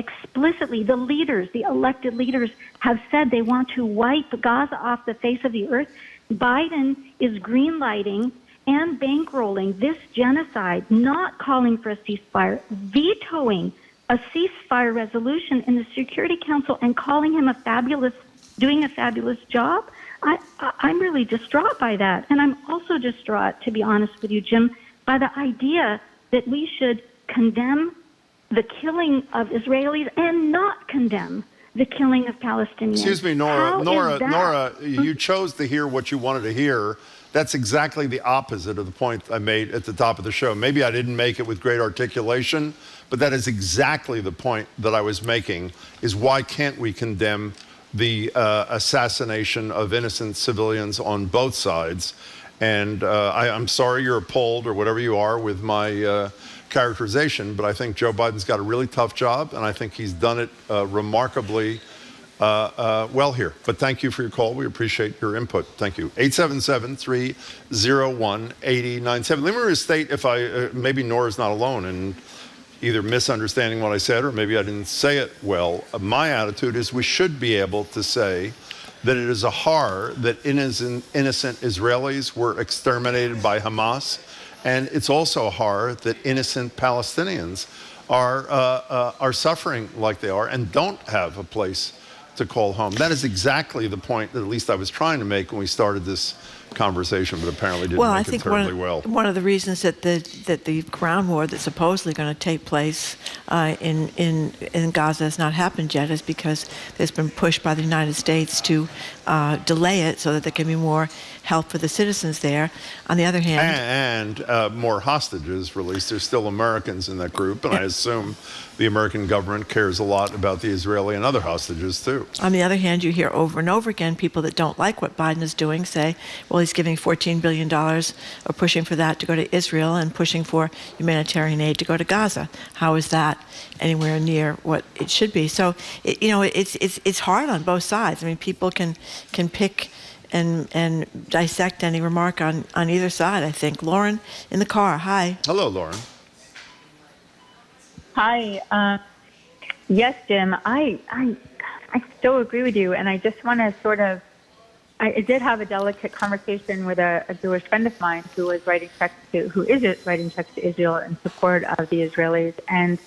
explicitly, the leaders, the elected leaders, have said they want to wipe Gaza off the face of the earth. Biden is greenlighting and bankrolling this genocide, not calling for a ceasefire, vetoing a ceasefire resolution in the Security Council and calling him doing a fabulous job. I'm really distraught by that. And I'm also distraught, to be honest with you, Jim, by the idea that we should condemn the killing of Israelis and not condemn the killing of Palestinians. Excuse me, Nora, you chose to hear what you wanted to hear. That's exactly the opposite of the point I made at the top of the show. Maybe I didn't make it with great articulation, but that is exactly the point that I was making, is why can't we condemn the assassination of innocent civilians on both sides? And I'm sorry you're appalled or whatever you are with my characterization, but I think Joe Biden's got a really tough job, and I think he's done it remarkably well here. But thank you for your call. We appreciate your input. Thank you. 877-301-8097. Let me restate, if maybe Nora's not alone in either misunderstanding what I said, or maybe I didn't say it well. My attitude is we should be able to say that it is a horror that innocent Israelis were exterminated by Hamas, and it's also a horror that innocent Palestinians are suffering like they are and don't have a place to call home. That is exactly the point that at least I was trying to make when we started this conversation, but apparently didn't make it terribly well. One of the reasons that the ground war that's supposedly going to take place in Gaza has not happened yet is because there's been pushed by the United States to delay it so that there can be more help for the citizens there. On the other hand, and more hostages released. There's still Americans in that group, and I assume the American government cares a lot about the Israeli and other hostages too. On the other hand, you hear over and over again people that don't like what Biden is doing say, well, he's giving $14 billion or pushing for that to go to Israel and pushing for humanitarian aid to go to Gaza. How is that anywhere near what it should be? So, it's hard on both sides. I mean, people can pick and dissect any remark on either side, I think. Lauren in the car. Hi. Hello, Lauren. Hi. Yes, Jim. I still agree with you, and I just want to I did have a delicate conversation with a Jewish friend of mine who is writing checks to Israel in support of the Israelis, and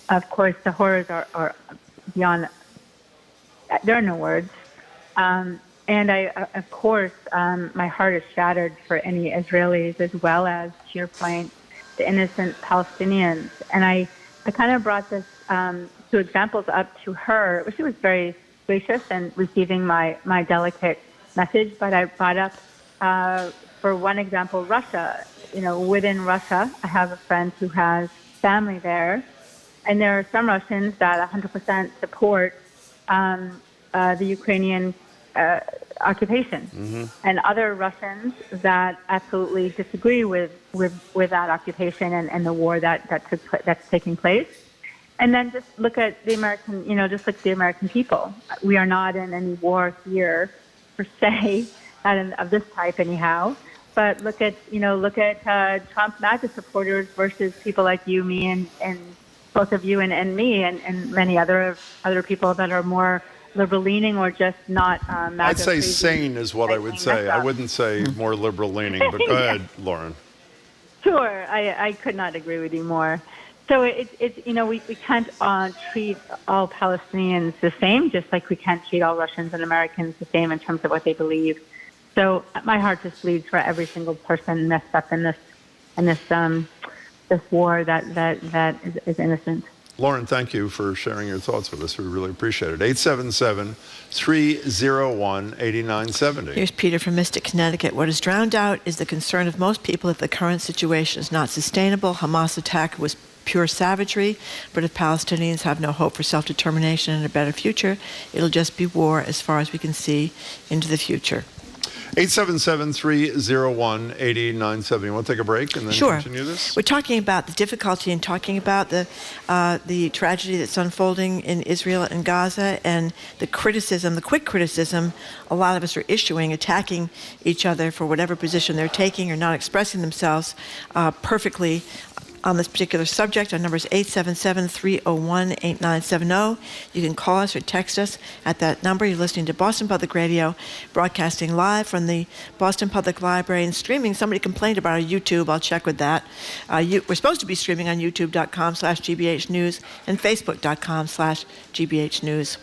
of course the horrors are beyond. There are no words. And of course, my heart is shattered for any Israelis, as well as, to your point, the innocent Palestinians. And I kind of brought this two examples up to her. She was very gracious in receiving my delicate message, but I brought up, for one example, Russia. Within Russia, I have a friend who has family there, and there are some Russians that 100% support the Ukrainian occupation, and other Russians that absolutely disagree with that occupation and the war that's taking place. And then just look at the American, just look at the American people. We are not in any war here per se, of this type anyhow. But look at Trump MAGA supporters versus people like you, me, and both of you and me and many other people that are more liberal-leaning or just not MAGA. I'd say sane is what I would say. I wouldn't say more liberal-leaning, but go ahead, Lauren. Sure, I could not agree with you more. So we can't treat all Palestinians the same, just like we can't treat all Russians and Americans the same in terms of what they believe. So my heart just bleeds for every single person messed up in this war that is innocent. Lauren, thank you for sharing your thoughts with us. We really appreciate it. 877-301-8970. Here's Peter from Mystic, Connecticut. What is drowned out is the concern of most people that the current situation is not sustainable. Hamas attack was pure savagery, but if Palestinians have no hope for self-determination and a better future, it'll just be war as far as we can see into the future. 877-301-8897. You want to take a break and then continue this? We're talking about the difficulty in talking about the tragedy that's unfolding in Israel and Gaza, and the quick criticism a lot of us are issuing, attacking each other for whatever position they're taking or not expressing themselves perfectly on this particular subject. Our number is 877-301-8970. You can call us or text us at that number. You're listening to Boston Public Radio, broadcasting live from the Boston Public Library and streaming. Somebody complained about our YouTube. I'll check with that. We're supposed to be streaming on youtube.com/GBH News and facebook.com/GBH News.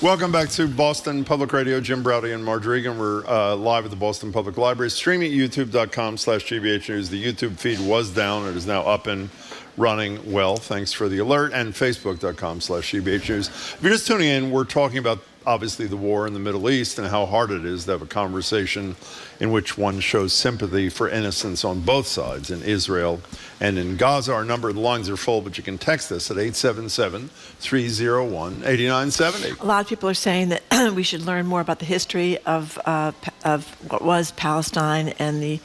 Welcome back to Boston Public Radio. Jim Browdy and Marge Regan. We're live at the Boston Public Library, streaming at youtube.com/GBH News. The YouTube feed was down. It is now up and running well. Thanks for the alert. And facebook.com/GBH News. If you're just tuning in, we're talking about, obviously, the war in the Middle East and how hard it is to have a conversation in which one shows sympathy for innocents on both sides, in Israel and in Gaza. Our number of the lines are full, but you can text us at 877-301-8970. A lot of people are saying that we should learn more about the history of what was Palestine and the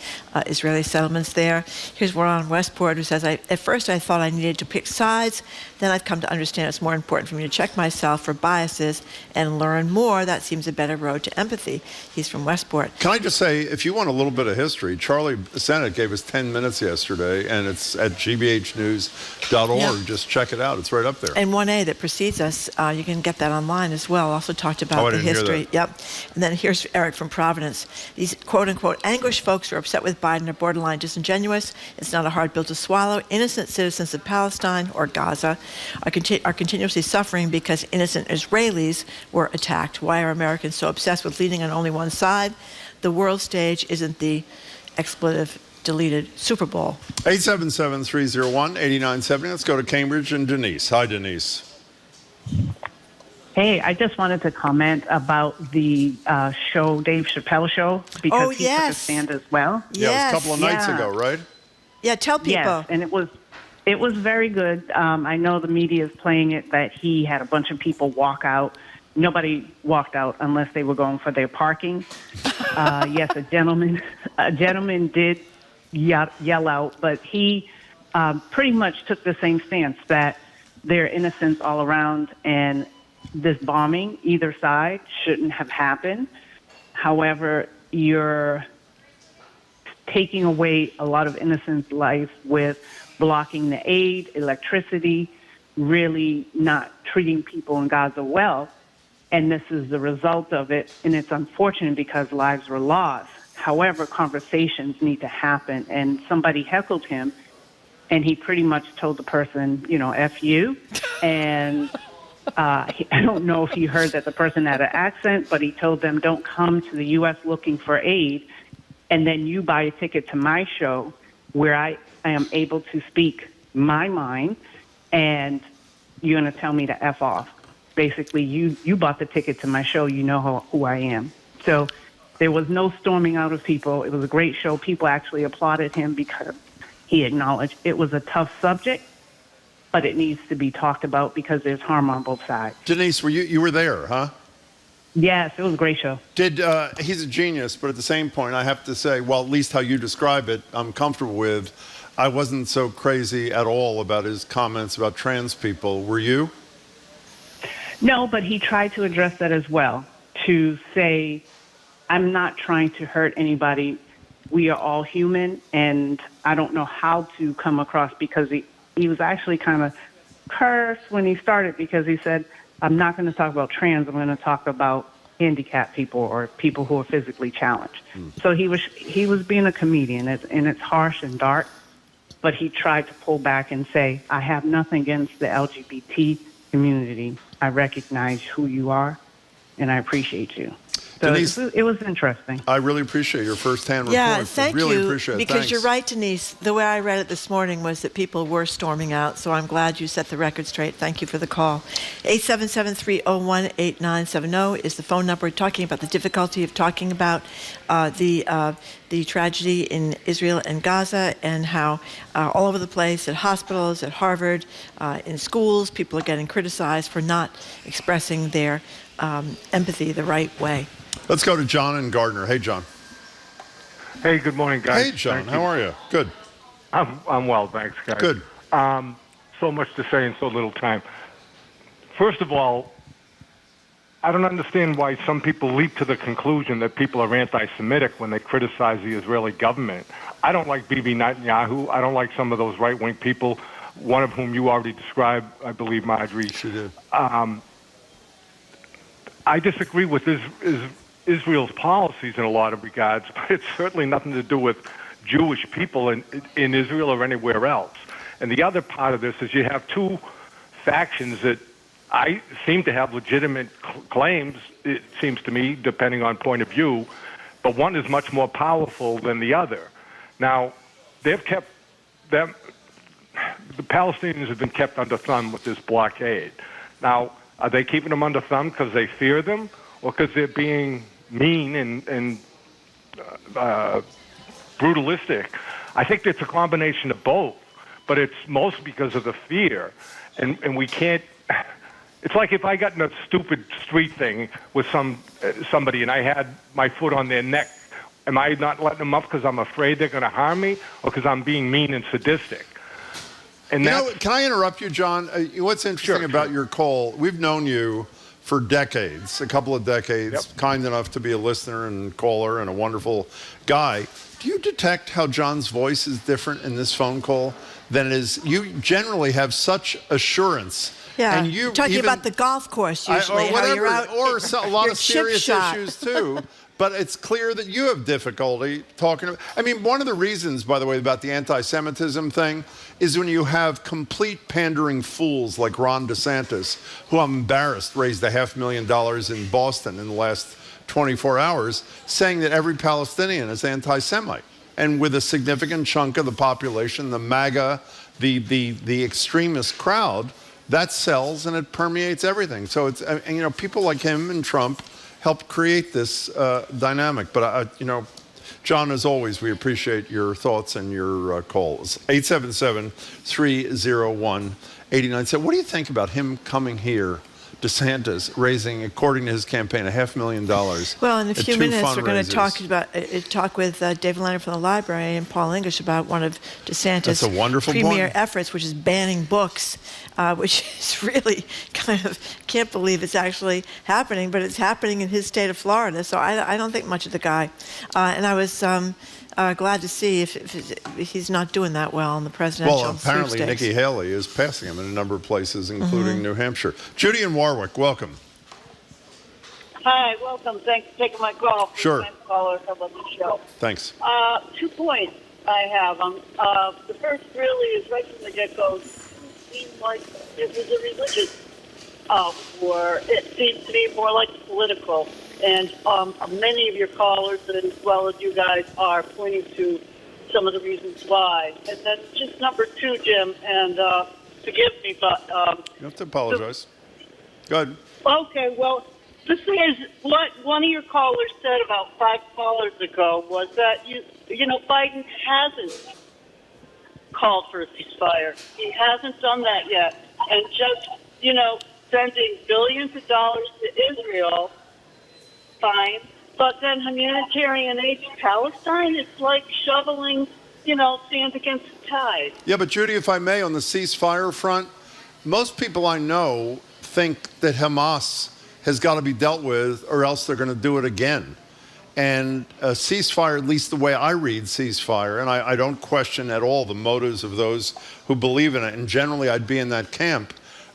Israeli settlements there. Here's Ron Westport, who says, at first I thought I needed to pick sides. Then I've come to understand it's more important for me to check myself for biases and learn more. That seems a better road to empathy. He's from Westport. Can I just say, if you want a little bit of history, Charlie Sennett gave us 10 minutes yesterday, and it's at gbhnews.org. Yeah. Just check it out. It's right up there. And 1A that precedes us, you can get that online as well. Also talked about the history. Yep. And then here's Eric from Providence. These quote-unquote anguished folks who are upset with Biden are borderline disingenuous. It's not a hard pill to swallow. Innocent citizens of Palestine or Gaza are continuously suffering because innocent Israelis were attacked. Why are Americans so obsessed with leading on only one side? The world stage isn't the expletive deleted Super Bowl. 877-301-8970. Let's go to Cambridge and Denise. Hi, Denise. Hey, I just wanted to comment about the show, Dave Chappelle show, because he took a stand as well. Yeah, it was a couple of nights ago, right? Yeah, tell people. Yes, and it was very good. I know the media is playing it that he had a bunch of people walk out. Nobody walked out unless they were going for their parking. Yes, a gentleman did yell out, but he pretty much took the same stance that there are innocents all around and this bombing, either side, shouldn't have happened. However, you're taking away a lot of innocent life with blocking the aid, electricity, really not treating people in Gaza well. And this is the result of it, and it's unfortunate because lives were lost. However, conversations need to happen, and somebody heckled him, and he pretty much told the person, F you. And I don't know if he heard that the person had an accent, but he told them, don't come to the U.S. looking for aid, and then you buy a ticket to my show where I am able to speak my mind, and you're going to tell me to F off. Basically, you bought the ticket to my show. You know who I am. So there was no storming out of people. It was a great show. People actually applauded him because he acknowledged it was a tough subject, but it needs to be talked about because there's harm on both sides. Denise, you were there, huh? Yes, it was a great show. He's a genius, but at the same point, I have to say, well, at least how you describe it, I'm comfortable with. I wasn't so crazy at all about his comments about trans people. Were you? No, but he tried to address that as well, to say, I'm not trying to hurt anybody. we are all human, and I don't know how to come across, because he was actually kind of cursed when he started, because he said, I'm not going to talk about trans, I'm going to talk about handicapped people or people who are physically challenged. So he was being a comedian, and it's harsh and dark, but he tried to pull back and say, I have nothing against the LGBT community. I recognize who you are, and I appreciate you. So Denise, it was interesting. I really appreciate your firsthand report. Yeah, thank I really you. appreciate it. Because Thanks. you're right, Denise. The way I read it this morning was that people were storming out, so I'm glad you set the record straight. Thank you for the call. 877-301-8970 is the phone number. We're talking about the difficulty of talking about the tragedy in Israel and Gaza, and how all over the place, at hospitals, at Harvard, in schools, people are getting criticized for not expressing their empathy the right way. Let's go to John and Gardner. Hey, John. Hey, good morning, guys. Hey, John. How are you? Good. I'm well, thanks, guys. Good. So much to say in so little time. First of all, I don't understand why some people leap to the conclusion that people are anti-Semitic when they criticize the Israeli government. I don't like Bibi Netanyahu. I don't like some of those right-wing people, one of whom you already described, I believe, Marjorie. She did. I disagree with Israel's policies in a lot of regards, but it's certainly nothing to do with Jewish people in Israel or anywhere else. And the other part of this is you have two factions that I seem to have legitimate claims, it seems to me, depending on point of view, but one is much more powerful than the other. Now, they've kept them, the Palestinians have been kept under thumb with this blockade. Now, are they keeping them under thumb because they fear them, or because they're being mean and brutalistic? I think it's a combination of both, but it's most because of the fear. And we can't... It's like if I got in a stupid street thing with somebody and I had my foot on their neck, am I not letting them up because I'm afraid they're going to harm me, or because I'm being mean and sadistic? And can I interrupt you, John? What's interesting about your call, we've known you for decades, a couple of decades, kind enough to be a listener and caller and a wonderful guy. Do you detect how John's voice is different in this phone call than it is? You generally have such assurance. Yeah, and you talking even, about the golf course usually, or whatever, how you're out, or a lot of serious shot. issues too. But it's clear that you have difficulty talking about. I mean, one of the reasons, by the way, about the anti-Semitism thing is when you have complete pandering fools like Ron DeSantis, who I'm embarrassed raised $500,000 in Boston in the last 24 hours, saying that every Palestinian is anti-Semite. And with a significant chunk of the population, the MAGA, the extremist crowd, that sells and it permeates everything. So it's, and, you know, people like him and Trump helped create this dynamic. But, you know, John, as always, we appreciate your thoughts and your calls. 877-301-8970. What do you think about him coming here, DeSantis, raising, according to his campaign, $500,000? Well, in a few minutes, we're going to fundraisers. talk with David Leonard from the library and Paul English about one of DeSantis' That's a wonderful premier point. efforts, which is banning books, which is really kind of, can't believe it's actually happening, but it's happening in his state of Florida. So I don't think much of the guy. And I was glad to see if he's not doing that well in the presidential Well, apparently sweepstakes. Nikki Haley is passing him in a number of places, including New Hampshire. Judy in Warwick, welcome. Hi, welcome. Thanks for taking my call. Sure. Caller, I love the show. Thanks. 2 points I have. The first really is right from the get-go. It seemed like it was a religious war. It seems to be more like political. And many of your callers, as well as you guys, are pointing to some of the reasons why. And then just number 2, Jim, and forgive me, but... you don't have to apologize. Go ahead. Okay, well, the thing is, what one of your callers said about 5 callers ago was that, you know, Biden hasn't called for a ceasefire. He hasn't done that yet. And just, you know, sending billions of dollars to Israel, fine. But then humanitarian aid to Palestine, it's like shoveling, you know, sand against the tide. Yeah, but Judy, if I may, on the ceasefire front, most people I know think that Hamas has got to be dealt with or else they're going to do it again. And a ceasefire, at least the way I read ceasefire, and I don't question at all the motives of those who believe in it, and generally I'd be in that camp.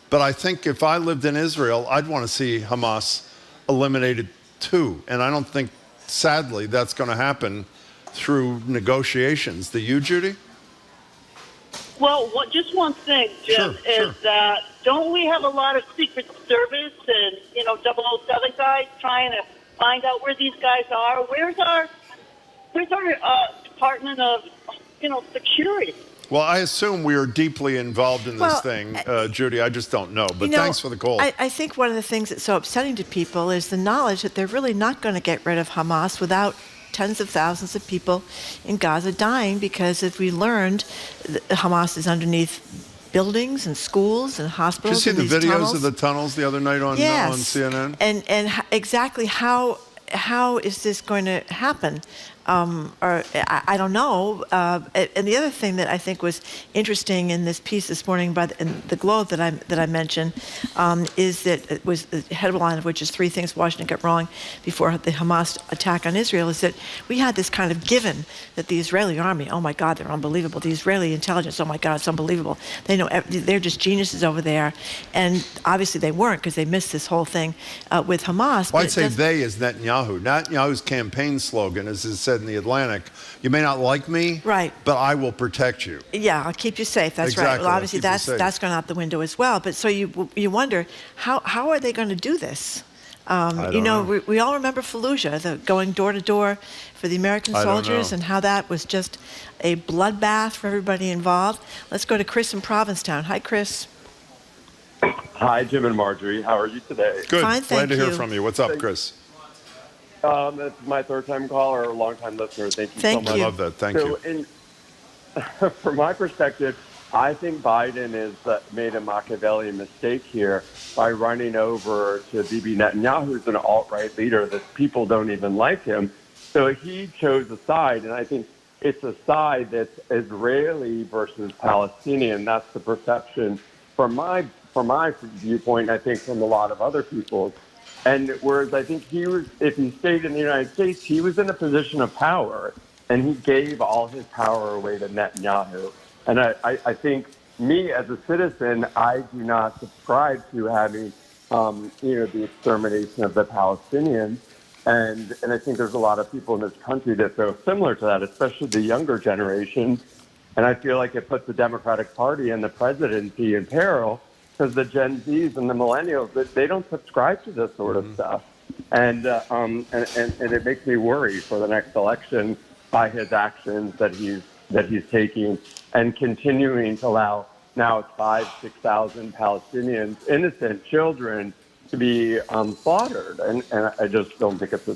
But I think if I lived in Israel, I'd want to see Hamas eliminated too. And I don't think, sadly, that's going to happen through negotiations. Do you, Judy? Well, just one thing, Jim, Sure. is that don't we have a lot of Secret Service and, 007 guys trying to find out where these guys are? Where's our Department of, Security? Well, I assume we are deeply involved in this thing, Judy. I just don't know. But thanks for the call. I think one of the things that's so upsetting to people is the knowledge that they're really not going to get rid of Hamas without tens of thousands of people in Gaza dying, because as we learned, Hamas is underneath buildings and schools and hospitals. Did you see the videos tunnels. of the tunnels the other night on CNN? And exactly how is this going to happen? Or I don't know. And the other thing that I think was interesting in this piece this morning in the Globe that I mentioned is that it was the headline of which is 3 things Washington got wrong before the Hamas attack on Israel, is that we had this kind of given that the Israeli army, oh my God, they're unbelievable. The Israeli intelligence, oh my God, it's unbelievable. They know they're just geniuses over there, and obviously they weren't, because they missed this whole thing with Hamas. Well, I'd say they is Netanyahu. Netanyahu's campaign slogan, as is said in the Atlantic, you may not like me, right, but I will protect you. Yeah, I'll keep you safe. That's exactly. Right. Well, obviously that's gone out the window as well. But so you wonder how are they going to do this? We all remember Fallujah, the going door to door for the American soldiers, and how that was just a bloodbath for everybody involved. Let's go to Chris in Provincetown. Hi, Chris. Hi, Jim and Marjorie. How are you today? Good. Fine, Glad to hear from you. What's up, Chris? It's my third-time caller, a long-time listener. Thank you so much. I love that. Thank you. From my perspective, I think Biden has made a Machiavellian mistake here by running over to Bibi Netanyahu, who's an alt-right leader that people don't even like him. So he chose a side, and I think it's a side that's Israeli versus Palestinian. That's the perception from my viewpoint, I think from a lot of other people's. And whereas I think if he stayed in the United States, he was in a position of power, and he gave all his power away to Netanyahu. And I think me as a citizen, I do not subscribe to having, the extermination of the Palestinians. And I think there's a lot of people in this country that feel similar to that, especially the younger generation. And I feel like it puts the Democratic Party and the presidency in peril, because the Gen Zs and the millennials, they don't subscribe to this sort of stuff. And it makes me worry for the next election by his actions that he's taking and continuing to allow now 5,000-6,000 Palestinians, innocent children, to be slaughtered, and I just don't think it's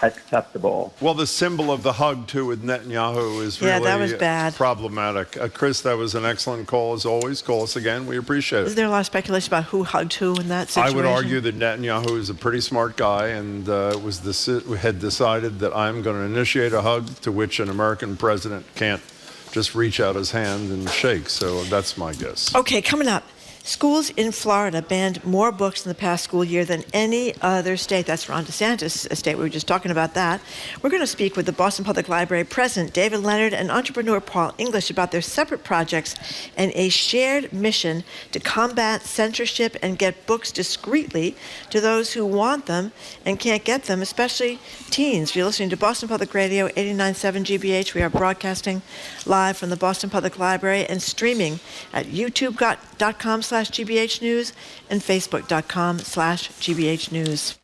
acceptable. Well, the symbol of the hug, too, with Netanyahu is really that was bad. Problematic. Chris, that was an excellent call, as always. Call us again. We appreciate it. Is there a lot of speculation about who hugged who in that situation? I would argue that Netanyahu is a pretty smart guy, and had decided that I'm going to initiate a hug, to which an American president can't just reach out his hand and shake. So that's my guess. Okay, coming up. Schools in Florida banned more books in the past school year than any other state. That's Ron DeSantis' state. We were just talking about that. We're going to speak with the Boston Public Library president, David Leonard, and entrepreneur Paul English about their separate projects and a shared mission to combat censorship and get books discreetly to those who want them and can't get them, especially teens. You're listening to Boston Public Radio, 89.7 GBH. We are broadcasting live from the Boston Public Library and streaming at youtube.com/GBH News and Facebook.com/GBH News.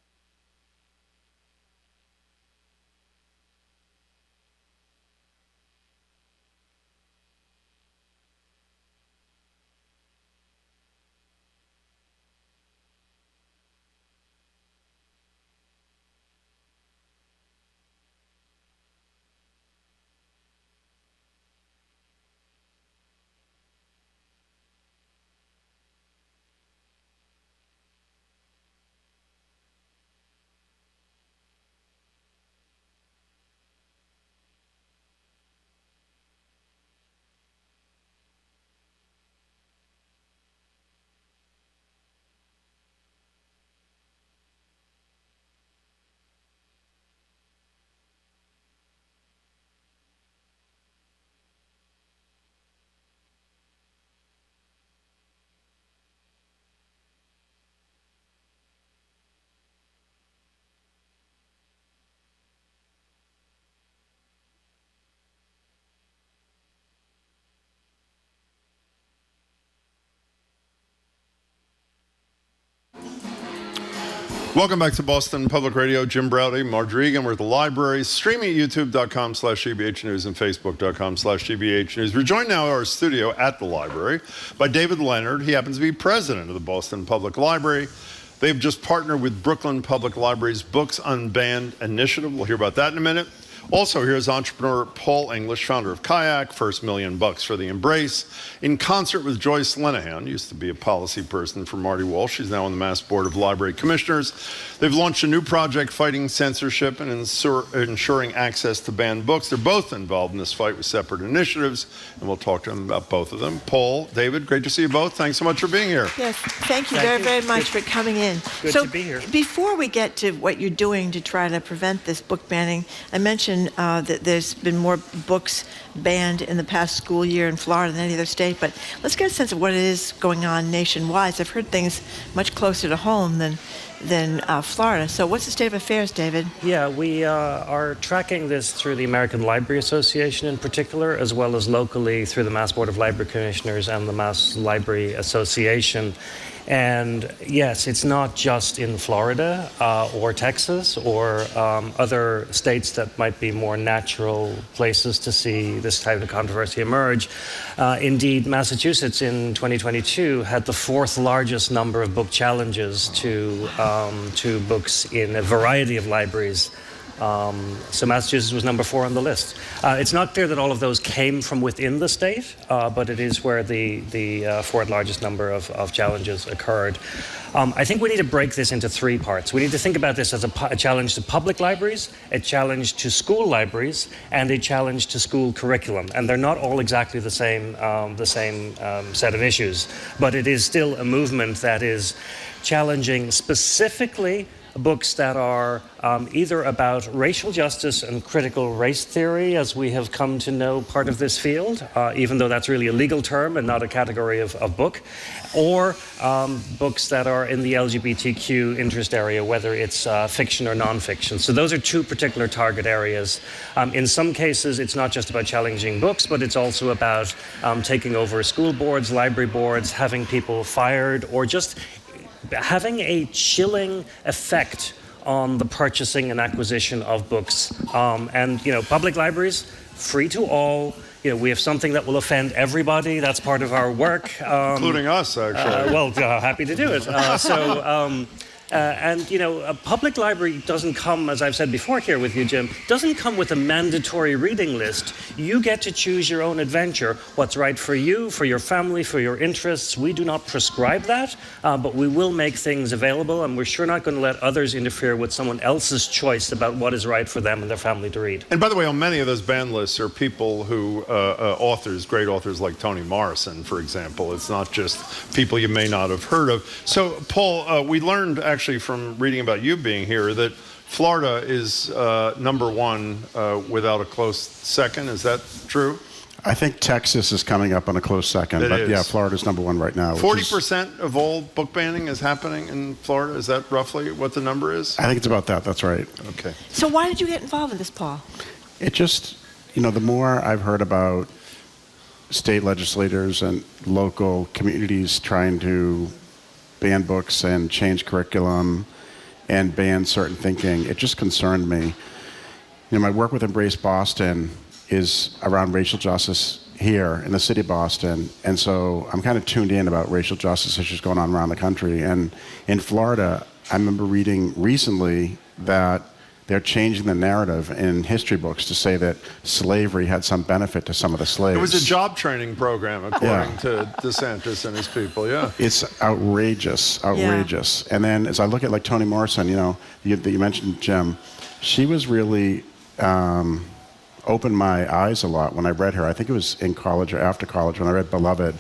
Welcome back to Boston Public Radio. Jim Browdy, Margery Egan. We're at the library, streaming at youtube.com/GBH News and facebook.com/GBH News. We're joined now in our studio at the library by David Leonard. He happens to be president of the Boston Public Library. They've just partnered with Brooklyn Public Library's Books Unbanned initiative. We'll hear about that in a minute. Also, here's entrepreneur Paul English, founder of Kayak, first $1 million for the Embrace, in concert with Joyce Linehan, used to be a policy person for Marty Walsh. She's now on the Mass Board of Library Commissioners. They've launched a new project fighting censorship and ensuring access to banned books. They're both involved in this fight with separate initiatives, and we'll talk to them about both of them. Paul, David, great to see you both. Thanks so much for being here. Yes, thank you very much for coming in. Good to be here. Before we get to what you're doing to try to prevent this book banning, I mentioned that there's been more books banned in the past school year in Florida than any other state, but let's get a sense of what it is going on nationwide. I've heard things much closer to home than Florida. So what's the state of affairs, David? Yeah, we are tracking this through the American Library Association in particular, as well as locally through the Mass Board of Library Commissioners and the Mass Library Association. And yes, it's not just in Florida or Texas or other states that might be more natural places to see this type of controversy emerge. Indeed, Massachusetts in 2022 had the fourth largest number of book challenges to books in a variety of libraries. So Massachusetts was number 4 on the list. It's not clear that all of those came from within the state, but it is where the fourth largest number of challenges occurred. I think we need to break this into 3 parts. We need to think about this as a challenge to public libraries, a challenge to school libraries, and a challenge to school curriculum. And they're not all exactly the same set of issues, but it is still a movement that is challenging specifically books that are either about racial justice and critical race theory, as we have come to know part of this field, even though that's really a legal term and not a category of book, or books that are in the LGBTQ interest area, whether it's fiction or nonfiction. So those are 2 particular target areas. In some cases, it's not just about challenging books, but it's also about taking over school boards, library boards, having people fired, or just having a chilling effect on the purchasing and acquisition of books. And, public libraries, free to all. We have something that will offend everybody. That's part of our work. Including us, actually. Happy to do it. A public library doesn't come, as I've said before here with you, Jim, doesn't come with a mandatory reading list. You get to choose your own adventure, what's right for you, for your family, for your interests. We do not prescribe that, but we will make things available, and we're sure not going to let others interfere with someone else's choice about what is right for them and their family to read. And by the way, on many of those banned lists are people who, great authors like Toni Morrison, for example. It's not just people you may not have heard of. So, Paul, we learned actually from reading about you being here that Florida is number 1 without a close second. Is that true? I think Texas is coming up on a close second, but yeah, Florida's number 1 right now. 40% of all book banning is happening in Florida. Is that roughly what the number is? I think it's about that. That's right. Okay. So why did you get involved in this, Paul? It just, the more I've heard about state legislators and local communities trying to ban books and change curriculum and ban certain thinking, it just concerned me. My work with Embrace Boston is around racial justice here in the city of Boston, and so I'm kind of tuned in about racial justice issues going on around the country. And in Florida, I remember reading recently that they're changing the narrative in history books to say that slavery had some benefit to some of the slaves. It was a job training program, according to DeSantis and his people, yeah. It's outrageous. Yeah. And then as I look at like Toni Morrison, you mentioned Jim, she was really opened my eyes a lot when I read her. I think it was in college or after college when I read Beloved.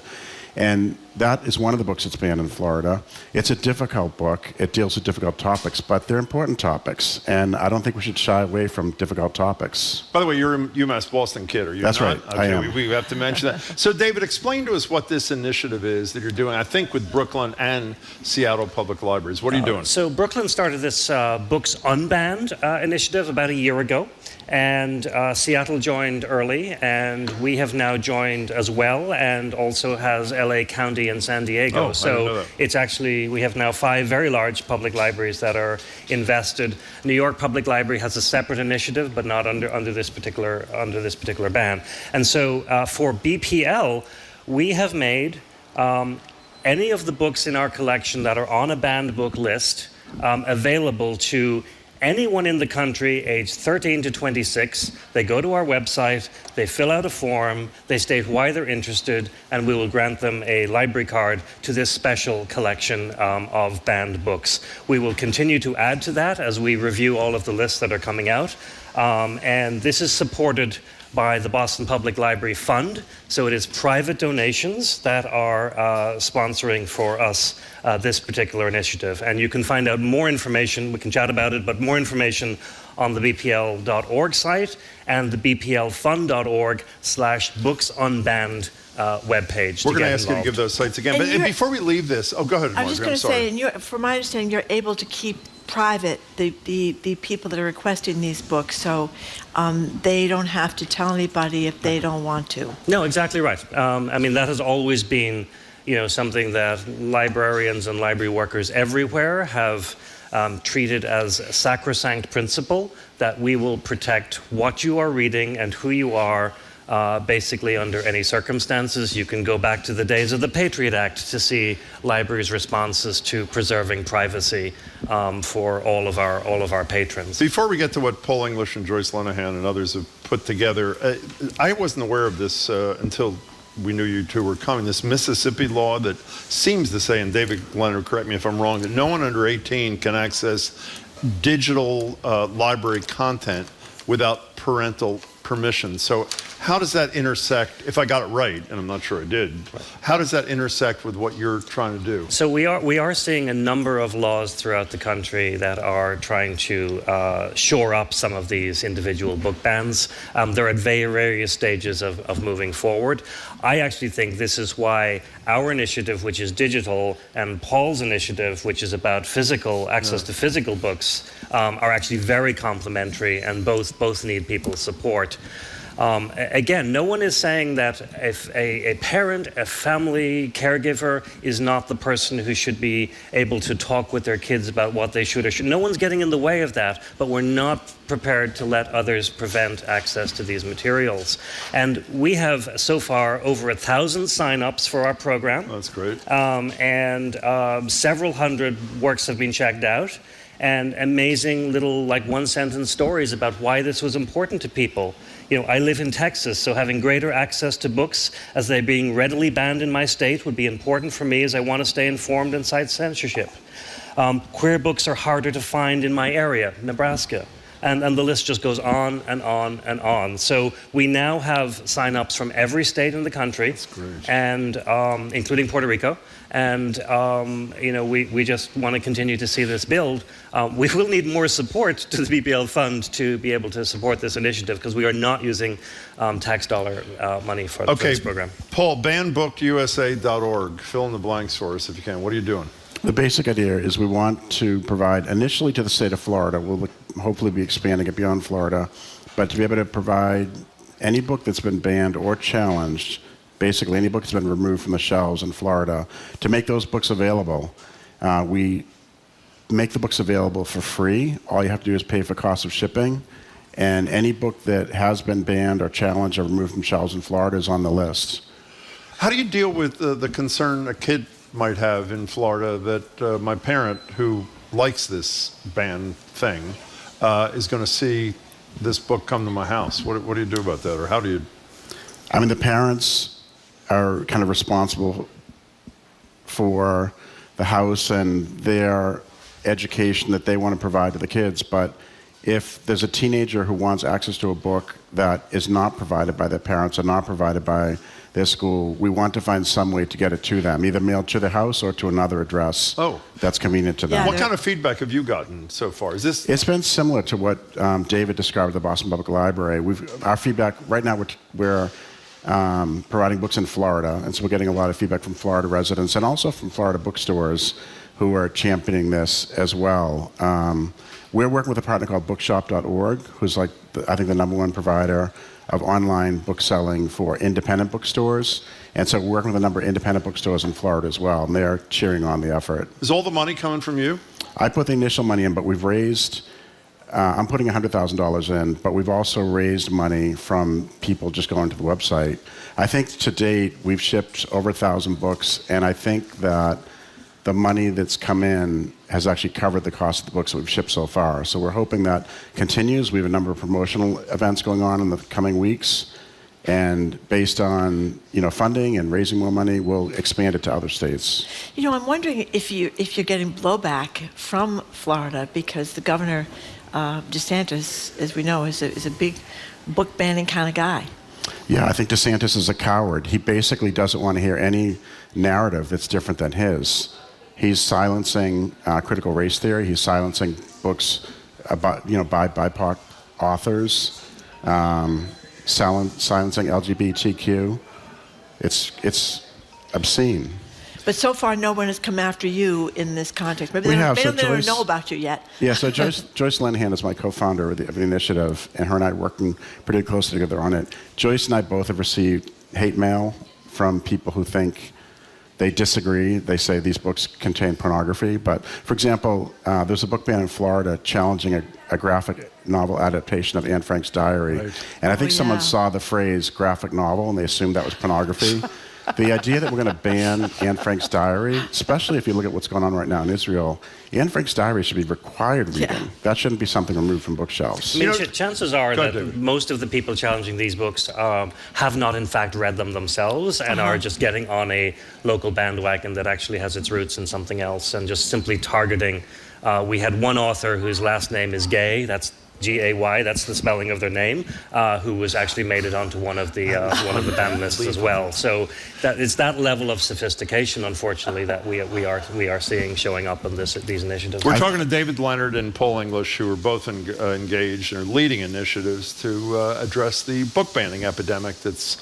And that is one of the books that's banned in Florida. It's a difficult book. It deals with difficult topics, but they're important topics. And I don't think we should shy away from difficult topics. By the way, you're a UMass Boston kid, are you That's not? right, Okay, I am. We have to mention that. So, David, explain to us what this initiative is that you're doing, I think, with Brooklyn and Seattle Public Libraries. What are you doing? So Brooklyn started this Books Unbanned initiative about a year ago. And Seattle joined early, and we have now joined as well, and also has LA County Sandy in San Diego. Oh, I didn't know So that. it's actually, we have now 5 very large public libraries that are invested. New York Public Library has a separate initiative, but not under this particular ban. And so for BPL, we have made any of the books in our collection that are on a banned book list available to anyone in the country aged 13 to 26. They go to our website, they fill out a form, they state why they're interested, and we will grant them a library card to this special collection of banned books. We will continue to add to that as we review all of the lists that are coming out. And this is supported by the Boston Public Library Fund. So it is private donations that are sponsoring for us this particular initiative. And you can find out more information, we can chat about it, but more information on the bpl.org site and the bplfund.org/booksunbanned webpage. We're going to ask you to give those sites again. But before we leave this, go ahead, Margaret. I was just going to say, from my understanding, you're able to keep private the people that are requesting these books, so they don't have to tell anybody if they don't want to. No, exactly right. I mean, that has always been, something that librarians and library workers everywhere have treated as a sacrosanct principle, that we will protect what you are reading and who you are, basically under any circumstances. You can go back to the days of the Patriot Act to see libraries' responses to preserving privacy for all of our patrons. Before we get to what Paul English and Joyce Lenahan and others have put together, I wasn't aware of this until we knew you two were coming. This Mississippi law that seems to say, and David Leonard, correct me if I'm wrong, that no one under 18 can access digital library content without parental permission. So how does that intersect, if I got it right, and I'm not sure I did, how does that intersect with what you're trying to do? So we are seeing a number of laws throughout the country that are trying to shore up some of these individual book bans. They're at various stages of moving forward. I actually think this is why our initiative, which is digital, and Paul's initiative, which is about physical access to physical books, are actually very complementary, and both need people's support. Again, no one is saying that if a parent, a family caregiver is not the person who should be able to talk with their kids about what they should or should. No one's getting in the way of that, but we're not prepared to let others prevent access to these materials. And we have so far over 1,000 sign-ups for our program. That's great. And several hundred works have been checked out. And amazing little one-sentence stories about why this was important to people. I live in Texas, so having greater access to books as they're being readily banned in my state would be important for me as I want to stay informed and fight censorship. Queer books are harder to find in my area, Nebraska. And the list just goes on and on and on. So we now have sign-ups from every state in the country, and including Puerto Rico. And we just want to continue to see this build. We will need more support to the BPL fund to be able to support this initiative, because we are not using tax dollar money for this program. Paul, bannedbookusa.org. Fill in the blanks for us if you can. What are you doing? The basic idea is we want to provide initially to the state of Florida. We'll hopefully be expanding it beyond Florida, but to be able to provide any book that's been banned or challenged, basically any book that's been removed from the shelves in Florida, to make those books available. We make the books available for free. All you have to do is pay for cost of shipping, and any book that has been banned or challenged or removed from shelves in Florida is on the list. How do you deal with the concern a kid might have in Florida that my parent, who likes this banned thing, is going to see this book come to my house? What do you do about that, or how do you? I mean, the parents are kind of responsible for the house and their education that they want to provide to the kids, but if there's a teenager who wants access to a book that is not provided by their parents or not provided by their school, we want to find some way to get it to them, either mailed to their house or to another address that's convenient to them. What kind of feedback have you gotten so far? It's been similar to what David described at the Boston Public Library. Our feedback, right now we're providing books in Florida, and so we're getting a lot of feedback from Florida residents and also from Florida bookstores who are championing this as well. We're working with a partner called bookshop.org, who's I think the #1 provider of online book selling for independent bookstores. And so we're working with a number of independent bookstores in Florida as well, and they're cheering on the effort. Is all the money coming from you? I put the initial money in, but we've raised, I'm putting $100,000 in, but we've also raised money from people just going to the website. I think to date, we've shipped over 1,000 books, and I think that the money that's come in has actually covered the cost of the books that we've shipped so far. So we're hoping that continues. We have a number of promotional events going on in the coming weeks, and based on funding and raising more money, we'll expand it to other states. I'm wondering if you're getting blowback from Florida, because the governor DeSantis, as we know, is a big book banning kind of guy. Yeah, I think DeSantis is a coward. He basically doesn't want to hear any narrative that's different than his. He's silencing critical race theory. He's silencing books about, by BIPOC authors, silencing LGBTQ. It's obscene. But so far, no one has come after you in this context. Maybe We they have. don't, So they don't Joyce- know about you yet. Yeah, so Joyce Linehan is my co-founder of the initiative, and her and I are working pretty closely together on it. Joyce and I both have received hate mail from people who think they disagree. They say these books contain pornography. But, for example, there's a book ban in Florida challenging a graphic novel adaptation of Anne Frank's diary. Right. And I think someone saw the phrase graphic novel, and they assumed that was pornography. The idea that we're going to ban Anne Frank's diary, especially if you look at what's going on right now in Israel, Anne Frank's diary should be required reading. Yeah. That shouldn't be something removed from bookshelves. I mean, chances are that most of the people challenging these books have not, in fact, read them themselves and are just getting on a local bandwagon that actually has its roots in something else and just simply targeting. We had one author whose last name is Gay. That's Gay, that's the spelling of their name, who was actually made it onto one of the ban lists as well. So it's that level of sophistication, unfortunately, that we are seeing showing up in these initiatives. We're talking to David Leonard and Paul English, who are both engaged and are leading initiatives to address the book banning epidemic that's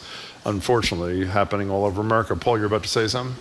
unfortunately happening all over America. Paul, you're about to say something?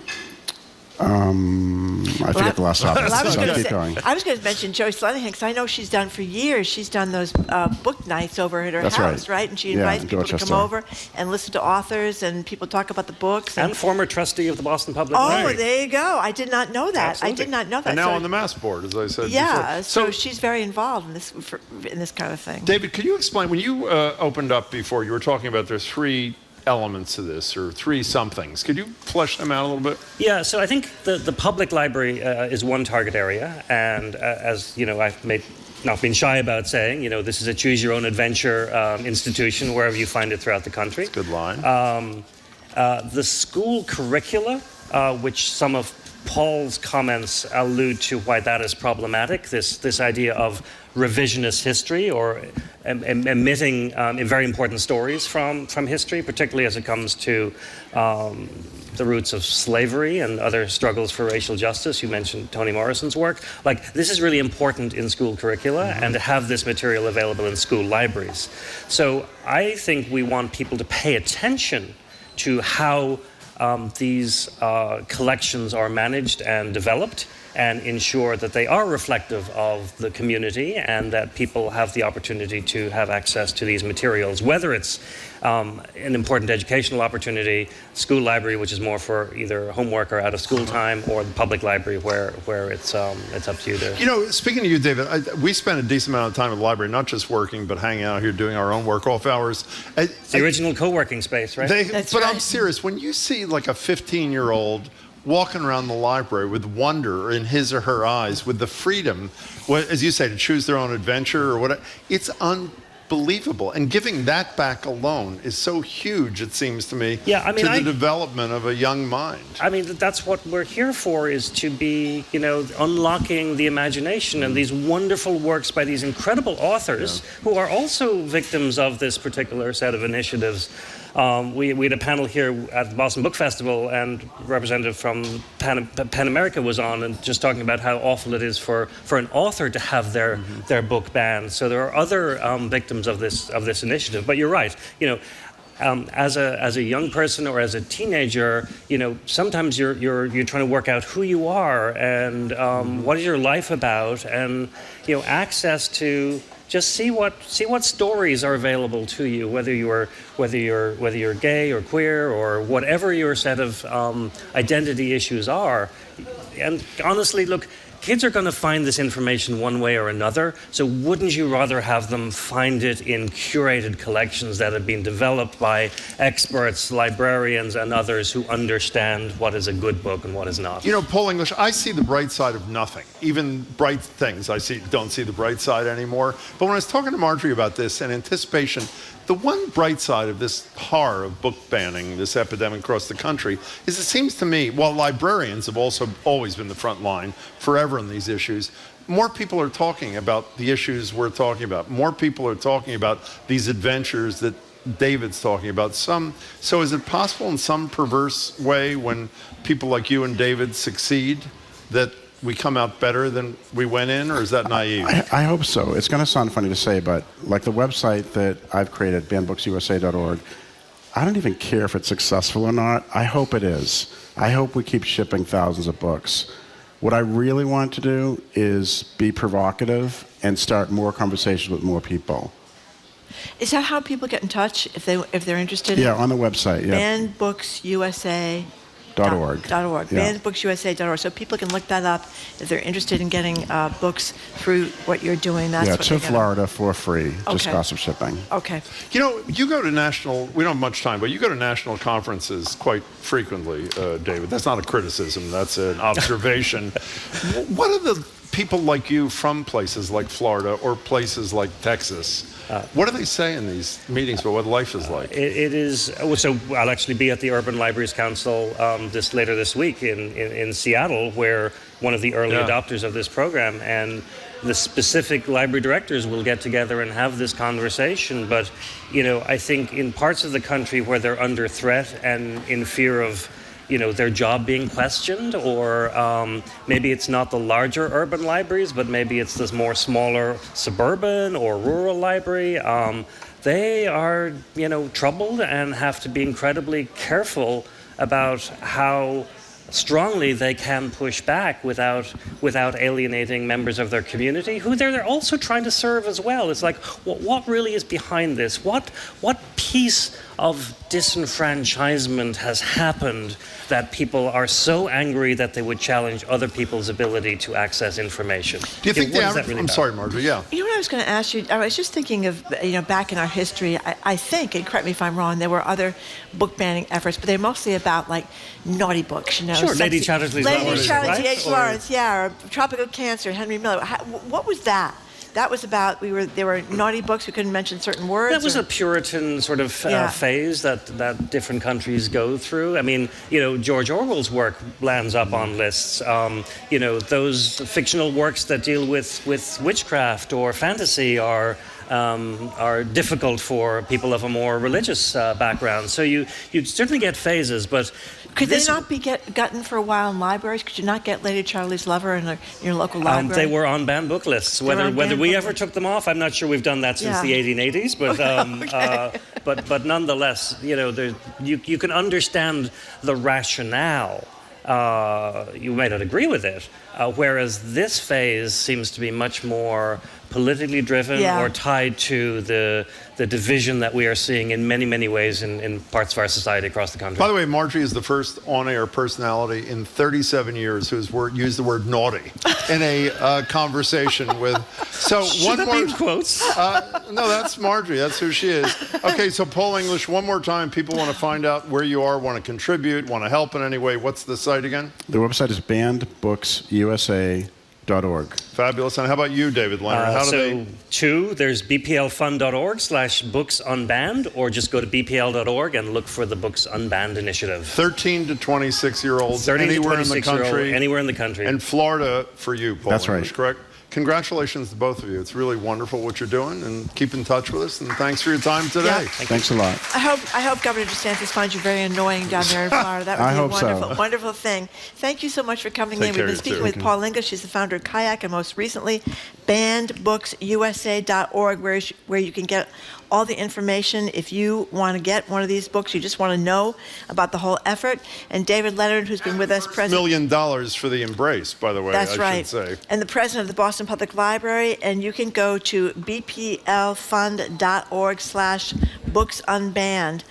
I forget the last topic. I was so going keep going. to mention Joyce Linehan, because I know she's done for years. She's done those book nights over at her That's house, right. And she invites in people to Dorchester. come over and listen to authors, and people talk about the books. And former trustee of the Boston Public Oh, Library. there you go. I did not know that. Absolutely. I did not know that. And now So- on the mass board, as I said Yeah, before. so she's very involved in this kind of thing. David, could you explain, when you opened up before, you were talking about there's three elements to this, or three somethings. Could you flesh them out a little bit? Yeah, so I think the public library is one target area, and as you know, I've not been shy about saying, this is a choose-your-own-adventure institution wherever you find it throughout the country. That's a good line. The school curricula, which some of Paul's comments allude to why that is problematic, this idea of revisionist history or omitting very important stories from history, particularly as it comes to the roots of slavery and other struggles for racial justice. You mentioned Toni Morrison's work. This is really important in school curricula, and to have this material available in school libraries. So I think we want people to pay attention to how these collections are managed and developed, and ensure that they are reflective of the community and that people have the opportunity to have access to these materials, whether it's an important educational opportunity, school library, which is more for either homework or out of school time, or the public library where it's up to you to... Speaking to you, David, we spend a decent amount of time at the library, not just working, but hanging out here doing our own work off hours. It's the original co-working space, right? That's but right. I'm serious. When you see like a 15-year-old walking around the library with wonder in his or her eyes, with the freedom, as you say, to choose their own adventure or whatever, it's unbelievable. And giving that back alone is so huge, it seems to me, Yeah, I mean, to the development of a young mind. I mean, that's what we're here for, is to be, unlocking the imagination and these wonderful works by these incredible authors who are also victims of this particular set of initiatives. We had a panel here at the Boston Book Festival, and a representative from Pan America was on and just talking about how awful it is for an author to have their book banned. So there are other victims of this initiative. But you're right. As a young person or as a teenager, sometimes you're trying to work out who you are and what is your life about, and access to Just see what stories are available to you, whether you're gay or queer or whatever your set of identity issues are. And honestly, look, kids are going to find this information one way or another, so wouldn't you rather have them find it in curated collections that have been developed by experts, librarians, and others who understand what is a good book and what is not? You know, Paul English, I see the bright side of nothing. Even bright things, don't see the bright side anymore. But when I was talking to Marjorie about this in anticipation, the one bright side of this horror of book banning, this epidemic across the country, is it seems to me, while librarians have also always been the front line forever in these issues, more people are talking about the issues we're talking about. More people are talking about these adventures that David's talking about. So is it possible in some perverse way when people like you and David succeed that we come out better than we went in, or is that naive? I hope so. It's going to sound funny to say, but like the website that I've created, bandbooksusa.org, I don't even care if it's successful or not. I hope it is. I hope we keep shipping thousands of books. What I really want to do is be provocative and start more conversations with more people. Is that how people get in touch if they're interested? Yeah, on the website. Yeah. bandbooksusa.org. .org. Yeah. bandbooksusa.org. So people can look that up if they're interested in getting books through what you're doing. That's what to Florida for free, just cost of shipping. Okay. You know, you go to we don't have much time, but you go to national conferences quite frequently, David. That's not a criticism, that's an observation. What are the people like you from places like Florida or places like Texas, what do they say in these meetings about what life is like? It is, so I'll actually be at the Urban Libraries Council later this week in Seattle, where one of the early adopters of this program and the specific library directors will get together and have this conversation. But, you know, I think in parts of the country where they're under threat and in fear of their job being questioned, or maybe it's not the larger urban libraries, but maybe it's this more smaller suburban or rural library. They are, troubled and have to be incredibly careful about how strongly they can push back without alienating members of their community, who they're also trying to serve as well. It's like, what really is behind this? What piece of disenfranchisement has happened that people are so angry that they would challenge other people's ability to access information? Do you think I'm sorry, Marjorie, yeah. You know what I was going to ask you? I was just thinking of, back in our history, I think, and correct me if I'm wrong, there were other book banning efforts, but they're mostly about, like, naughty books, Sure, Lady Chatterley's Lawrence, H. Lawrence, or Tropical Cancer, Henry Miller. What was that? That was about, there were naughty books, we couldn't mention certain words? That was a Puritan sort of phase that different countries go through. I mean, George Orwell's work lands up on lists. Those fictional works that deal with witchcraft or fantasy are difficult for people of a more religious background. So you certainly get phases, but could they not be gotten for a while in libraries? Could you not get Lady Charlie's Lover in your local library? They were on banned book lists. Whether we ever took them off, I'm not sure. We've done that since the 1880s, but but nonetheless, you can understand the rationale. You may not agree with it, whereas this phase seems to be much more politically driven or tied to the division that we are seeing in many, many ways in parts of our society across the country. By the way, Marjorie is the first on-air personality in 37 years who's used the word naughty in a conversation with... So Should that be in quotes? No, that's Marjorie. That's who she is. Okay, so Paul English, one more time. People want to find out where you are, want to contribute, want to help in any way. What's the site again? The website is bandbooksusa.org. Fabulous. And how about you, David Leonard? There's bplfund.org/booksunbanned, or just go to bpl.org and look for the Books Unbanned initiative. 13 to 26-year-olds anywhere in the country. Anywhere in the country. And Florida for you, Paul. That's English, right. correct? Congratulations to both of you. It's really wonderful what you're doing, and keep in touch with us. And thanks for your time today. Yeah. Thanks a lot. I hope Governor DeSantis finds you very annoying down there in Florida. That would be a wonderful, wonderful thing. Thank you so much for coming in. We've been speaking with Paul English. He's the founder of Kayak, and most recently, bandbooksusa.org, where you can get all the information if you want to get one of these books, you just want to know about the whole effort. And David Leonard, who's been with us, $1 million for the Embrace, by the way, that's I right. should say. And the president of the Boston Public Library, and you can go to bplfund.org/booksunbanned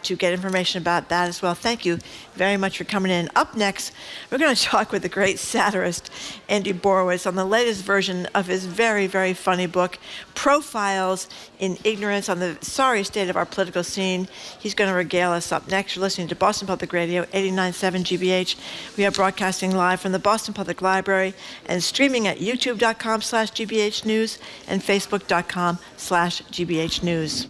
to get information about that as well. Thank you very much for coming in. Up next, we're going to talk with the great satirist Andy Borowitz on the latest version of his very, very funny book, Profiles in Ignorance on the Sorry State of Our Political Scene. He's going to regale us up next. You're listening to Boston Public Radio, 89.7 GBH. We are broadcasting live from the Boston Public Library and streaming at youtube.com/GBH News and facebook.com/GBH News.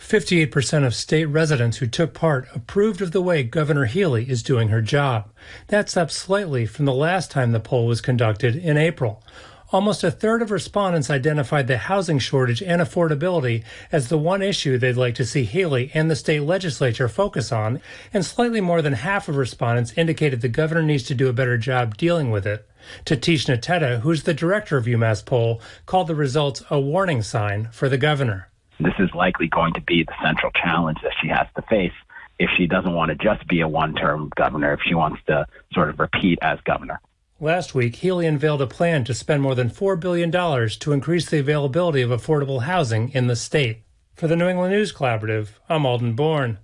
58% of state residents who took part approved of the way Governor Healy is doing her job. That's up slightly from the last time the poll was conducted in April. Almost a third of respondents identified the housing shortage and affordability as the one issue they'd like to see Healy and the state legislature focus on, and slightly more than half of respondents indicated the governor needs to do a better job dealing with it. Tatish Nateta, who's the director of UMass Poll, called the results a warning sign for the governor. This is likely going to be the central challenge that she has to face if she doesn't want to just be a one-term governor, if she wants to sort of repeat as governor. Last week, Healy unveiled a plan to spend more than $4 billion to increase the availability of affordable housing in the state. For the New England News Collaborative, I'm Alden Bourne.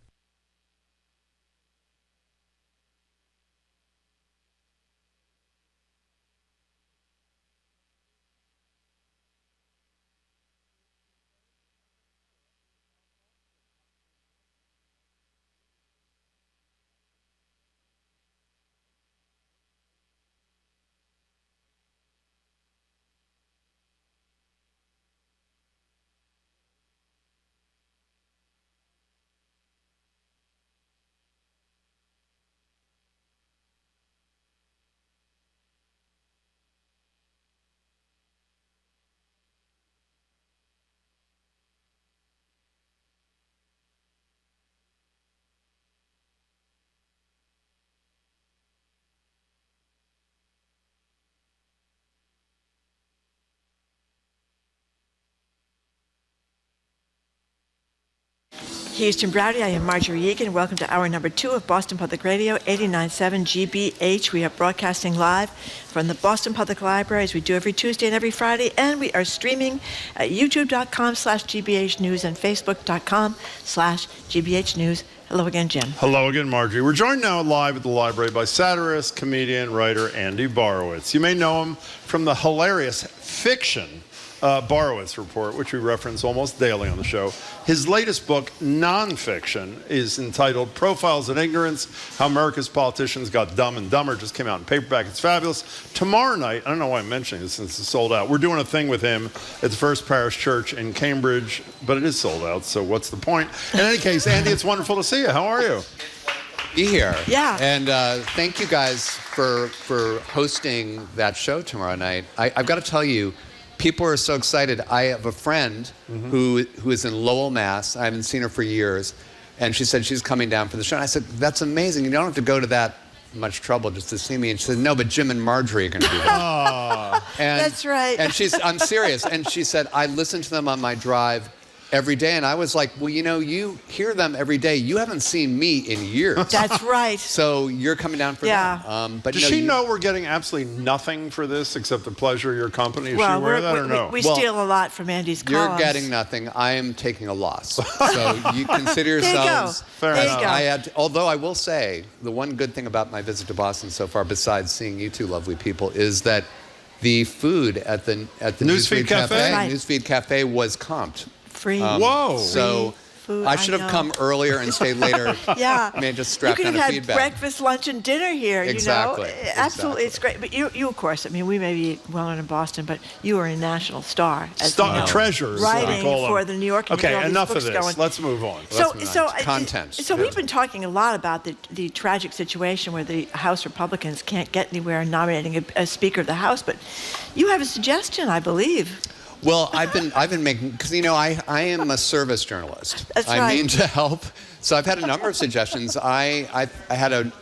Houston Browdy, I am Marjorie Egan. Welcome to hour number 2 of Boston Public Radio, 89.7 GBH. We are broadcasting live from the Boston Public Library as we do every Tuesday and every Friday, and we are streaming at youtube.com/GBH News and facebook.com/GBH News. Hello again, Jim. Hello again, Marjorie. We're joined now live at the library by satirist, comedian, writer Andy Borowitz. You may know him from the hilarious fiction Borowitz Report, which we reference almost daily on the show. His latest book, nonfiction, is entitled Profiles in Ignorance, How America's Politicians Got Dumb and Dumber. It just came out in paperback. It's fabulous. Tomorrow night, I don't know why I'm mentioning this since it's sold out, we're doing a thing with him at the First Parish Church in Cambridge, but it is sold out, so what's the point? In any case, Andy, it's wonderful to see you. How are you? Be here. Yeah. And thank you guys for hosting that show tomorrow night. I've got to tell you, people are so excited. I have a friend who is in Lowell, Mass. I haven't seen her for years. And she said she's coming down for the show. And I said, that's amazing. You don't have to go to that much trouble just to see me. And she said, no, but Jim and Marjorie are going to be there. That's right. And I'm serious. And she said, I listen to them on my drive every day. And I was like, well, you know, you hear them every day. You haven't seen me in years. That's right. So you're coming down for them. But does she know we're getting absolutely nothing for this except the pleasure of your company? Is she aware of that or no? We steal a lot from Andy's columns. You're getting nothing. I am taking a loss. So you consider yourselves. There you go. Although I will say, the one good thing about my visit to Boston so far, besides seeing you two lovely people, is that the food at the Newsfeed Cafe, Newsfeed Cafe was comped. Free. Whoa. So food, I should have come earlier and stayed later. Yeah. I mean, just strapped on a You could feedback. have had breakfast, lunch, and dinner here, Exactly. you know. Absolutely. It's great. But you, of course, I mean, we may be well-known in Boston, but you are a national star. Treasure. Writing for the New Yorker. Okay, enough of this. Going. Let's move on. Content. So we've been talking a lot about the tragic situation where the House Republicans can't get anywhere in nominating a Speaker of the House, but you have a suggestion, I believe. Well, I've been making, because, you know, I am a service journalist. That's right. I mean to help. So I've had a number of suggestions. I had an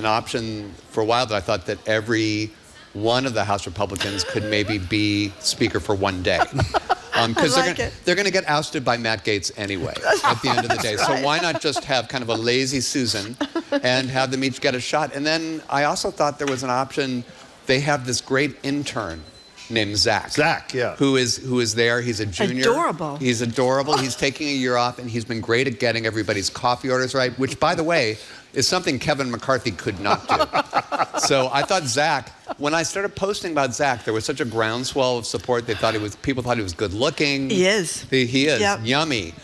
option for a while that I thought that every one of the House Republicans could maybe be Speaker for one day. Because they're going to get ousted by Matt Gaetz anyway at the end of the day. So why not just have kind of a lazy Susan and have them each get a shot? And then I also thought there was an option. They have this great intern named Zach. Zach, yeah. Who is there. He's a junior. Adorable. He's adorable. He's taking a year off, and he's been great at getting everybody's coffee orders right, which, by the way, is something Kevin McCarthy could not do. So I thought Zach, when I started posting about Zach, there was such a groundswell of support. People thought he was good looking. He is. He is. Yep. Yummy.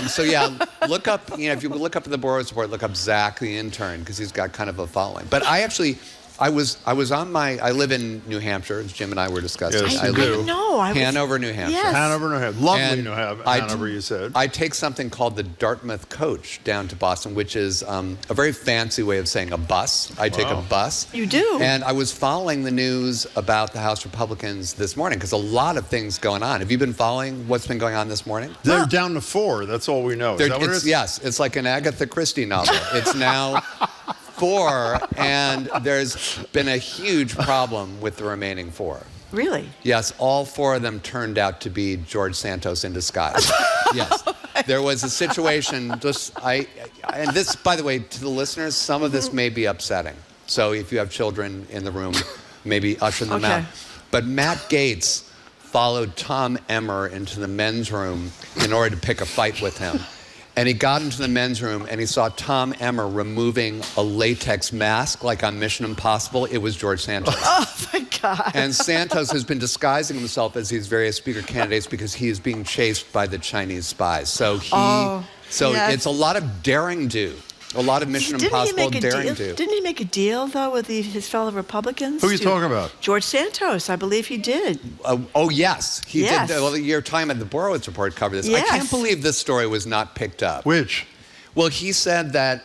So yeah, look up, if you look up the Borowitz Report, look up Zach, the intern, because he's got kind of a following. But I actually I live in New Hampshire, as Jim and I were discussing. Yes, I live do. No, I was Hanover, New Hampshire. Yes. Hanover, New Hampshire. Lovely And Hanover, you said. I take something called the Dartmouth coach down to Boston, which is a very fancy way of saying a bus. I take a bus. You do? And I was following the news about the House Republicans this morning because a lot of things going on. Have you been following what's been going on this morning? They're down to 4. That's all we know. Is that what it is? Yes, it's like an Agatha Christie novel. It's now 4, and there's been a huge problem with the remaining 4. Really? Yes, all 4 of them turned out to be George Santos in disguise. Yes, there was a situation. And this, by the way, to the listeners, some of this may be upsetting. So if you have children in the room, maybe usher them out. But Matt Gaetz followed Tom Emmer into the men's room in order to pick a fight with him. And he got into the men's room and he saw Tom Emmer removing a latex mask like on Mission Impossible. It was George Santos. Oh, my God. And Santos has been disguising himself as these various speaker candidates because he is being chased by the Chinese spies. So it's a lot of daring do. A lot of Mission Impossible daring do. Didn't he make a deal, though, with his fellow Republicans? Who are you talking about? George Santos, I believe he did. Yes. He did. Well, your time at the Borowitz Report covered this. Yes. I can't believe this story was not picked up. Which? Well, he said that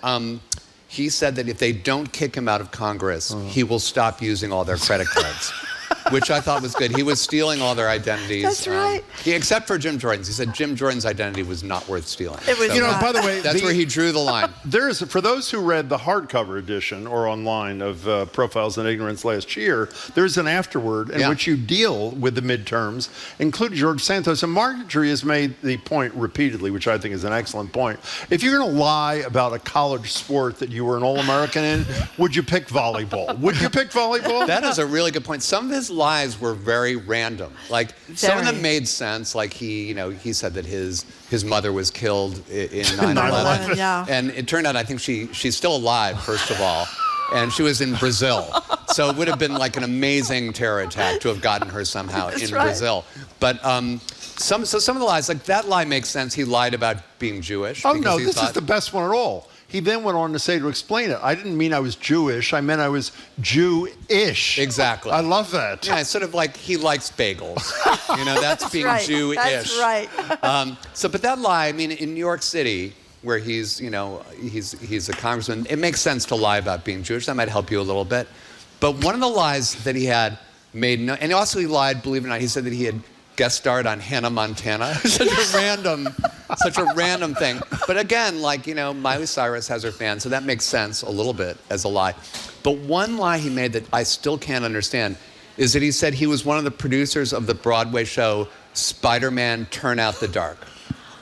if they don't kick him out of Congress, he will stop using all their credit cards. Which I thought was good. He was stealing all their identities. That's right. Except for Jim Jordan's. He said Jim Jordan's identity was not worth stealing. It was not. By the way, that's where he drew the line. For those who read the hardcover edition or online of Profiles in Ignorance last year, there's an afterword in which you deal with the midterms, including George Santos. And Marjorie has made the point repeatedly, which I think is an excellent point. If you're going to lie about a college sport that you were an All-American in, would you pick volleyball? Would you pick volleyball? That is a really good point. Some of his lies were very random. Like some of them made sense. Like he said that his mother was killed in 9/11. Yeah. And it turned out I think she's still alive, first of all. And she was in Brazil. So it would have been like an amazing terror attack to have gotten her somehow in Brazil. But some of the lies, like that lie makes sense. He lied about being Jewish. Oh no, this is the best one at all. He then went on to say, to explain it, I didn't mean I was Jewish, I meant I was Jew-ish. Exactly. I love that. Yeah, it's sort of like he likes bagels. That's being right. Jew-ish. That's right. But that lie, I mean, in New York City, where he's a congressman, it makes sense to lie about being Jewish. That might help you a little bit. But one of the lies that he had and also he lied, believe it or not, he said that he had guest starred on Hannah Montana. Such a random thing. But again, Miley Cyrus has her fans, so that makes sense a little bit as a lie. But one lie he made that I still can't understand is that he said he was one of the producers of the Broadway show Spider-Man Turn Out the Dark. Which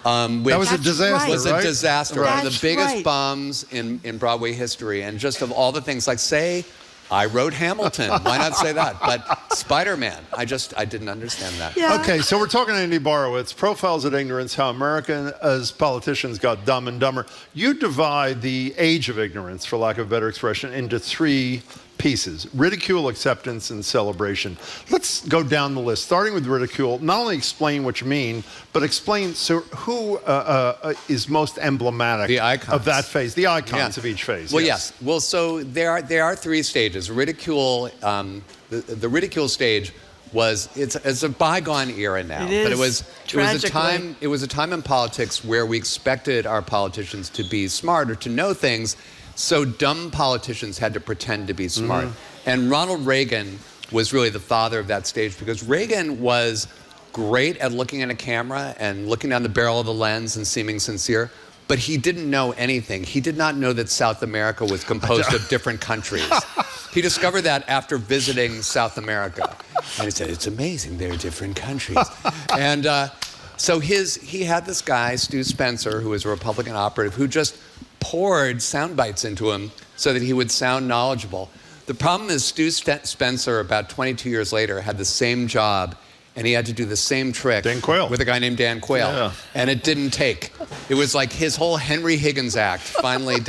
that was a disaster, right? Was a disaster. Right. One of the biggest bombs in Broadway history. And just of all the things, like say, I wrote Hamilton. Why not say that? But Spider-Man, I didn't understand that. Yeah. Okay, so we're talking to Andy Borowitz, Profiles in Ignorance, how America as politicians got dumb and dumber. You divide the age of ignorance, for lack of a better expression, into 3 pieces: ridicule, acceptance, and celebration. Let's go down the list, starting with ridicule. Not only explain what you mean, but explain who is most emblematic of that phase, the icons of each phase. Well, yes. Well, so there are 3 stages. Ridicule, the ridicule stage it's a bygone era now. It is, but it was a time in politics where we expected our politicians to be smart or to know things. So dumb politicians had to pretend to be smart. Mm-hmm. And Ronald Reagan was really the father of that stage because Reagan was great at looking at a camera and looking down the barrel of the lens and seeming sincere, but he didn't know anything. He did not know that South America was composed of different countries. He discovered that after visiting South America. And he said, it's amazing, they're different countries. And so he had this guy, Stu Spencer, who was a Republican operative, who just poured sound bites into him so that he would sound knowledgeable. The problem is Stu Spencer, about 22 years later, had the same job, and he had to do the same trick with a guy named Dan Quayle. Yeah. And it didn't take. It was like his whole Henry Higgins act finally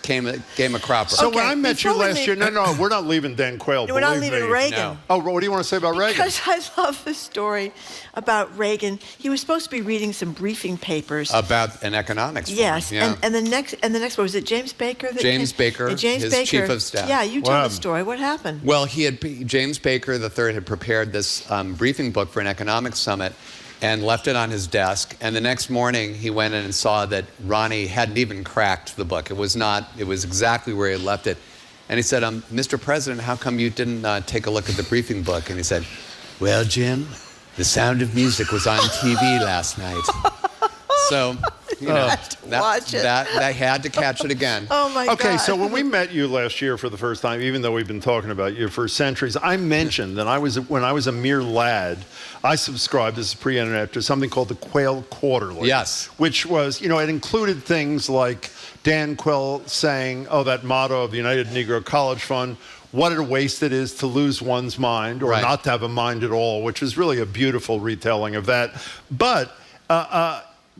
came a cropper. So when I met you last year, no, we're not leaving Dan Quayle. We're not leaving Reagan. No. Oh, what do you want to say about Reagan? Because I love the story about Reagan. He was supposed to be reading some briefing papers About an economics. Yes, Yeah. and the next one, was it James Baker? James Baker, his chief of staff. Yeah, you tell the story. What happened? Well, James Baker III had prepared this briefing book for an economics summit and left it on his desk. And the next morning, he went in and saw that Ronnie hadn't even cracked the book. It was exactly where he had left it. And he said, Mr. President, how come you didn't take a look at the briefing book? And he said, well, Jim, The Sound of Music was on TV last night. So, that had to catch it again. Oh my God. Okay, so when we met you last year for the first time, even though we've been talking about you for centuries, I mentioned that when I was a mere lad, I subscribed, this is pre-internet, to something called the Quayle Quarterly. Yes. Which was, it included things like Dan Quayle saying, that motto of the United Negro College Fund, what a waste it is to lose one's mind or not to have a mind at all, which is really a beautiful retelling of that. But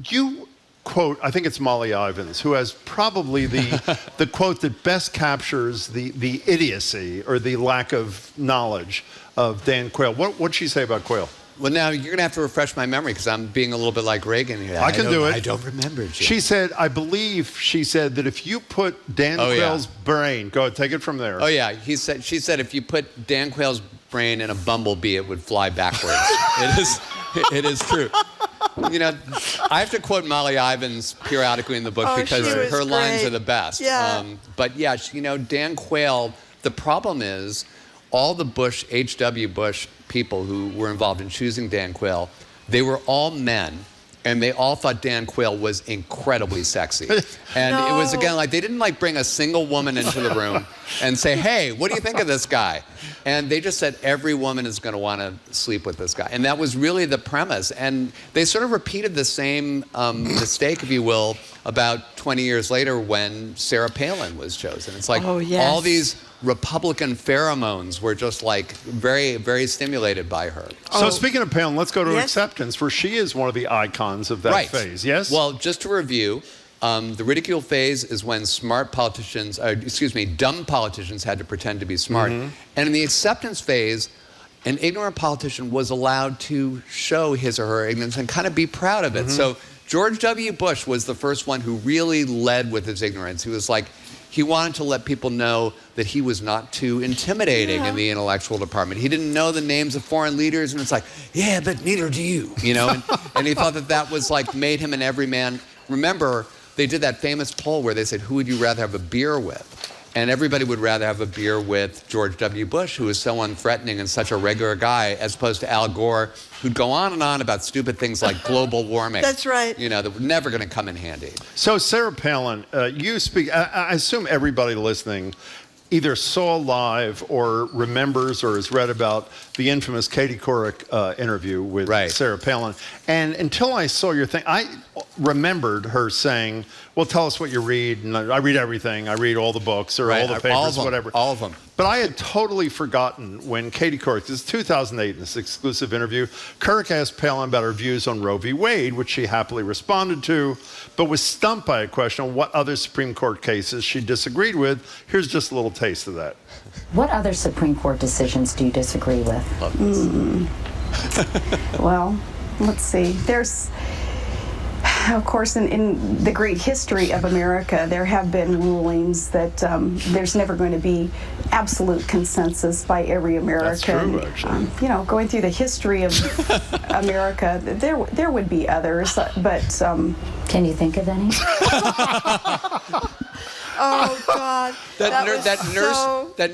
you quote, I think it's Molly Ivins, who has probably the quote that best captures the idiocy or the lack of knowledge of Dan Quayle. What'd she say about Quayle? Well, now you're going to have to refresh my memory because I'm being a little bit like Reagan here. I can do it. I don't remember, Jim. She said, she said that if you put Dan Quayle's brain, go ahead, take it from there. Oh, yeah. She said if you put Dan Quayle's brain in a bumblebee, it would fly backwards. It is true. I have to quote Molly Ivins periodically in the book because her lines are the best. Yeah. But yeah, Dan Quayle, the problem is all the H.W. Bush people who were involved in choosing Dan Quayle, they were all men, and they all thought Dan Quayle was incredibly sexy. And it was, again, like they didn't bring a single woman into the room and say, hey, what do you think of this guy? And they just said every woman is going to want to sleep with this guy. And that was really the premise. And they sort of repeated the same mistake, if you will, about 20 years later when Sarah Palin was chosen. It's like all these Republican pheromones were just very, very stimulated by her. So speaking of Palin, let's go to acceptance, where she is one of the icons of that phase, yes? Well, just to review, the ridicule phase is when dumb politicians had to pretend to be smart. And in the acceptance phase, an ignorant politician was allowed to show his or her ignorance and kind of be proud of it. So George W. Bush was the first one who really led with his ignorance. He was he wanted to let people know that he was not too intimidating in the intellectual department. He didn't know the names of foreign leaders, and it's yeah, but neither do you, and he thought that was made him an everyman. Remember, they did that famous poll where they said, who would you rather have a beer with? And everybody would rather have a beer with George W. Bush, who was so unthreatening and such a regular guy, as opposed to Al Gore, who'd go on and on about stupid things like global warming. That's right. That were never going to come in handy. So Sarah Palin, you speak, I assume everybody listening either saw live or remembers or has read about the infamous Katie Couric interview with Sarah Palin. And until I saw your thing, I remembered her saying, well, tell us what you read. And I read everything. I read all the books or all the papers, whatever. All of them. But I had totally forgotten when Katie Couric, this is 2008, in this exclusive interview, Couric asked Palin about her views on Roe v. Wade, which she happily responded to, but was stumped by a question on what other Supreme Court cases she disagreed with. Here's just a little taste of that. What other Supreme Court decisions do you disagree with? Love this. Well, let's see. There's, of course, in the great history of America, there have been rulings that there's never going to be absolute consensus by every American. That's true, actually. Going through the history of America, there would be others, but can you think of any? Oh God! That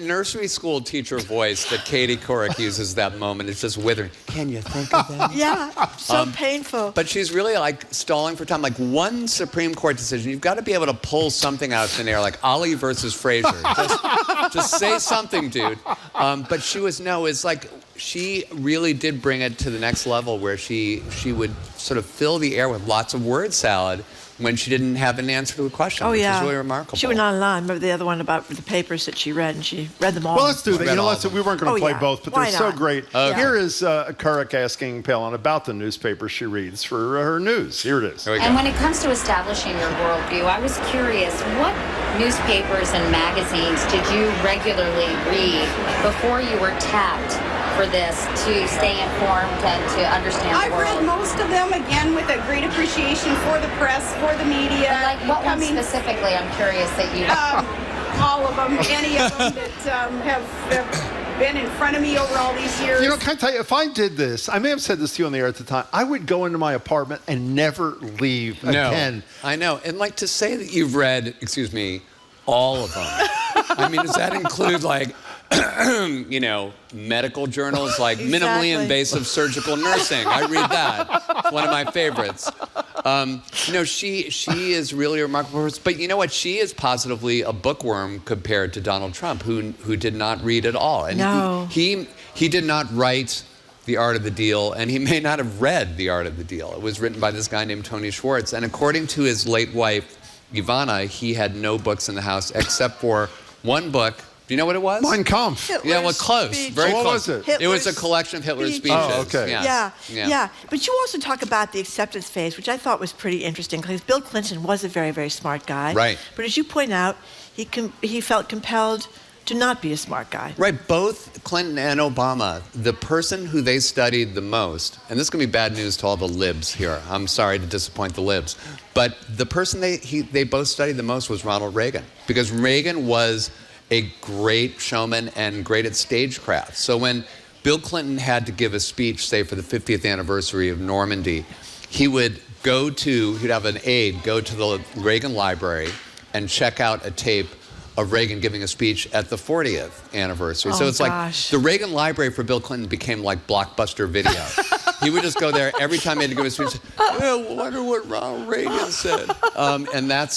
nursery school teacher voice that Katie Couric uses that moment is just withering. Can you think of that? Yeah, so painful. But she's really stalling for time. One Supreme Court decision, you've got to be able to pull something out of thin air, like Ali versus Frazier. Just say something, dude. But she really did bring it to the next level, where she would sort of fill the air with lots of word salad when she didn't have an answer to a question, which is really remarkable. She went on and on. Remember the other one about the papers that she read, and she read them all. Well, let's do that. We weren't going to play both, but they're so great. Okay. Here is Karak asking Palin about the newspaper she reads for her news. Here it is. And when it comes to establishing your worldview, I was curious, what newspapers and magazines did you regularly read before you were tapped for this to stay informed and to understand the world? I've read most of them, again, with a great appreciation for the press, for the media. Like what one specifically, I'm curious that you... all of them, any of them that have been in front of me over all these years. You know, can I tell you, if I did this, I may have said this to you on the air at the time, I would go into my apartment and never leave again. I know. And like to say that you've read, all of them. I mean, does that include like, medical journals like Minimally Invasive Surgical Nursing? I read that. It's one of my favorites. She is really a remarkable person. But you know what? She is positively a bookworm compared to Donald Trump, who did not read at all. And he did not write The Art of the Deal, and he may not have read The Art of the Deal. It was written by this guy named Tony Schwartz. And according to his late wife, Ivana, he had no books in the house except for one book. Do you know what it was? Mein Kampf. Close. Speech. Very what close. was it? It was a collection of Hitler's speeches. Oh, okay. Yes. Yeah. But you also talk about the acceptance phase, which I thought was pretty interesting, because Bill Clinton was a very, very smart guy. Right. But as you point out, he felt compelled to not be a smart guy. Right. Both Clinton and Obama, the person who they studied the most, and this is going to be bad news to all the libs here. I'm sorry to disappoint the libs. But the person they both studied the most was Ronald Reagan, because Reagan was a great showman and great at stagecraft. So when Bill Clinton had to give a speech, say for the 50th anniversary of Normandy, he'd have an aide go to the Reagan Library and check out a tape of Reagan giving a speech at the 40th anniversary. So it's like the Reagan Library for Bill Clinton became like Blockbuster Video. He would just go there every time he had to give a speech. I wonder what Ronald Reagan said. And that's,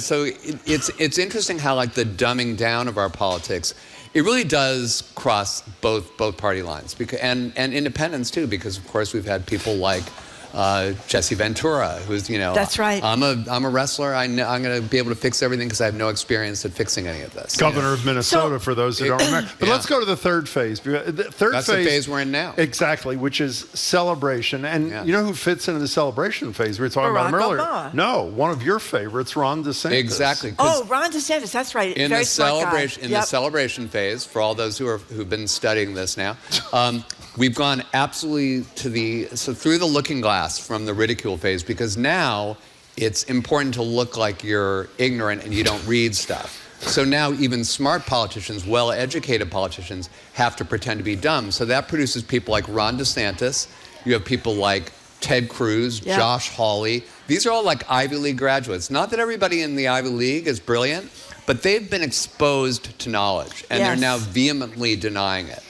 so it's interesting how like the dumbing down of our politics, it really does cross both party lines, and independents too, because of course we've had people like Jesse Ventura, who's, That's right. I'm a wrestler. I'm going to be able to fix everything because I have no experience at fixing any of this. Governor of Minnesota, for those who don't remember. But let's go to the third phase. That's the phase we're in now. Exactly, which is celebration. And you know who fits into the celebration phase? We were talking about him earlier. Obama. No, one of your favorites, Ron DeSantis. Exactly. Ron DeSantis, that's right. In Very the celebration, smart guy. the celebration phase, for all those who've been studying this now, we've gone absolutely through the looking glass from the ridicule phase, because now it's important to look like you're ignorant and you don't read stuff. So now even smart politicians, well-educated politicians, have to pretend to be dumb. So that produces people like Ron DeSantis. You have people like Ted Cruz, Josh Hawley. These are all like Ivy League graduates. Not that everybody in the Ivy League is brilliant, but they've been exposed to knowledge, and they're now vehemently denying it.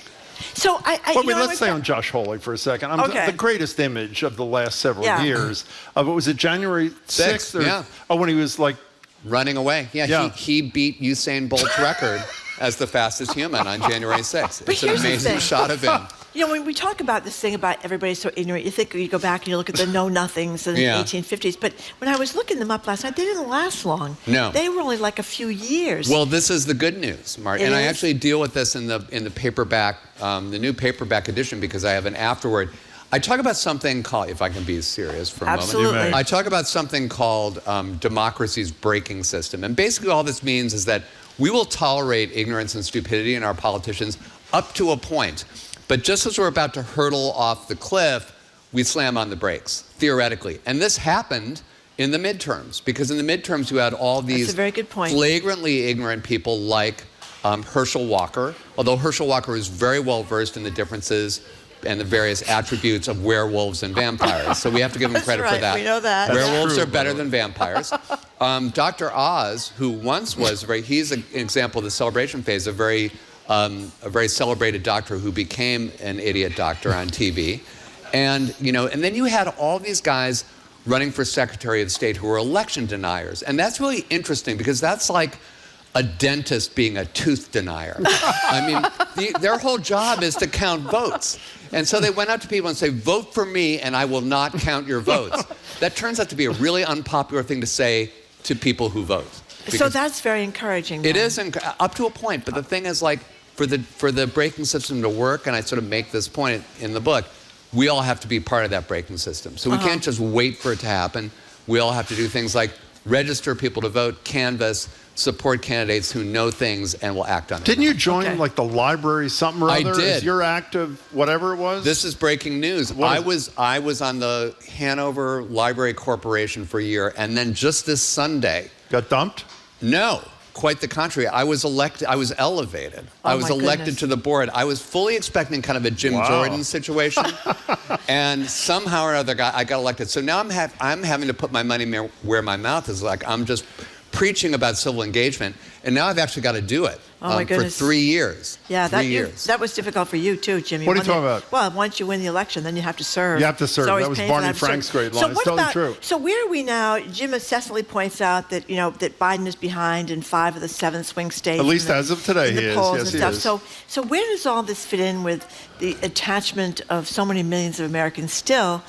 So let's stay on Josh Hawley for a second. The greatest image of the last several years of, what was it, January 6th? When he was like running away. He beat Usain Bolt's record as the fastest human on January 6th. It's an amazing shot of him. When we talk about this thing about everybody's so ignorant, you go back and you look at the know-nothings in the 1850s. But when I was looking them up last night, they didn't last long. No. They were only like a few years. Well, this is the good news, Mark. I actually deal with this in the paperback, the new paperback edition, because I have an afterword. I talk about something called, if I can be serious for a moment. I talk about something called democracy's braking system. And basically all this means is that we will tolerate ignorance and stupidity in our politicians up to a point. But just as we're about to hurtle off the cliff, we slam on the brakes, theoretically. And this happened in the midterms, because in the midterms you had all these flagrantly ignorant people like Herschel Walker, although Herschel Walker is very well versed in the differences and the various attributes of werewolves and vampires. So we have to give him credit for that. We know that. Werewolves are better than vampires. Dr. Oz, who once was he's an example of the celebration phase, a very celebrated doctor who became an idiot doctor on TV. And then you had all these guys running for Secretary of State who were election deniers. And that's really interesting, because that's like a dentist being a tooth denier. I mean, their whole job is to count votes. And so they went out to people and say, vote for me and I will not count your votes. That turns out to be a really unpopular thing to say to people who vote. So that's very encouraging. It is up to a point, but the thing is, like, for the braking system to work, and I sort of make this point in the book, we all have to be part of that braking system. So we can't just wait for it to happen. We all have to do things like register people to vote, canvass, support candidates who know things and will act on it. Didn't you join like the library something or other? I did. Is your act of whatever it was? This is breaking news. I was on the Hanover Library Corporation for a year, and then just this Sunday. Got dumped? No. Quite the contrary. I was elected. I was elevated. I was elected to the board. I was fully expecting kind of a Jim Jordan situation, and somehow or other, I got elected. So now I'm having to put my money where my mouth is. Like, I'm just preaching about civil engagement, and now I've actually got to do it for 3 years. Yeah, 3 years. That was difficult for you too, Jimmy. What are you talking about? Well, once you win the election, then you have to serve. You have to serve. That was Barney Frank's great line. It's totally true. So where are we now? Jim incessantly points out that that Biden is behind in 5 of the 7 swing states. At least as of today, he is. Yes, he is. So where does all this fit in with the attachment of so many millions of Americans still?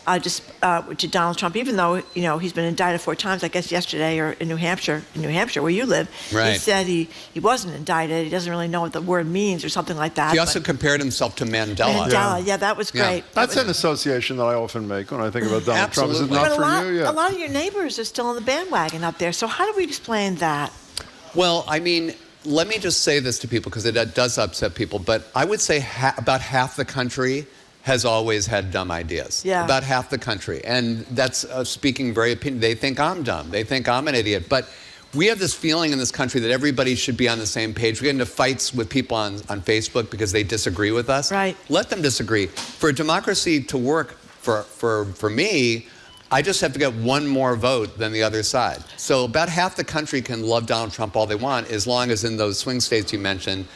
To Donald Trump, even though he's been indicted 4 times. I guess yesterday, or in New Hampshire, where you live, he said he wasn't indicted. He doesn't really know what the word means, or something like that. He also compared himself to Mandela. Yeah, that was great. That's an association that I often make when I think about Donald Trump. Is it not for you? Yeah. A lot of your neighbors are still on the bandwagon up there. So how do we explain that? Well, I mean, let me just say this to people, because it does upset people. But I would say about half the country has always had dumb ideas. Yeah. About half the country. And that's speaking very opinion. They think I'm dumb. They think I'm an idiot. But we have this feeling in this country that everybody should be on the same page. We get into fights with people on Facebook because they disagree with us. Right. Let them disagree. For democracy to work for me, I just have to get one more vote than the other side. So about half the country can love Donald Trump all they want, as long as in those swing states you mentioned,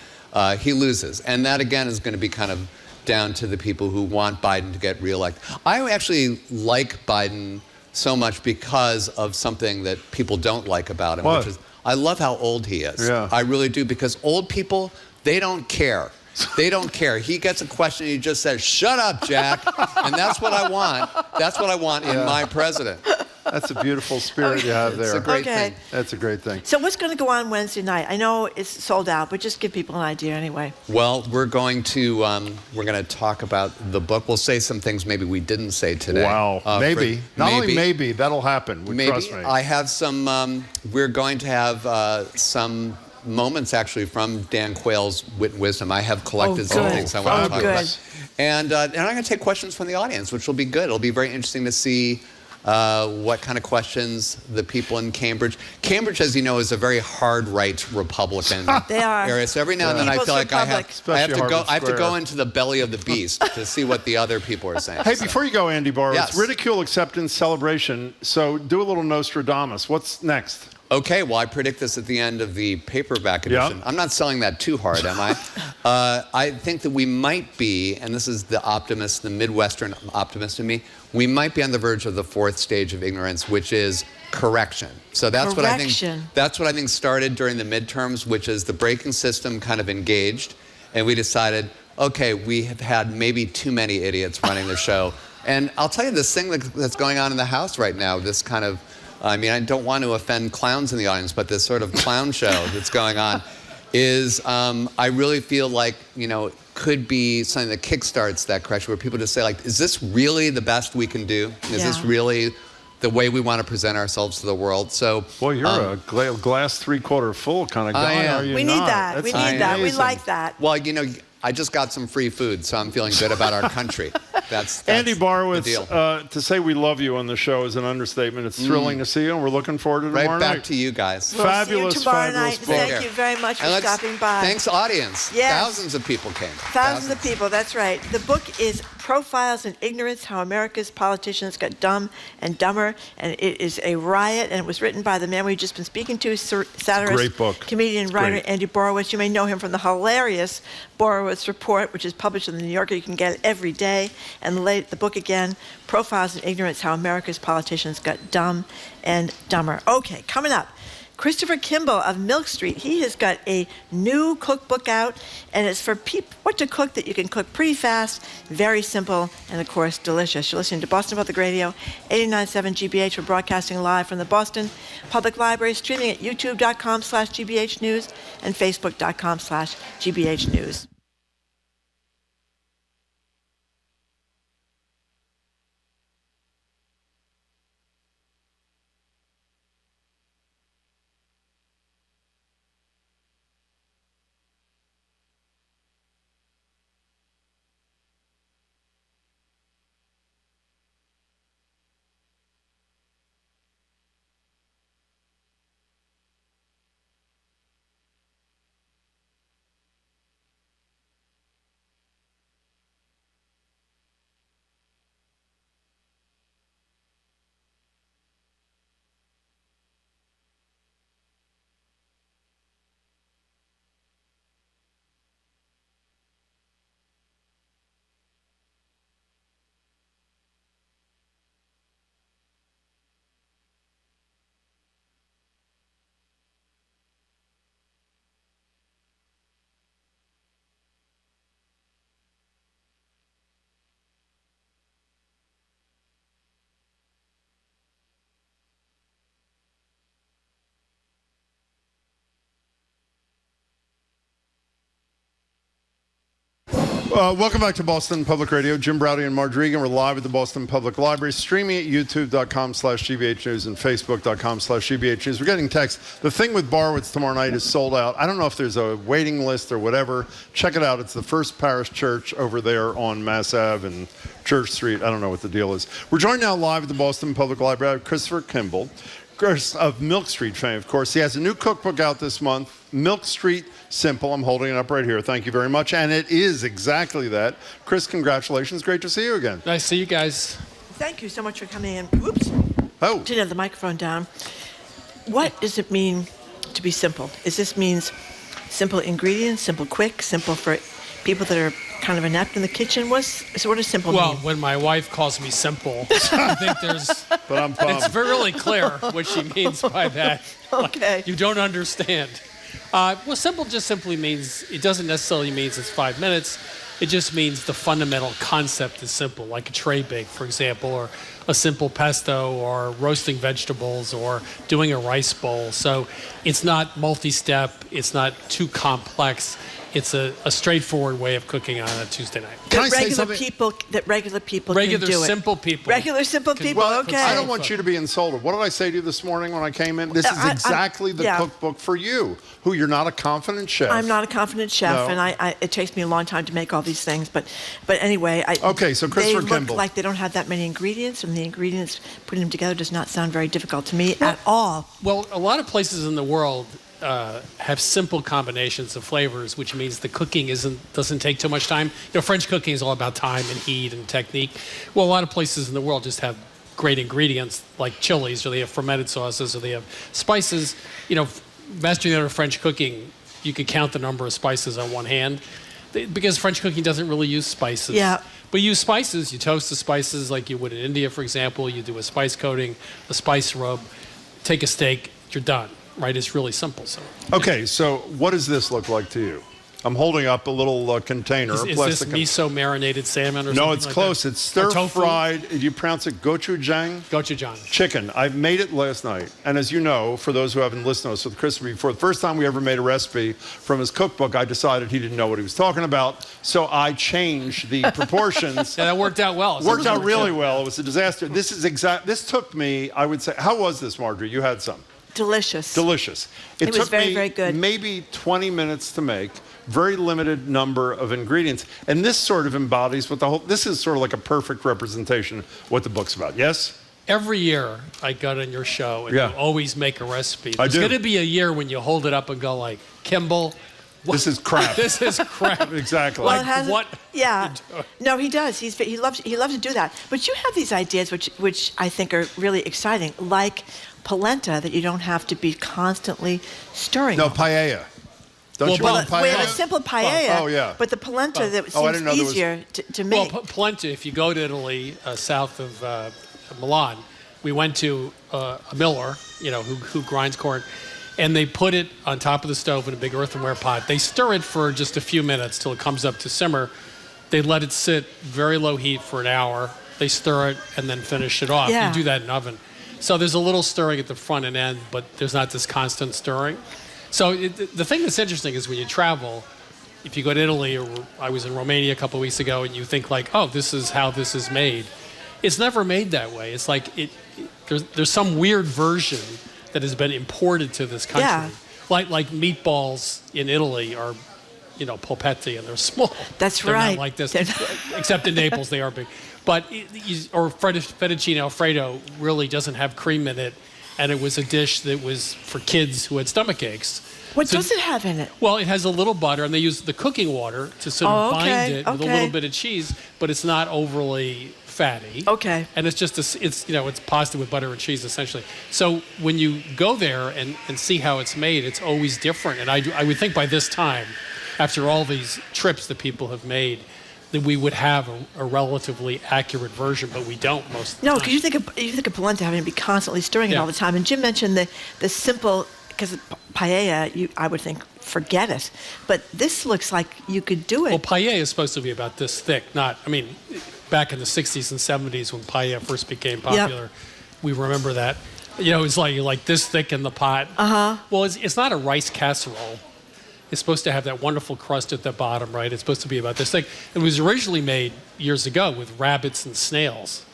he loses. And that, again, is going to be kind of down to the people who want Biden to get reelected. I actually like Biden so much because of something that people don't like about him, which is I love how old he is. Yeah. I really do, because old people, they don't care. They don't care. He gets a question, he just says, "Shut up, Jack." And that's what I want. That's what I want in my president. That's a beautiful spirit you have there. It's a great thing. That's a great thing. So what's going to go on Wednesday night? I know it's sold out, but just give people an idea anyway. Well, we're going to talk about the book. We'll say some things maybe we didn't say today. Wow. Maybe. Not only maybe, that'll happen. Trust me. I have some, we're going to have some moments actually from Dan Quayle's Wit and Wisdom. I have collected some things I want to talk about. And I'm going to take questions from the audience, which will be good. It'll be very interesting to see what kind of questions the people in Cambridge. Cambridge, as you know, is a very hard right Republican area. So every now and then I feel like I have to go into the belly of the beast to see what the other people are saying. Hey, before you go, Andy Barr, it's Ridicule, Acceptance, Celebration. So do a little Nostradamus. What's next? Okay, well, I predict this at the end of the paperback edition. I'm not selling that too hard, am I? I think that we might be, and this is the optimist, the Midwestern optimist in me, we might be on the verge of the 4th stage of ignorance, which is correction. So that's what I think. That's what I think started during the midterms, which is the braking system kind of engaged, and we decided, okay, we have had maybe too many idiots running the show. And I'll tell you, this thing that's going on in the House right now, this kind of, I mean, I don't want to offend clowns in the audience, but this sort of clown show that's going on is, I really feel like, could be something that kickstarts that correction, where people just say, like, is this really the best we can do? Is this really the way we want to present ourselves to the world? So, boy, you're a glass 3/4 full kind of guy. Are you we need that. We need that. We like that. Well, I just got some free food, so I'm feeling good about our country. That's Andy Barwitz, to say we love you on the show is an understatement. It's thrilling to see you, and we're looking forward to tomorrow night. Right back to you guys. We'll fabulous, see you tomorrow fabulous night. Thank you very much for stopping by. Thanks, audience. Yes. Thousands of people came. Thousands of people, that's right. The book is Profiles in Ignorance, How America's Politicians Got Dumb and Dumber, and it is a riot, and it was written by the man we've just been speaking to, satirist, great book. Comedian, writer Andy Borowitz. You may know him from the hilarious Borowitz Report, which is published in the New Yorker. You can get it every day. And the book again, Profiles in Ignorance, How America's Politicians Got Dumb and Dumber. Okay, coming up, Christopher Kimball of Milk Street. He has got a new cookbook out, and it's for what to cook that you can cook pretty fast, very simple, and of course, delicious. You're listening to Boston Public Radio, 89.7 GBH. We're broadcasting live from the Boston Public Library, streaming at youtube.com/GBH News and facebook.com/GBH News. Welcome back to Boston Public Radio. Jim Browdy and Marge Regan. We're live at the Boston Public Library, streaming at youtube.com/GBH News and facebook.com/GBH News. We're getting texts. The thing with Barwitz tomorrow night is sold out. I don't know if there's a waiting list or whatever. Check it out. It's the First Parish Church over there on Mass Ave and Church Street. I don't know what the deal is. We're joined now live at the Boston Public Library by Christopher Kimball, of Milk Street fame, of course. He has a new cookbook out this month, Milk Street Simple. I'm holding it up right here. Thank you very much. And it is exactly that. Chris, congratulations. Great to see you again. Nice to see you guys. Thank you so much for coming in. Oops. Oh. Didn't have the microphone down. What does it mean to be simple? Is this means simple ingredients, simple quick, simple for people that are kind of inept in the kitchen? What does simple mean? Well, when my wife calls me simple, I think it's really clear what she means by that. Okay. You don't understand. Well, simple just simply means, it doesn't necessarily mean it's 5 minutes. It just means the fundamental concept is simple, like a tray bake, for example, or a simple pesto, or roasting vegetables, or doing a rice bowl. So it's not multi-step. It's not too complex. It's a straightforward way of cooking on a Tuesday night. Regular people can do it. Simple people. Regular simple people, okay. I don't want you to be insulted. What did I say to you this morning when I came in? This is exactly the cookbook for you, who you're not a confident chef. I'm not a confident chef, and it takes me a long time to make all these things. But anyway, okay, so Christopher they Kimball. look like they don't have that many ingredients, and the ingredients, putting them together does not sound very difficult to me at all. Well, a lot of places in the world have simple combinations of flavors, which means the cooking doesn't take too much time. French cooking is all about time and heat and technique. Well, a lot of places in the world just have great ingredients like chilies, or they have fermented sauces, or they have spices. Mastering the art of French cooking, you could count the number of spices on one hand, because French cooking doesn't really use spices. Yeah. But you use spices. You toast the spices like you would in India, for example. You do a spice coating, a spice rub, take a steak, you're done. Right, it's really simple. So. Okay, so what does this look like to you? I'm holding up a little container. Is this miso marinated salmon or something? No, it's like close. That? It's stir-fried. Do you pronounce it gochujang? Gochujang. Chicken. I made it last night. And as you know, for those who haven't listened to us with Christopher before, the first time we ever made a recipe from his cookbook, I decided he didn't know what he was talking about. So I changed the proportions. Yeah, that worked out well. Worked out really well. It was a disaster. This took me, I would say, how was this, Marjorie? You had some. Delicious. Delicious. It was took very, me very good. Maybe 20 minutes to make. Very limited number of ingredients. And this sort of embodies what this is sort of like a perfect representation of what the book's about. Yes? Every year I got on your show and you always make a recipe. There's going to be a year when you hold it up and go like, Kimball, this is crap. This is crap. Exactly. Well, like, what? Yeah. No, he does. He loves to do that. But you have these ideas which I think are really exciting, like polenta that you don't have to be constantly stirring. No, paella. Don't you want paella? We have a simple paella. Oh, yeah. But the polenta that seems easier to make. Well, polenta, if you go to Italy, south of Milan, we went to a miller, who grinds corn. and they put it on top of the stove in a big earthenware pot. They stir it for just a few minutes till it comes up to simmer. They let it sit very low heat for an hour. They stir it and then finish it off. Yeah. You do that in an oven. So there's a little stirring at the front and end, but there's not this constant stirring. So the thing that's interesting is when you travel, if you go to Italy, or I was in Romania a couple of weeks ago, and you think like, oh, this is how this is made. It's never made that way. It's like there's some weird version that has been imported to this country. Yeah. Like meatballs in Italy are, polpetti, and they're small. That's they're right. Not like this, except in Naples they are big. But or fettuccine Alfredo really doesn't have cream in it, and it was a dish that was for kids who had stomach aches. What does it have in it? Well, it has a little butter, and they use the cooking water to sort of bind it with a little bit of cheese, but it's not overly fatty. Okay. And it's just it's pasta with butter and cheese essentially. So when you go there and see how it's made, it's always different. And I would think by this time, after all these trips that people have made, that we would have a relatively accurate version, but we don't most of the time. No, because you think of polenta having to be constantly stirring it all the time. And Jim mentioned the simple, because paella, I would think, forget it. But this looks like you could do it. Well, paella is supposed to be about this thick, back in the 60s and 70s when paella first became popular, we remember that. It was like this thick in the pot. Uh-huh. Well, it's not a rice casserole. It's supposed to have that wonderful crust at the bottom, right? It's supposed to be about this thick. It was originally made years ago with rabbits and snails.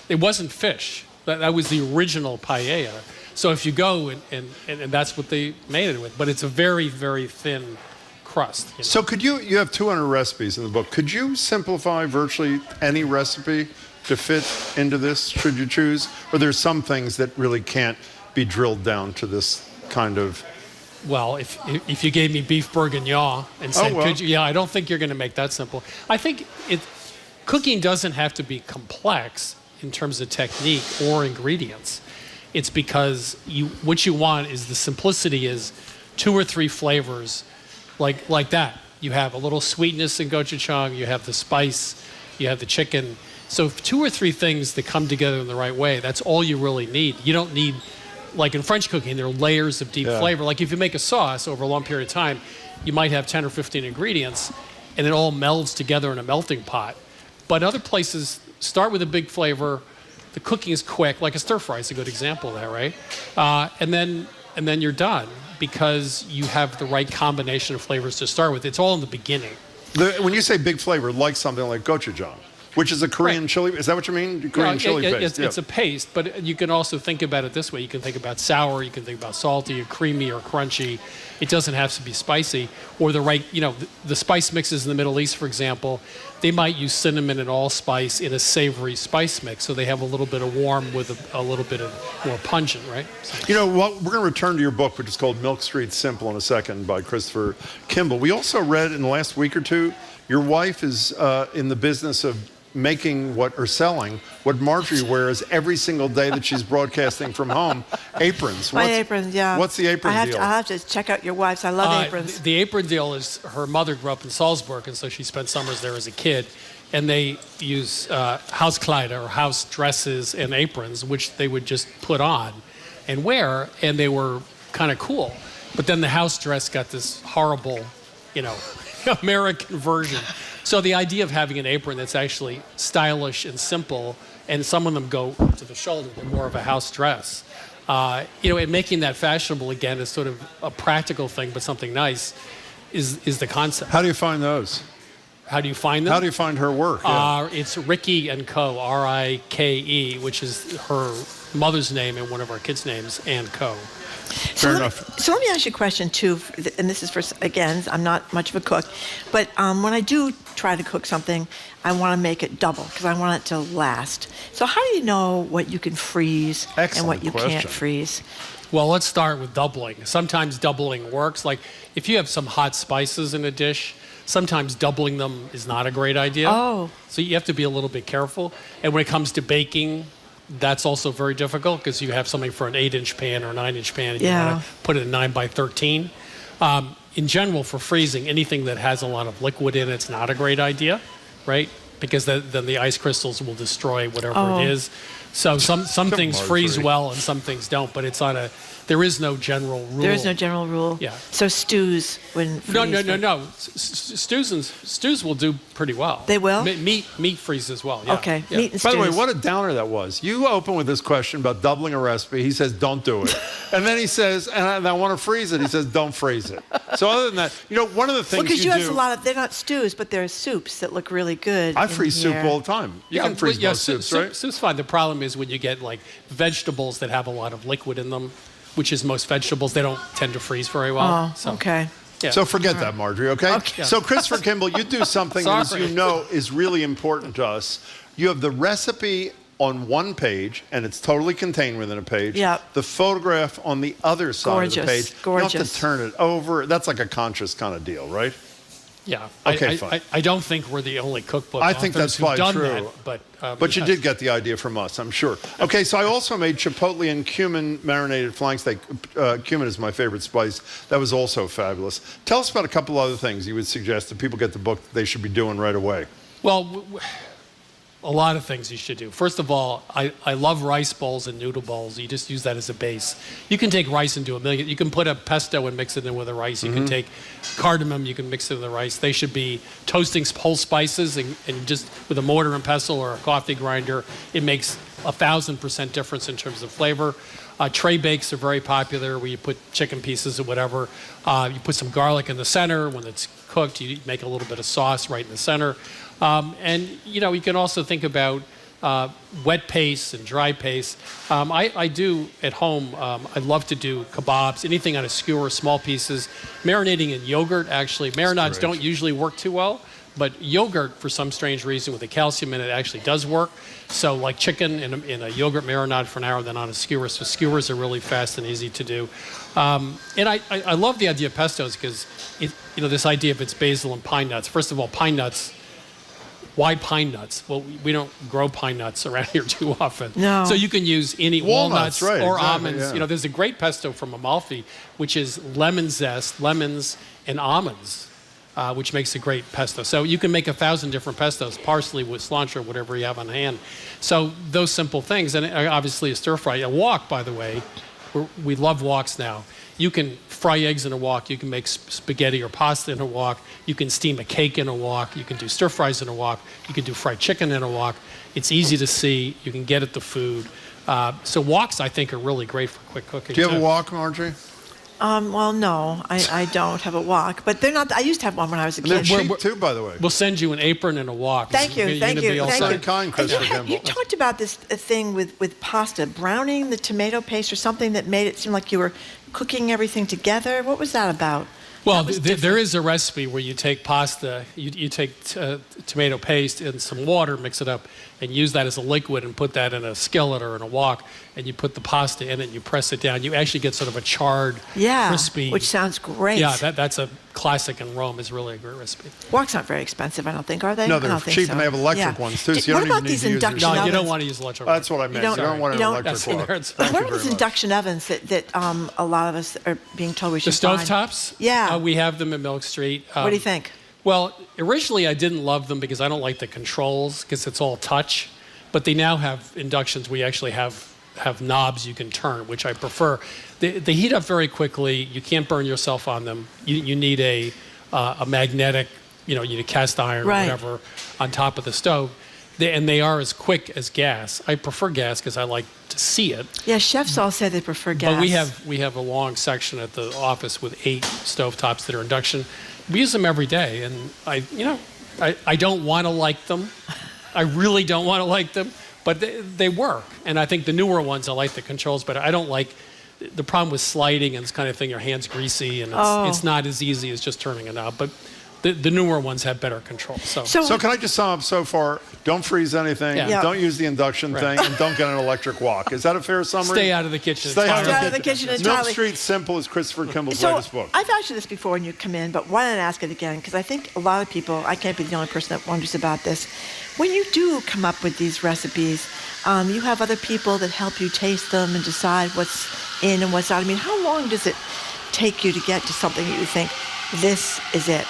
It wasn't fish. That was the original paella. So if you go and that's what they made it with, but it's a very, very thin crust. So could you have 200 recipes in the book. Could you simplify virtually any recipe to fit into this, should you choose? Or there's some things that really can't be drilled down to this kind of... Well, if you gave me beef bourguignon and said, could you? Yeah, I don't think you're going to make that simple. I think cooking doesn't have to be complex in terms of technique or ingredients. It's because what you want is the simplicity is 2 or 3 flavors like that. You have a little sweetness in gochujang, you have the spice, you have the chicken. So 2 or 3 things that come together in the right way, that's all you really need. You don't need, like in French cooking, there are layers of deep flavor. Like if you make a sauce over a long period of time, you might have 10 or 15 ingredients, and it all melds together in a melting pot. But other places start with a big flavor. The cooking is quick, like a stir fry is a good example of that, right? And then you're done because you have the right combination of flavors to start with. It's all in the beginning. When you say big flavor, like something like gochujang, which is a Korean chili, is that what you mean? Korean chili paste. It's a paste, but you can also think about it this way. You can think about sour, you can think about salty or creamy or crunchy. It doesn't have to be spicy. Or the right, the spice mixes in the Middle East, for example, they might use cinnamon and allspice in a savory spice mix, so they have a little bit of warm with a little bit of more pungent, right? So. We're going to return to your book, which is called Milk Street Simple, in a second, by Christopher Kimball. We also read in the last week or two, your wife is in the business of making selling what Marjorie wears every single day that she's broadcasting from home, aprons. My aprons, yeah. What's the apron deal? I'll have to check out your wife's. I love aprons. The apron deal is her mother grew up in Salzburg, and so she spent summers there as a kid. And they use Hauskleider, or house dresses and aprons, which they would just put on and wear, and they were kind of cool. But then the house dress got this horrible, American version. So the idea of having an apron that's actually stylish and simple, and some of them go to the shoulder, they're more of a house dress. And making that fashionable again is sort of a practical thing, but something nice is the concept. How do you find those? How do you find them? How do you find her work? Yeah. It's Ricky and Co, R-I-K-E, which is her mother's name and one of our kids' names, and Co. Fair enough. So let me ask you a question, too, and this is again, I'm not much of a cook, but when I do try to cook something, I want to make it double because I want it to last. So how do you know what you can freeze and what you can't freeze? Well, let's start with doubling. Sometimes doubling works. Like if you have some hot spices in a dish, sometimes doubling them is not a great idea. Oh. So you have to be a little bit careful. And when it comes to baking, that's also very difficult because you have something for an 8-inch pan or 9-inch pan and you want to put it in 9 by 13. In general, for freezing, anything that has a lot of liquid in it's not a great idea, right? Because then the ice crystals will destroy whatever it is. So some things freeze Marjorie. well and some things don't, but there is no general rule. There is no general rule. Yeah. So stews wouldn't freeze. No. Stews will do pretty well. They will? Meat freezes well. Yeah. Okay. Yeah. Meat and By the way, stews. what a downer that was. You open with this question about doubling a recipe. He says, don't do it. And then he says, and I want to freeze it. He says, don't freeze it. So other than that, one of the things because you do. have a lot of, they're not stews, but they're soups that look really good. I freeze soup here. all the time. You can freeze most soups, right? Soup's fine. The problem is when you get like vegetables that have a lot of liquid in them, which is most vegetables, they don't tend to freeze very well. Oh, okay. Yeah. So forget that, Marjorie, okay? Okay. So Christopher Kimball, you do something that, as you know, is really important to us. You have the recipe on one page, and it's totally contained within a page. Yep. The photograph on the other side of the page. You don't have Gorgeous. to turn it over. That's like a conscious kind of deal, right? Yeah. Okay, fine. I don't think we're the only cookbook I think authors that's who've probably done true. that. But you did get the idea from us, I'm sure. Okay, so I also made chipotle and cumin marinated flank steak. Cumin is my favorite spice. That was also fabulous. Tell us about a couple other things you would suggest that people get the book that they should be doing right away. Well, a lot of things you should do. First of all, I love rice bowls and noodle bowls. You just use that as a base. You can take rice and do a million. You can put a pesto and mix it in with the rice. You can take cardamom, you can mix it in the rice. They should be toasting whole spices and just with a mortar and pestle or a coffee grinder. It makes 1,000% difference in terms of flavor. Tray bakes are very popular where you put chicken pieces or whatever. You put some garlic in the center. When it's cooked, you make a little bit of sauce right in the center. And, you can also think about wet paste and dry paste. I do at home, I love to do kebabs, anything on a skewer, small pieces. Marinating in yogurt, actually. Marinades don't usually work too well, but yogurt, for some strange reason, with the calcium in it, actually does work. So like chicken in a yogurt marinade for an hour, then on a skewer. So skewers are really fast and easy to do. And I love the idea of pestos because, this idea of it's basil and pine nuts. First of all, pine nuts. Why pine nuts? Well, we don't grow pine nuts around here too often. No. So you can use any Walnuts, walnuts right, or exactly, almonds. yeah. There's a great pesto from Amalfi, which is lemon zest, lemons, and almonds, which makes a great pesto. So you can make 1,000 different pestos, parsley with cilantro, whatever you have on hand. So those simple things, and obviously a stir fry. A wok, by the way, we love woks now. You can fry eggs in a wok. You can make spaghetti or pasta in a wok. You can steam a cake in a wok. You can do stir fries in a wok. You can do fried chicken in a wok. It's easy to see. You can get at the food. So woks, I think, are really great for quick cooking. Do you have a wok, Marjorie? Well, no, I don't have a wok, but they're not. I used to have one when I was a And they're kid. cheap too, by the way. We'll send you an apron and a wok. Thank you, thank you, thank So you. kind, Christopher Kimball. You talked about this thing with pasta, browning the tomato paste or something that made it seem like you were cooking everything together. What was that about? Well, there is a recipe where you take pasta, you take tomato paste and some water, mix it up, and use that as a liquid and put that in a skillet or in a wok, and you put the pasta in it and you press it down. You actually get sort of a charred, crispy. Which sounds great. Yeah, that's a classic in Rome. It's really a great recipe. Woks aren't very expensive, I don't think, are they? No, I they're don't think cheap so. and they have electric ones too, so you what don't about even need these to use induction your... ovens? No, you don't want to use electric. That's what I meant. You don't want an electric wok. What are these induction ovens that a lot of us are being told we should The find? stovetops? Yeah. We have them at Milk Street. What do you think? Well, originally I didn't love them because I don't like the controls because it's all touch. But they now have inductions where you actually have knobs you can turn, which I prefer. They heat up very quickly. You can't burn yourself on them. You need a magnetic, you need a cast iron or whatever on top of the stove. They are as quick as gas. I prefer gas because I like to see it. Yeah, chefs all say they prefer gas. But we have a long section at the office with 8 stovetops that are induction. We use them every day, and I don't want to like them. I really don't want to like them, but they work. And I think the newer ones, I like the controls, but I don't like the problem with sliding and this kind of thing. Your hand's greasy, and it's not as easy as just turning a knob. But the newer ones have better control. So can I just sum up so far? Don't freeze anything. Yeah. Don't use the induction thing, and don't get an electric wok. Is that a fair summary? Stay out of the kitchen. Stay out of the kitchen Milk entirely. Street Simple is Christopher Kimball's So latest book. I've asked you this before when you come in, but why not ask it again? Because I think a lot of people, I can't be the only person that wonders about this. When you do come up with these recipes, you have other people that help you taste them and decide what's in and what's out. I mean, how long does it take you to get to something that you think, this is it?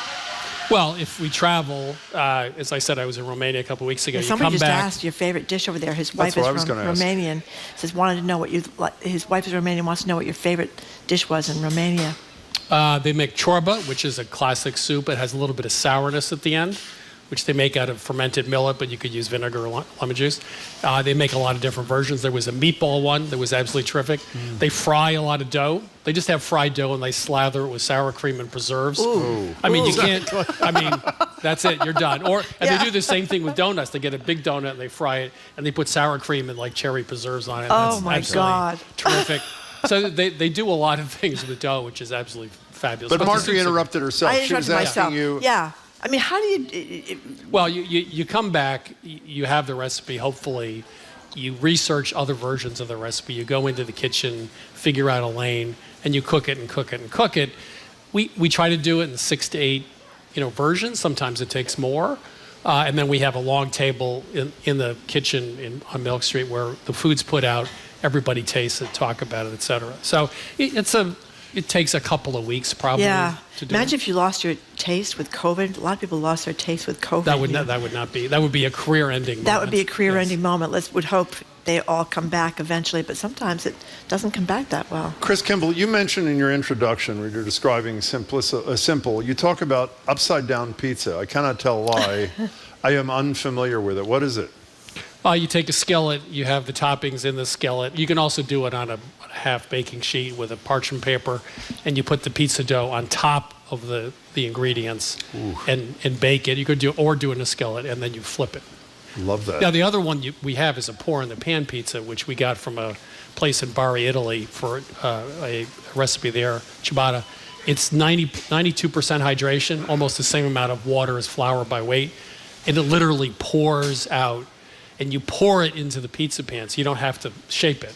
Well, if we travel, as I said, I was in Romania a couple of weeks ago. Somebody just asked your favorite dish over there. His wife is Romanian. Says wanted to know what his wife is Romanian. Wants to know what your favorite dish was in Romania. They make ciorba, which is a classic soup. It has a little bit of sourness at the end, which they make out of fermented millet, but you could use vinegar or lemon juice. They make a lot of different versions. There was a meatball one that was absolutely terrific. They fry a lot of dough. They just have fried dough and they slather it with sour cream and preserves. Ooh. I mean, you can't, that's it, you're done. They do the same thing with donuts. They get a big donut and they fry it and they put sour cream and like cherry preserves on it. Oh my God. Terrific. So they do a lot of things with dough, which is absolutely fabulous. But Marjorie interrupted herself. I interrupted myself. You. Yeah. I mean, how do you... Well, you come back, you have the recipe, hopefully. You research other versions of the recipe. You go into the kitchen, figure out a lane, and you cook it and cook it and cook it. We try to do it in 6 to 8 versions. Sometimes it takes more. And then we have a long table in the kitchen on Milk Street where the food's put out, everybody tastes it, talk about it, et cetera. So it takes a couple of weeks probably to do. Imagine if you lost your taste with COVID. A lot of people lost their taste with COVID. That would be a career-ending moment. That would be a career-ending moment. Would hope they all come back eventually, but sometimes it doesn't come back that well. Chris Kimball, you mentioned in your introduction when you're describing simple, you talk about upside-down pizza. I cannot tell why. I am unfamiliar with it. What is it? You take a skillet, you have the toppings in the skillet. You can also do it on a half baking sheet with a parchment paper, and you put the pizza dough on top of the ingredients and bake it. You could do it in a skillet, and then you flip it. Love that. Now, the other one we have is a pour-in-the-pan pizza, which we got from a place in Bari, Italy for a recipe there, ciabatta. It's 92% hydration, almost the same amount of water as flour by weight, and it literally pours out. And you pour it into the pizza pan, so you don't have to shape it,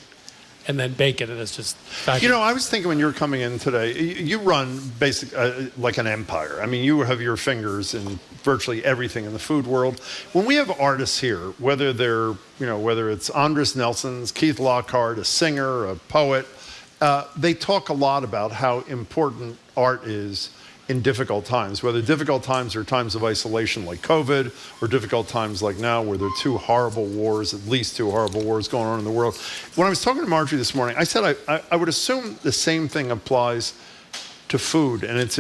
and then bake it, and it's just fabulous. I was thinking when you were coming in today, you run like an empire. I mean, you have your fingers in virtually everything in the food world. When we have artists here, whether it's Andres Nelson's, Keith Lockhart, a singer, a poet, they talk a lot about how important art is in difficult times, whether difficult times are times of isolation like COVID or difficult times like now where there are at least two horrible wars going on in the world. When I was talking to Marjorie this morning, I said I would assume the same thing applies to food and its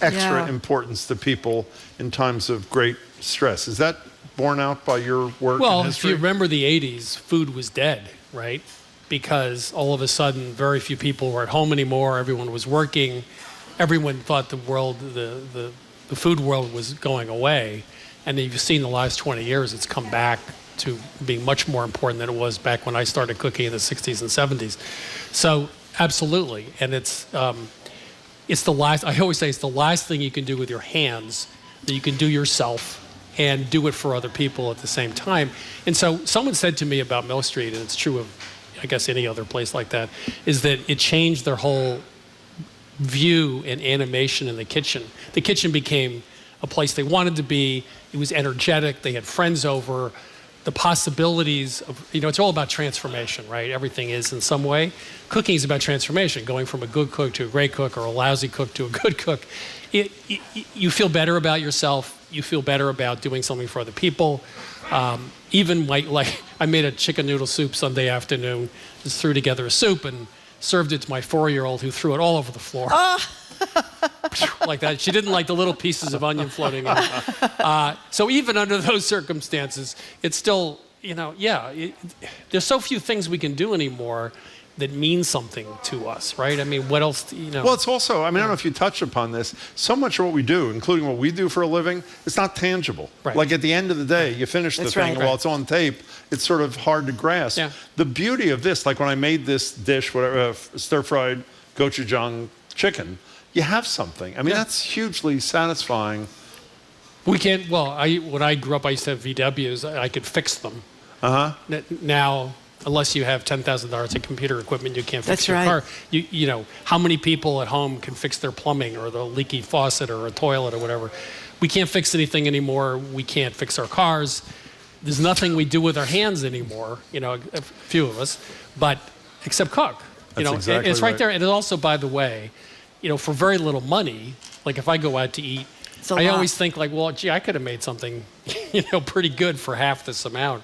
extra importance to people in times of great stress. Is that borne out by your work and history? If you remember the 80s, food was dead, right? Because all of a sudden, very few people were at home anymore. Everyone was working. Everyone thought the food world was going away. And you've seen the last 20 years, it's come back to being much more important than it was back when I started cooking in the 60s and 70s. So absolutely. And it's the last, I always say it's the last thing you can do with your hands that you can do yourself and do it for other people at the same time. And so someone said to me about Mill Street, and it's true of, I guess, any other place like that, is that it changed their whole view and animation in the kitchen. The kitchen became a place they wanted to be. It was energetic. They had friends over. The possibilities of, it's all about transformation, right? Everything is in some way. Cooking is about transformation, going from a good cook to a great cook or a lousy cook to a good cook. You feel better about yourself. You feel better about doing something for other people. Even like I made a chicken noodle soup Sunday afternoon, just threw together a soup and served it to my 4-year-old who threw it all over the floor. Like that. She didn't like the little pieces of onion floating in it. So even under those circumstances, it's still, there's so few things we can do anymore that mean something to us, right? I mean, what else, Well, it's also, I don't know if you touched upon this, so much of what we do, including what we do for a living, it's not tangible. Right. Like at the end of the day, you finish the thing, while it's on tape, it's sort of hard to grasp. Yeah. The beauty of this, like when I made this dish, stir-fried gochujang chicken, you have something. I mean, that's hugely satisfying. We can't, when I grew up, I used to have VWs, I could fix them. Now, unless you have $10,000 in computer equipment, you can't fix your car. How many people at home can fix their plumbing or the leaky faucet or a toilet or whatever? We can't fix anything anymore. We can't fix our cars. There's nothing we do with our hands anymore, a few of us, but except cook. That's exactly it's right there. And it also, by the way, for very little money, like if I go out to eat, I always think like, well, gee, I could have made something, pretty good for half this amount.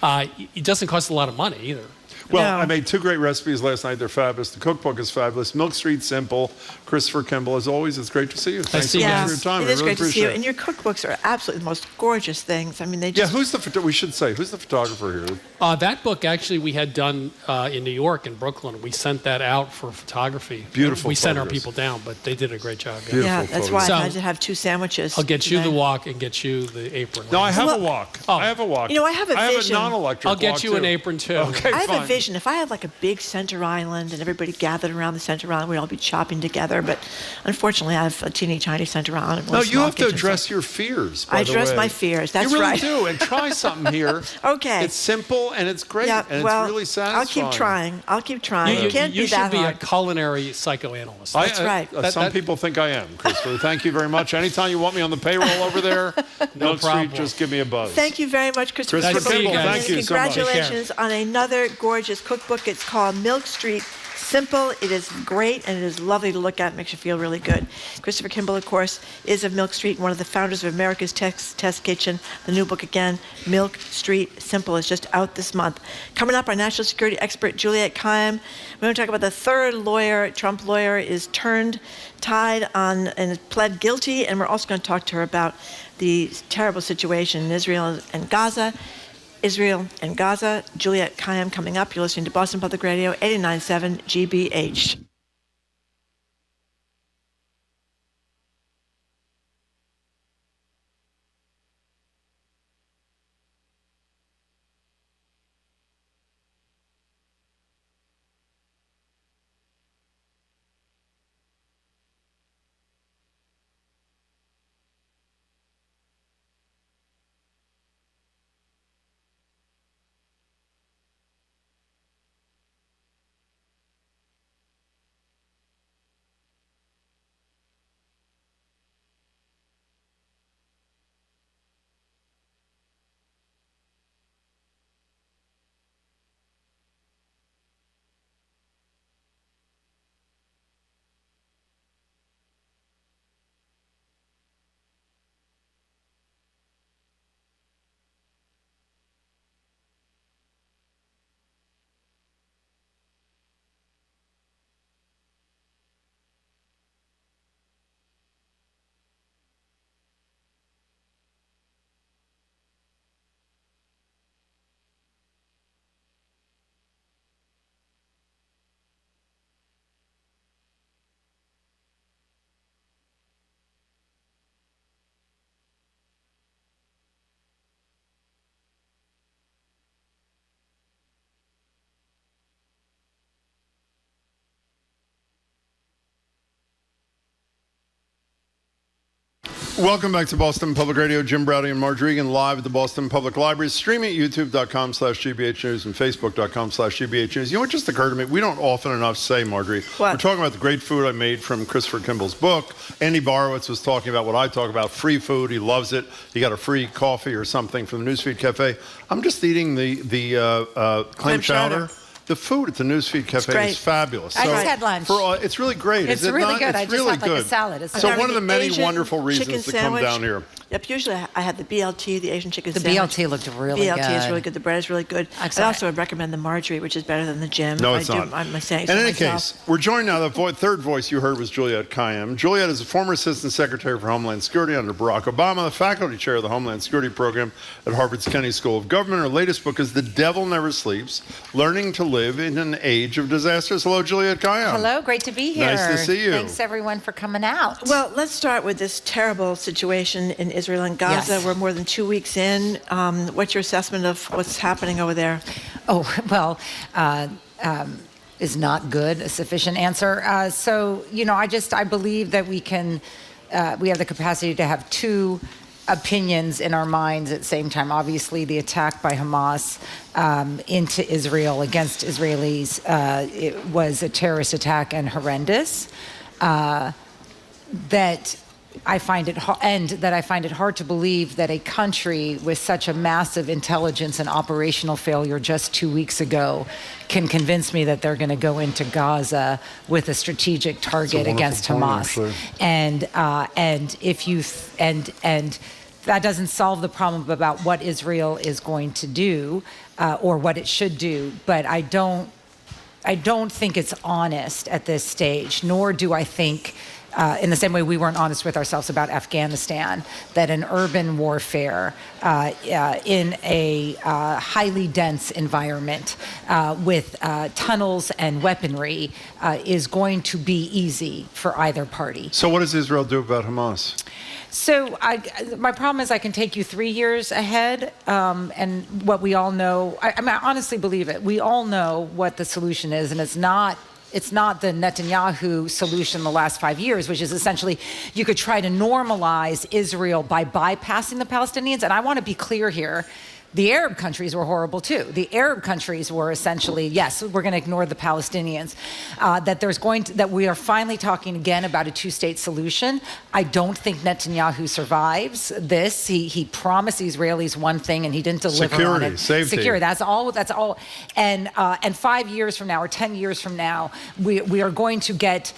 It doesn't cost a lot of money either. Well, I made 2 great recipes last night. They're fabulous. The cookbook is fabulous. Milk Street Simple. Christopher Kimball, as always, it's great to see you. Thanks so much for your time. It is great to see you. And your cookbooks are absolutely the most gorgeous things. I mean, they just... Yeah, we should say, who's the photographer here? That book, actually, we had done in New York, in Brooklyn. We sent that out for photography. Beautiful We sent our photos. people down, but they did a great job. Yeah, that's why I had to have 2 sandwiches. I'll get you the wok and get you the apron. No, I have a wok. I have a wok. I have a vision. I have a non-electric I'll get wok, you too. an apron, too. Okay, I have fine. a vision. If I had like a big center island and everybody gathered around the center island, we'd all be chopping together. But unfortunately, I have a teeny tiny center island. No, you have to address your fears, by the way. I address my fears. That's right. You really do. And try something here. Okay. It's simple and it's great. Yeah, and well, it's really satisfying. I'll keep trying. You It can't be that hard. should be a culinary psychoanalyst. That's right. Some people think I am, Christopher. Thank you very much. Anytime you want me on the payroll over there, Milk Street, just give me a buzz. Thank you very much, Christopher. Christopher Kimball, thank you so much. Congratulations on another gorgeous cookbook. It's called Milk Street Simple. It is great, and it is lovely to look at. It makes you feel really good. Christopher Kimball, of course, is of Milk Street and one of the founders of America's Test Kitchen. The new book, again, Milk Street Simple, is just out this month. Coming up, our national security expert, Juliette Kayyem. We're going to talk about the third lawyer, Trump lawyer, is tied on and pled guilty, and we're also going to talk to her about the terrible situation in Israel and Gaza. Juliette Kayyem coming up. You're listening to Boston Public Radio, 89.7 GBH. Welcome back to Boston Public Radio. Jim Browdy and Marge Regan live at the Boston Public Library, streaming at youtube.com/GBH News and facebook.com/GBH News. You know what just occurred to me? We don't often enough say, Marjorie, what? We're talking about the great food I made from Christopher Kimball's book. Andy Borowitz was talking about what I talk about, free food. He loves it. He got a free coffee or something from the Newsfeed Cafe. I'm just eating the clam chowder. The food at the Newsfeed Cafe is fabulous. I just had lunch. It's really great. It's really good. I just had like a salad. So one of the many wonderful reasons to come down here. Yep, usually I had the BLT, the Asian chicken sandwich. The BLT looked really good. BLT is really good. The bread is really good. I also would recommend the Marjorie, which is better than the Jim. No, it's not. I'm saying in any case, we're joined now. The third voice you heard was Juliette Kayyem. Juliette is a former Assistant Secretary for Homeland Security under Barack Obama, the faculty chair of the Homeland Security Program at Harvard's Kennedy School of Government. Her latest book is The Devil Never Sleeps, Learning to Live in an Age of Disasters. Hello, Juliette Kayyem. Hello, great to be here. Nice to see you. Thanks, everyone, for coming out. Well, let's start with this terrible situation in Israel and Gaza. Yes. We're more than 2 weeks in. What's your assessment of what's happening over there? Oh, well, is not good a sufficient answer. I believe that we have the capacity to have two opinions in our minds at the same time. Obviously, the attack by Hamas into Israel against Israelis, it was a terrorist attack and horrendous. That I find it hard to believe that a country with such a massive intelligence and operational failure just 2 weeks ago can convince me that they're going to go into Gaza with a strategic target against Hamas. And if you and that doesn't solve the problem about what Israel is going to do or what it should do. But I don't think it's honest at this stage, nor do I think, in the same way we weren't honest with ourselves about Afghanistan, that an urban warfare in a highly dense environment with tunnels and weaponry is going to be easy for either party. So what does Israel do about Hamas? So my problem is I can take you 3 years ahead, and what we all know, I honestly believe it. We all know what the solution is, and it's not the Netanyahu solution the last 5 years, which is essentially you could try to normalize Israel by bypassing the Palestinians. And I want to be clear here. The Arab countries were horrible too. The Arab countries were essentially, yes, we're going to ignore the Palestinians. That we are finally talking again about a two-state solution. I don't think Netanyahu survives this. He promised the Israelis one thing and he didn't deliver on it. Safety. Security. That's all. And 5 years from now or 10 years from now, we are going to get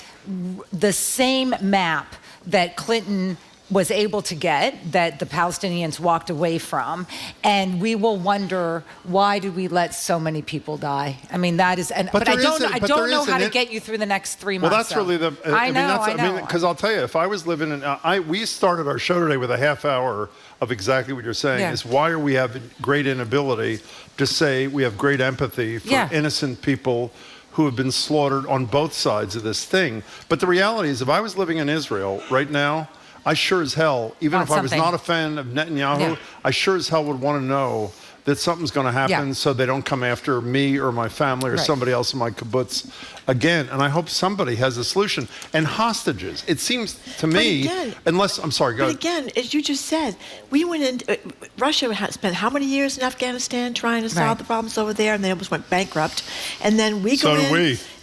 the same map that Clinton was able to get, that the Palestinians walked away from, and we will wonder, why did we let so many people die? I mean, that is, but I don't know how to get you through the next 3 months. Well, that's really the. I know. Because I'll tell you, if I was living in, we started our show today with a half hour of exactly what you're saying. Is why are we having great inability to say we have great empathy for innocent people who have been slaughtered on both sides of this thing? But the reality is, if I was living in Israel right now, I sure as hell, even if I was not a fan of Netanyahu, I sure as hell would want to know that something's going to happen so they don't come after me or my family or somebody else in my kibbutz again. And I hope somebody has a solution. And hostages, it seems to me, unless, I'm sorry, go ahead. But again, as you just said, we went in, Russia has spent how many years in Afghanistan trying to solve the problems over there, and they almost went bankrupt. And then we go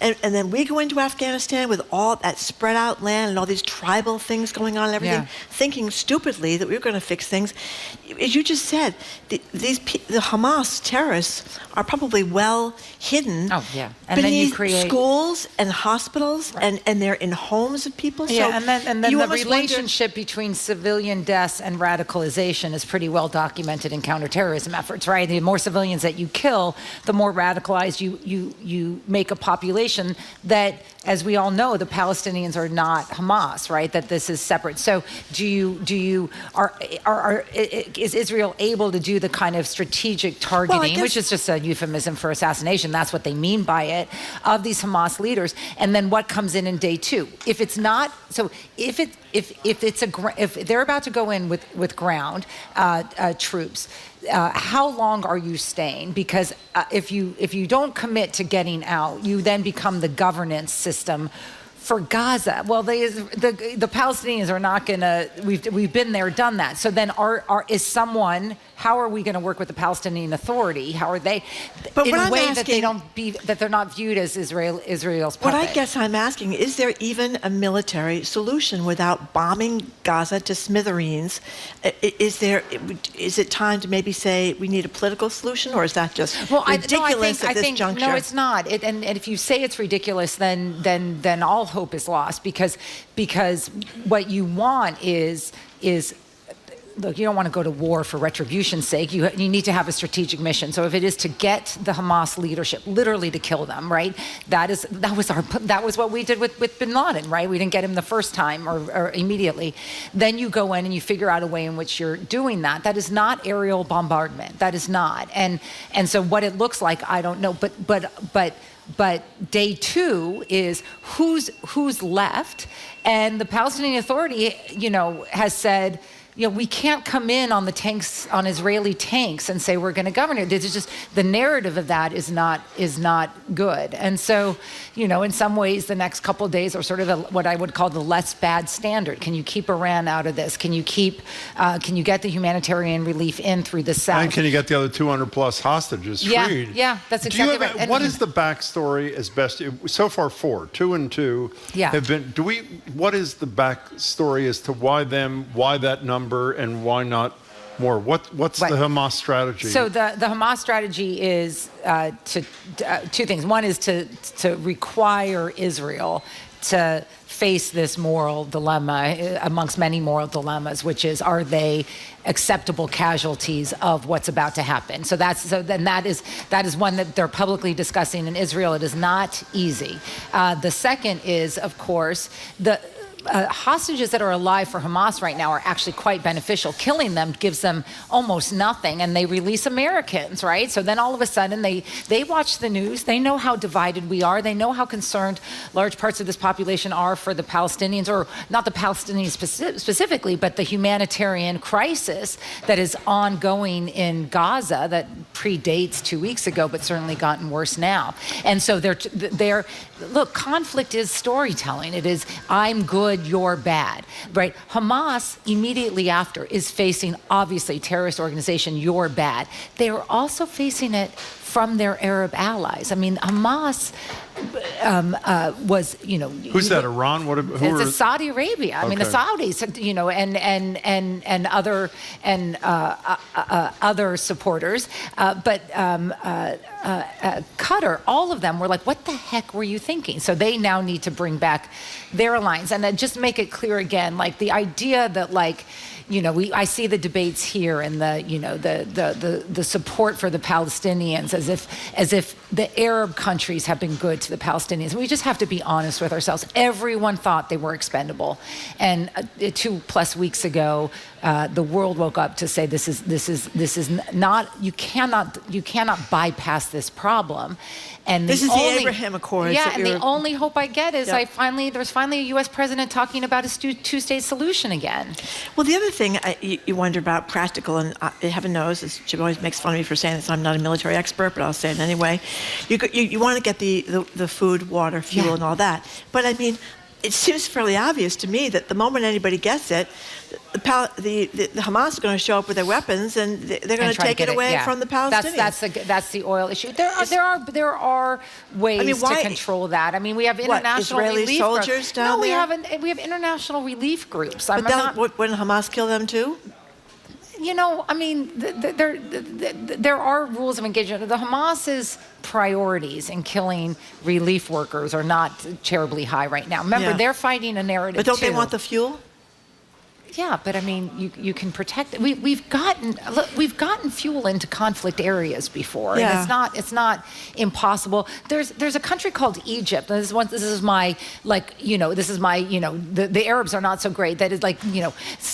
and then we go into Afghanistan with all that spread out land and all these tribal things going on and everything, thinking stupidly that we were going to fix things. As you just said, the Hamas terrorists are probably well hidden and then you create schools and hospitals and they're in homes of people. So and then the relationship between civilian deaths and radicalization is pretty well documented in counterterrorism efforts, right? The more civilians that you kill, the more radicalized you make a population that, as we all know, the Palestinians are not Hamas, right? That this is separate. So is Israel able to do the kind of strategic targeting, which is just a euphemism for assassination? That's what they mean by it, of these Hamas leaders. And then what comes in day two? If it's not, so if they're about to go in with ground troops, how long are you staying? Because if you don't commit to getting out, you then become the governance system for Gaza. Well, the Palestinians are not going to. We've been there, done that. So then, how are we going to work with the Palestinian Authority? How are they? But in a way that they're not viewed as Israel's puppet. What I guess I'm asking, is there even a military solution without bombing Gaza to smithereens? Is it time to maybe say we need a political solution, or is that just ridiculous at this juncture? No, it's not. And if you say it's ridiculous, then all hope is lost, because what you want is look, you don't want to go to war for retribution's sake. You need to have a strategic mission. So if it is to get the Hamas leadership, literally to kill them, right? That was what we did with Bin Laden, right? We didn't get him the first time or immediately. Then you go in and you figure out a way in which you're doing that. That is not aerial bombardment. That is not. And so what it looks like, I don't know. But day two is who's left, and the Palestinian Authority, has said, we can't come in on the tanks, on Israeli tanks, and say we're going to govern it. It's just the narrative of that is not good. And so, in some ways, the next couple of days are sort of what I would call the less bad standard. Can you keep Iran out of this? Can you get the humanitarian relief in through the south? And can you get the other 200 plus hostages freed? Yeah, that's exactly right. And what is the backstory as best? So far, 2 and 2 have been. What is the backstory as to why that number? And why not more? What's the Hamas strategy? So the Hamas strategy is two things. One is to require Israel to face this moral dilemma amongst many moral dilemmas, which is, are they acceptable casualties of what's about to happen? So that is one that they're publicly discussing in Israel. It is not easy. The second is, of course, the hostages that are alive for Hamas right now are actually quite beneficial. Killing them gives them almost nothing, and they release Americans, right? So then all of a sudden they watch the news. They know how divided we are. They know how concerned large parts of this population are for the Palestinians, or not the Palestinians specifically, but the humanitarian crisis that is ongoing in Gaza that predates 2 weeks ago, but certainly gotten worse now. And so look, conflict is storytelling. It is, I'm good, you're bad, right? Hamas immediately after is facing, obviously, terrorist organization, you're bad. They are also facing it from their Arab allies. I mean, Hamas was, who's that? Iran? It's Saudi Arabia. I mean, the Saudis, and other supporters, but Qatar. All of them were like, "What the heck were you thinking?" So they now need to bring back their alliance, and just make it clear again, like the idea that I see the debates here and the support for the Palestinians as if the Arab countries have been good to the Palestinians. We just have to be honest with ourselves. Everyone thought they were expendable, and 2+ weeks ago, the world woke up to say this is not. You cannot bypass this problem. And this is the Abraham Accords. Yeah, and the only hope I get is there's finally a U.S. president talking about a two-state solution again. Well, the other thing you wonder about, practical, and heaven knows, as Jim always makes fun of me for saying this, I'm not a military expert, but I'll say it anyway. You want to get the food, water, fuel, and all that. But I mean, it seems fairly obvious to me that the moment anybody gets it, the Hamas is going to show up with their weapons and they're going to take it away from the Palestinians. That's the oil issue. There are ways to control that. I mean, we have international Israeli relief soldiers groups. down there? We have international relief groups. Wouldn't Hamas kill them too? I mean, there are rules of engagement. The Hamas's priorities in killing relief workers are not terribly high right now. Remember, they're fighting a narrative. But don't they want the fuel? Yeah, but I mean, you can protect. We've gotten fuel into conflict areas before, and it's not impossible. There's a country called Egypt. The Arabs are not so great. That is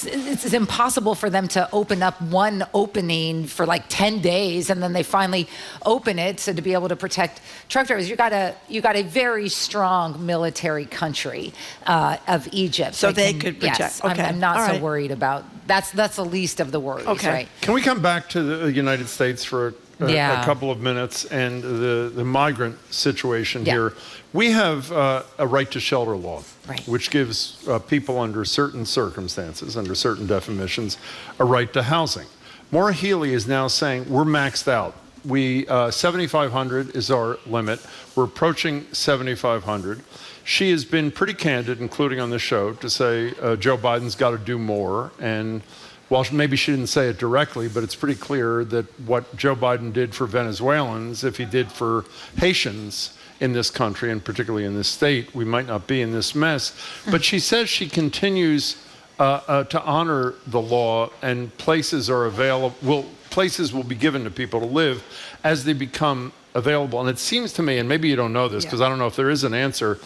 it's impossible for them to open up one opening for 10 days, and then they finally open it to be able to protect truck drivers. You got a very strong military country of Egypt, so they could protect. Yes, okay. I'm not so worried about that's the least of the worries. Right? Can we come back to the United States for a couple of minutes and the migrant situation here? We have a right to shelter law, which gives people under certain circumstances, under certain definitions, a right to housing. Maura Healey is now saying we're maxed out. 7,500 is our limit. We're approaching 7,500. She has been pretty candid, including on the show, to say Joe Biden's got to do more. And while maybe she didn't say it directly, but it's pretty clear that what Joe Biden did for Venezuelans, if he did for Haitians in this country, and particularly in this state, we might not be in this mess. But she says she continues to honor the law, and places are available. Places will be given to people to live as they become available. And it seems to me, and maybe you don't know this because I don't know if there is an answer,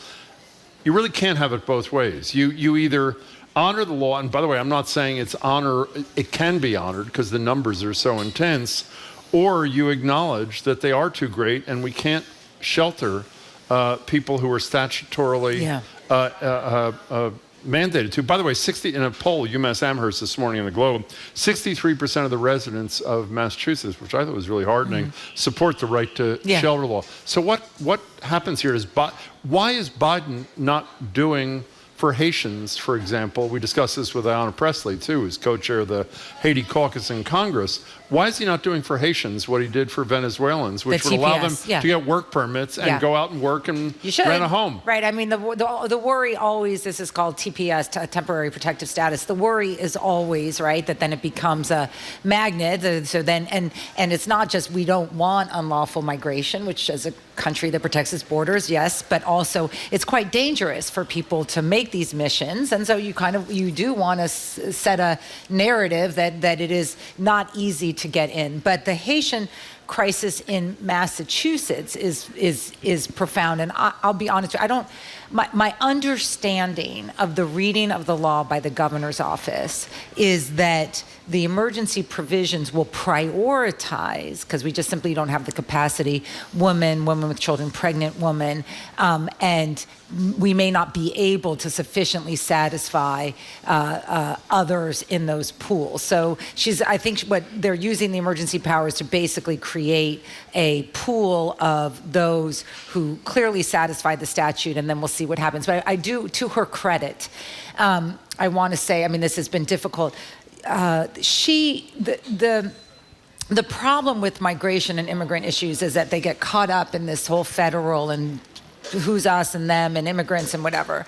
you really can't have it both ways. You either honor the law, and by the way, I'm not saying it can be honored because the numbers are so intense, or you acknowledge that they are too great and we can't shelter people who are statutorily mandated to. By the way, 60 in a poll, UMass Amherst this morning in the Globe, 63% of the residents of Massachusetts, which I thought was really heartening, support the right to shelter law. So what happens here is, why is Biden not doing for Haitians, for example? We discussed this with Ayanna Pressley, too, who's co-chair of the Haiti caucus in Congress. Why is he not doing for Haitians what he did for Venezuelans, which would allow them to get work permits and go out and work and rent a home? Right. I mean, the worry always, this is called TPS, temporary protective status. The worry is always, right, that then it becomes a magnet. So then, and it's not just we don't want unlawful migration, which as a country that protects its borders, yes, but also it's quite dangerous for people to make these missions. And so you do want to set a narrative that it is not easy to get in. But the Haitian crisis in Massachusetts is profound. And I'll be honest, my understanding of the reading of the law by the governor's office is that the emergency provisions will prioritize, because we just simply don't have the capacity, women with children, pregnant women, and we may not be able to sufficiently satisfy others in those pools. So I think what they're using the emergency powers to basically create a pool of those who clearly satisfy the statute, and then we'll see what happens. But I do, to her credit, I want to say, I mean, this has been difficult. The problem with migration and immigrant issues is that they get caught up in this whole federal and who's us and them and immigrants and whatever.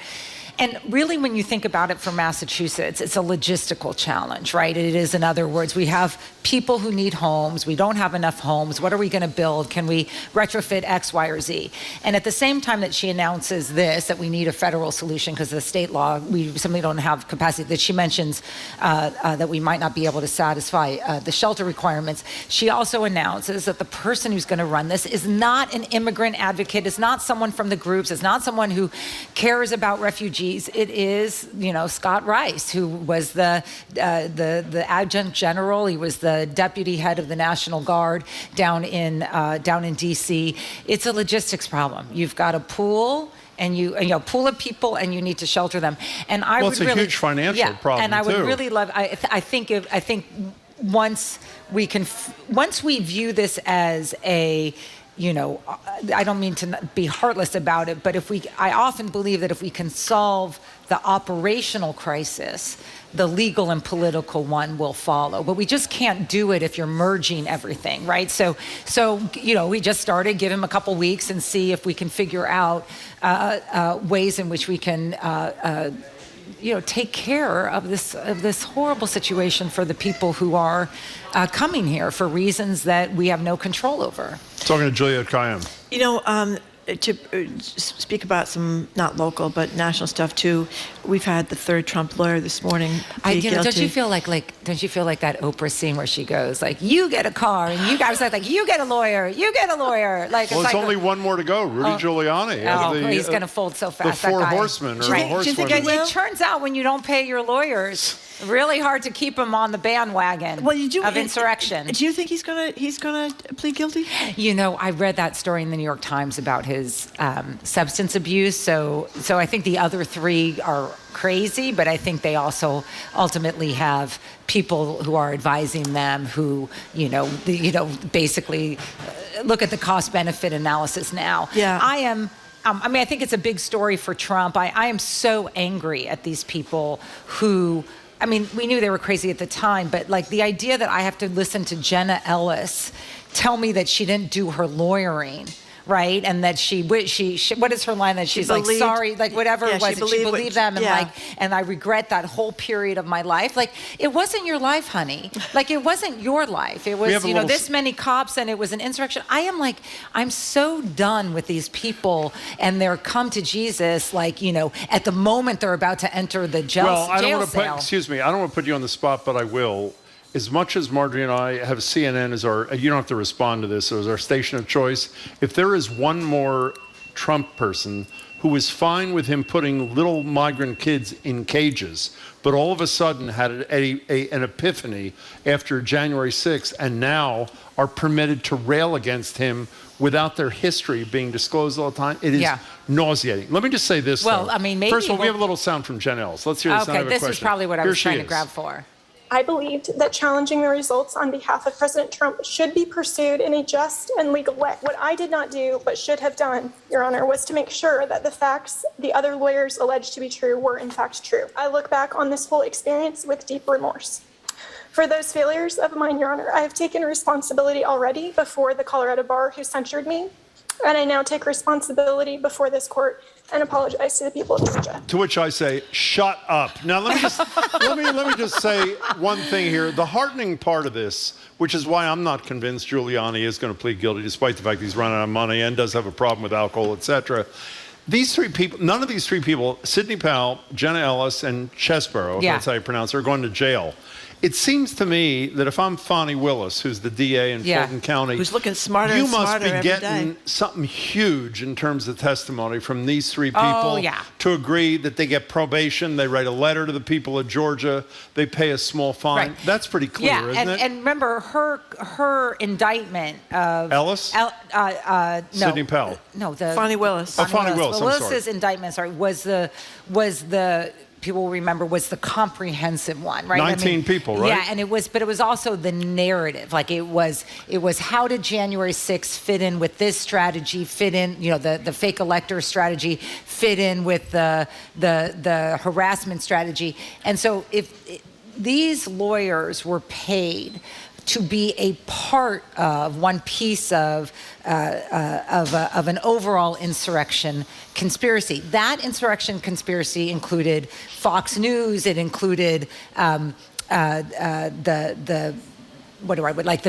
And really, when you think about it for Massachusetts, it's a logistical challenge, right? It is, in other words, we have people who need homes. We don't have enough homes. What are we going to build? Can we retrofit X, Y, or Z? And at the same time that she announces this, that we need a federal solution because of the state law, we simply don't have capacity, that she mentions that we might not be able to satisfy the shelter requirements. She also announces that the person who's going to run this is not an immigrant advocate, is not someone from the groups, is not someone who cares about refugees. It is, Scott Rice, who was the adjunct general. He was the deputy head of the National Guard down in D.C. It's a logistics problem. You've got a pool. And you pool of people, and you need to shelter them. And it's a huge financial problem. And I would really love. I think once we view this as a, I don't mean to be heartless about it, but I often believe that if we can solve the operational crisis, the legal and political one will follow. But we just can't do it if you're merging everything, right? So we just started, give him a couple weeks and see if we can figure out ways in which we can take care of this horrible situation for the people who are coming here for reasons that we have no control over. Talking to Juliette Kayyem. To speak about some not local but national stuff too, we've had the third Trump lawyer this morning. Don't you feel like that Oprah scene where she goes like, "You get a car," and you guys like, "You get a lawyer, you get a lawyer." Like, it's only one more to go. Rudy Giuliani. He's going to fold so fast. The four horsemen, or the horsewomen. It turns out when you don't pay your lawyers, really hard to keep them on the bandwagon of insurrection. Do you think he's gonna plead guilty? I read that story in the New York Times about his substance abuse. So I think the other three are crazy, but I think they also ultimately have people who are advising them who, basically look at the cost-benefit analysis now. Yeah. I think it's a big story for Trump. I am so angry at these people who, we knew they were crazy at the time, but like the idea that I have to listen to Jenna Ellis tell me that she didn't do her lawyering, right? And that she what is her line? That she's believed, like, sorry, like whatever it was, she believed them, and and I regret that whole period of my life. Like, it wasn't your life, honey. Like, it wasn't your life. It was, this many cops, and it was an insurrection. I'm so done with these people and their come to Jesus, like, at the moment they're about to enter the jail cell. Excuse me, I don't want to put you on the spot, but I will. As much as Marjorie and I have CNN as you don't have to respond to this, as our station of choice, if there is one more Trump person who was fine with him putting little migrant kids in cages, but all of a sudden had an epiphany after January 6th, and now are permitted to rail against him without their history being disclosed all the time. It is nauseating. Let me just say this, Well, though. I mean, maybe First of all, we have a little sound from Jen Ellis. Let's hear this. Okay, this is probably what I was trying to grab for. I believed that challenging the results on behalf of President Trump should be pursued in a just and legal way. What I did not do, but should have done, Your Honor, was to make sure that the facts the other lawyers alleged to be true were in fact true. I look back on this whole experience with deep remorse. For those failures of mine, Your Honor, I have taken responsibility already before the Colorado bar who censured me, and I now take responsibility before this court and apologize to the people of Georgia. To which I say, shut up. Now let me just let me just say one thing here. The heartening part of this, which is why I'm not convinced Giuliani is going to plead guilty, despite the fact he's running out of money and does have a problem with alcohol, etc. These three people, none of these three people, Sidney Powell, Jenna Ellis, and Chesborough, if that's how you pronounce it, are going to jail. It seems to me that if I'm Fonnie Willis, who's the DA in Fulton County, who's looking smarter you and must smarter be every getting day. something huge in terms of testimony from these three people to agree that they get probation, they write a letter to the people of Georgia, they pay a small fine. Right. That's pretty clear, isn't it? And remember, her indictment of Ellis? No. Sidney Powell. No, the Fonnie Willis. Fonnie Willis. I'm sorry. Willis's indictment, was the people will remember was the comprehensive one, right? 19 people, right? Yeah, and it was also the narrative. Like it was how did January 6th fit in with this strategy, fit in, the fake elector strategy, fit in with the harassment strategy. And so if these lawyers were paid to be a part of one piece of an overall insurrection conspiracy. That insurrection conspiracy included Fox News. It included the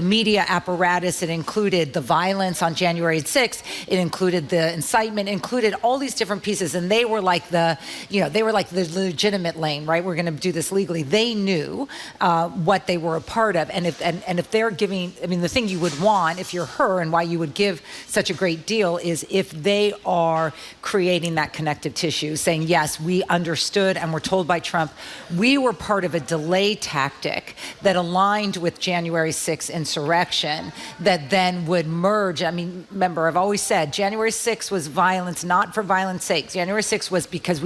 media apparatus. It included the violence on January 6th. It included the incitement. It included all these different pieces, and they were like the legitimate lane, right? We're going to do this legally. They knew what they were a part of, and if they're giving, the thing you would want if you're her, and why you would give such a great deal is if they are creating that connective tissue, saying yes, we understood and were told by Trump, we were part of a delay tactic that aligned with January 6th insurrection that then would merge. Remember, I've always said January 6th was violence, not for violence sake. January 6th was because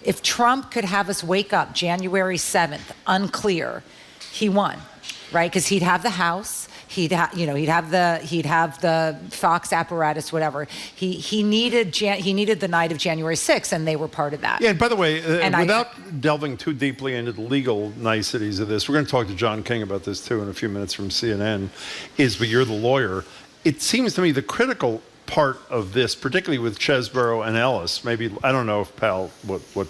if Trump could have us wake up January 7th, unclear, he won, right? Because he'd have the House, he'd have the Fox apparatus, whatever. He needed the night of January 6th, and they were part of that. Yeah, and by the way, without delving too deeply into the legal niceties of this, we're going to talk to John King about this too in a few minutes from CNN, but you're the lawyer. It seems to me the critical part of this, particularly with Chesborough and Ellis, maybe, I don't know if what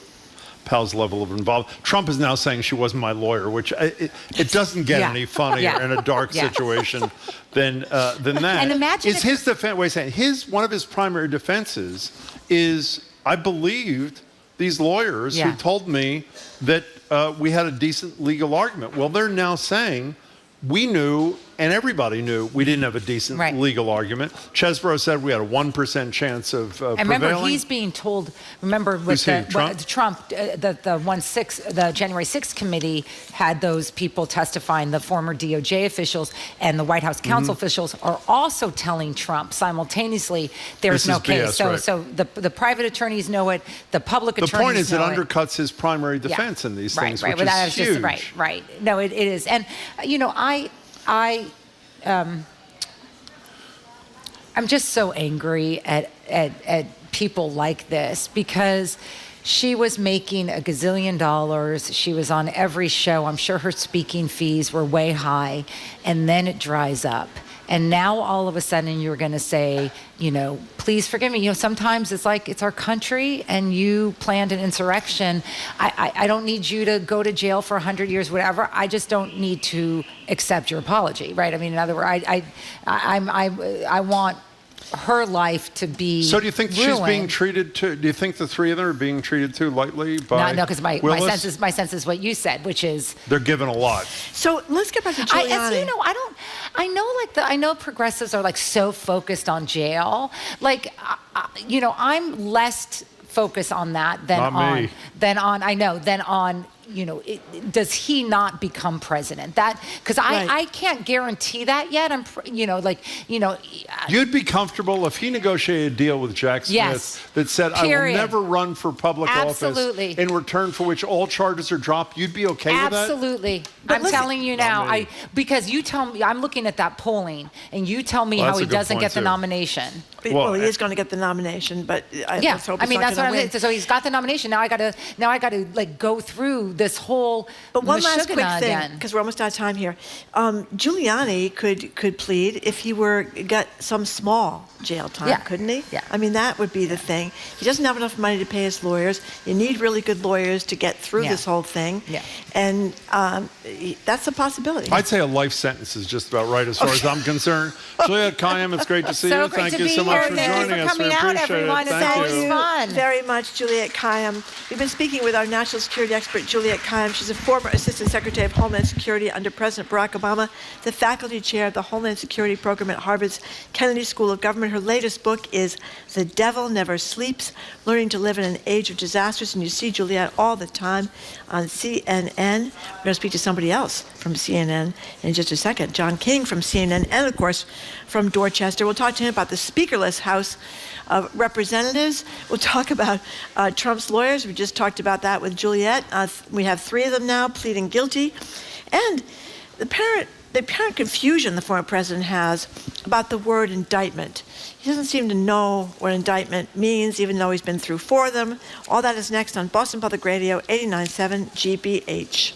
Powell's level of involvement. Trump is now saying she wasn't my lawyer, which it doesn't get any funnier in a dark situation than that. And imagine is his defense. Wait a second. One of his primary defenses is I believed these lawyers who told me that we had a decent legal argument. Well, they're now saying we knew and everybody knew we didn't have a decent legal argument. Chesborough said we had a 1% chance of prevailing. And remember, he's being told. Remember, with Trump, the January 6th committee had those people testifying. The former DOJ officials and the White House counsel officials are also telling Trump simultaneously there's no case. BS, so the private attorneys know it. The public attorneys know it. The point is it undercuts his primary defense in these things, which is huge. Right. No, it is. And I'm just so angry at people like this because she was making $1 gazillion. She was on every show. I'm sure her speaking fees were way high, and then it dries up. And now all of a sudden you're going to say, please forgive me. Sometimes it's like it's our country and you planned an insurrection. I don't need you to go to jail for 100 years, whatever. I just don't need to accept your apology, right? In other words, I want her life to be So do you think ruined. She's being treated too? Do you think the three of them are being treated too lightly by No, because my sense is what you said, which is they're given a lot. So let's get back to Giuliani. I know progressives are so focused on jail. I'm less focus on that than Not on me. than on does he not become president? That because I can't guarantee that yet. You'd be comfortable if he negotiated a deal with Jack Smith Yes. that said, Period. I will never run for public Absolutely. office in return for which all charges are dropped. You'd be okay with that? Absolutely. I'm telling you now, because you tell me, I'm looking at that polling, and you tell me Well, how that's he a good doesn't point, get the too. nomination. Well, he is going to get the nomination, but let's hope he's not that's what gonna I'm win. saying. So he's got the nomination. Now I got to like go through this whole. But one last quick mashugana thing, again. because we're almost out of time here. Giuliani could plead if he got some small jail time, couldn't he? Yeah. I mean, that would be the thing. He doesn't have enough money to pay his lawyers. You need really good lawyers to get through this whole thing. Yeah. And that's a possibility. I'd say a life sentence is just about right as far as I'm concerned. Juliette Kayyem, it's great to see you. Thank you so much for joining us. We appreciate it. Thank you very much, Juliette Kayyem. We've been speaking with our national security expert, Juliette Kayyem. She's a former Assistant Secretary of Homeland Security under President Barack Obama, the faculty chair of the Homeland Security Program at Harvard's Kennedy School of Government. Her latest book is The Devil Never Sleeps, Learning to Live in an Age of Disasters. And you see Juliette all the time on CNN. We're going to speak to somebody else from CNN in just a second. John King from CNN and, of course, from Dorchester. We'll talk to him about the speakerless House of Representatives. We'll talk about Trump's lawyers. We just talked about that with Juliette. We have 3 of them now pleading guilty. And the apparent confusion the former president has about the word indictment. He doesn't seem to know what indictment means, even though he's been through 4 of them. All that is next on Boston Public Radio 89.7 GBH.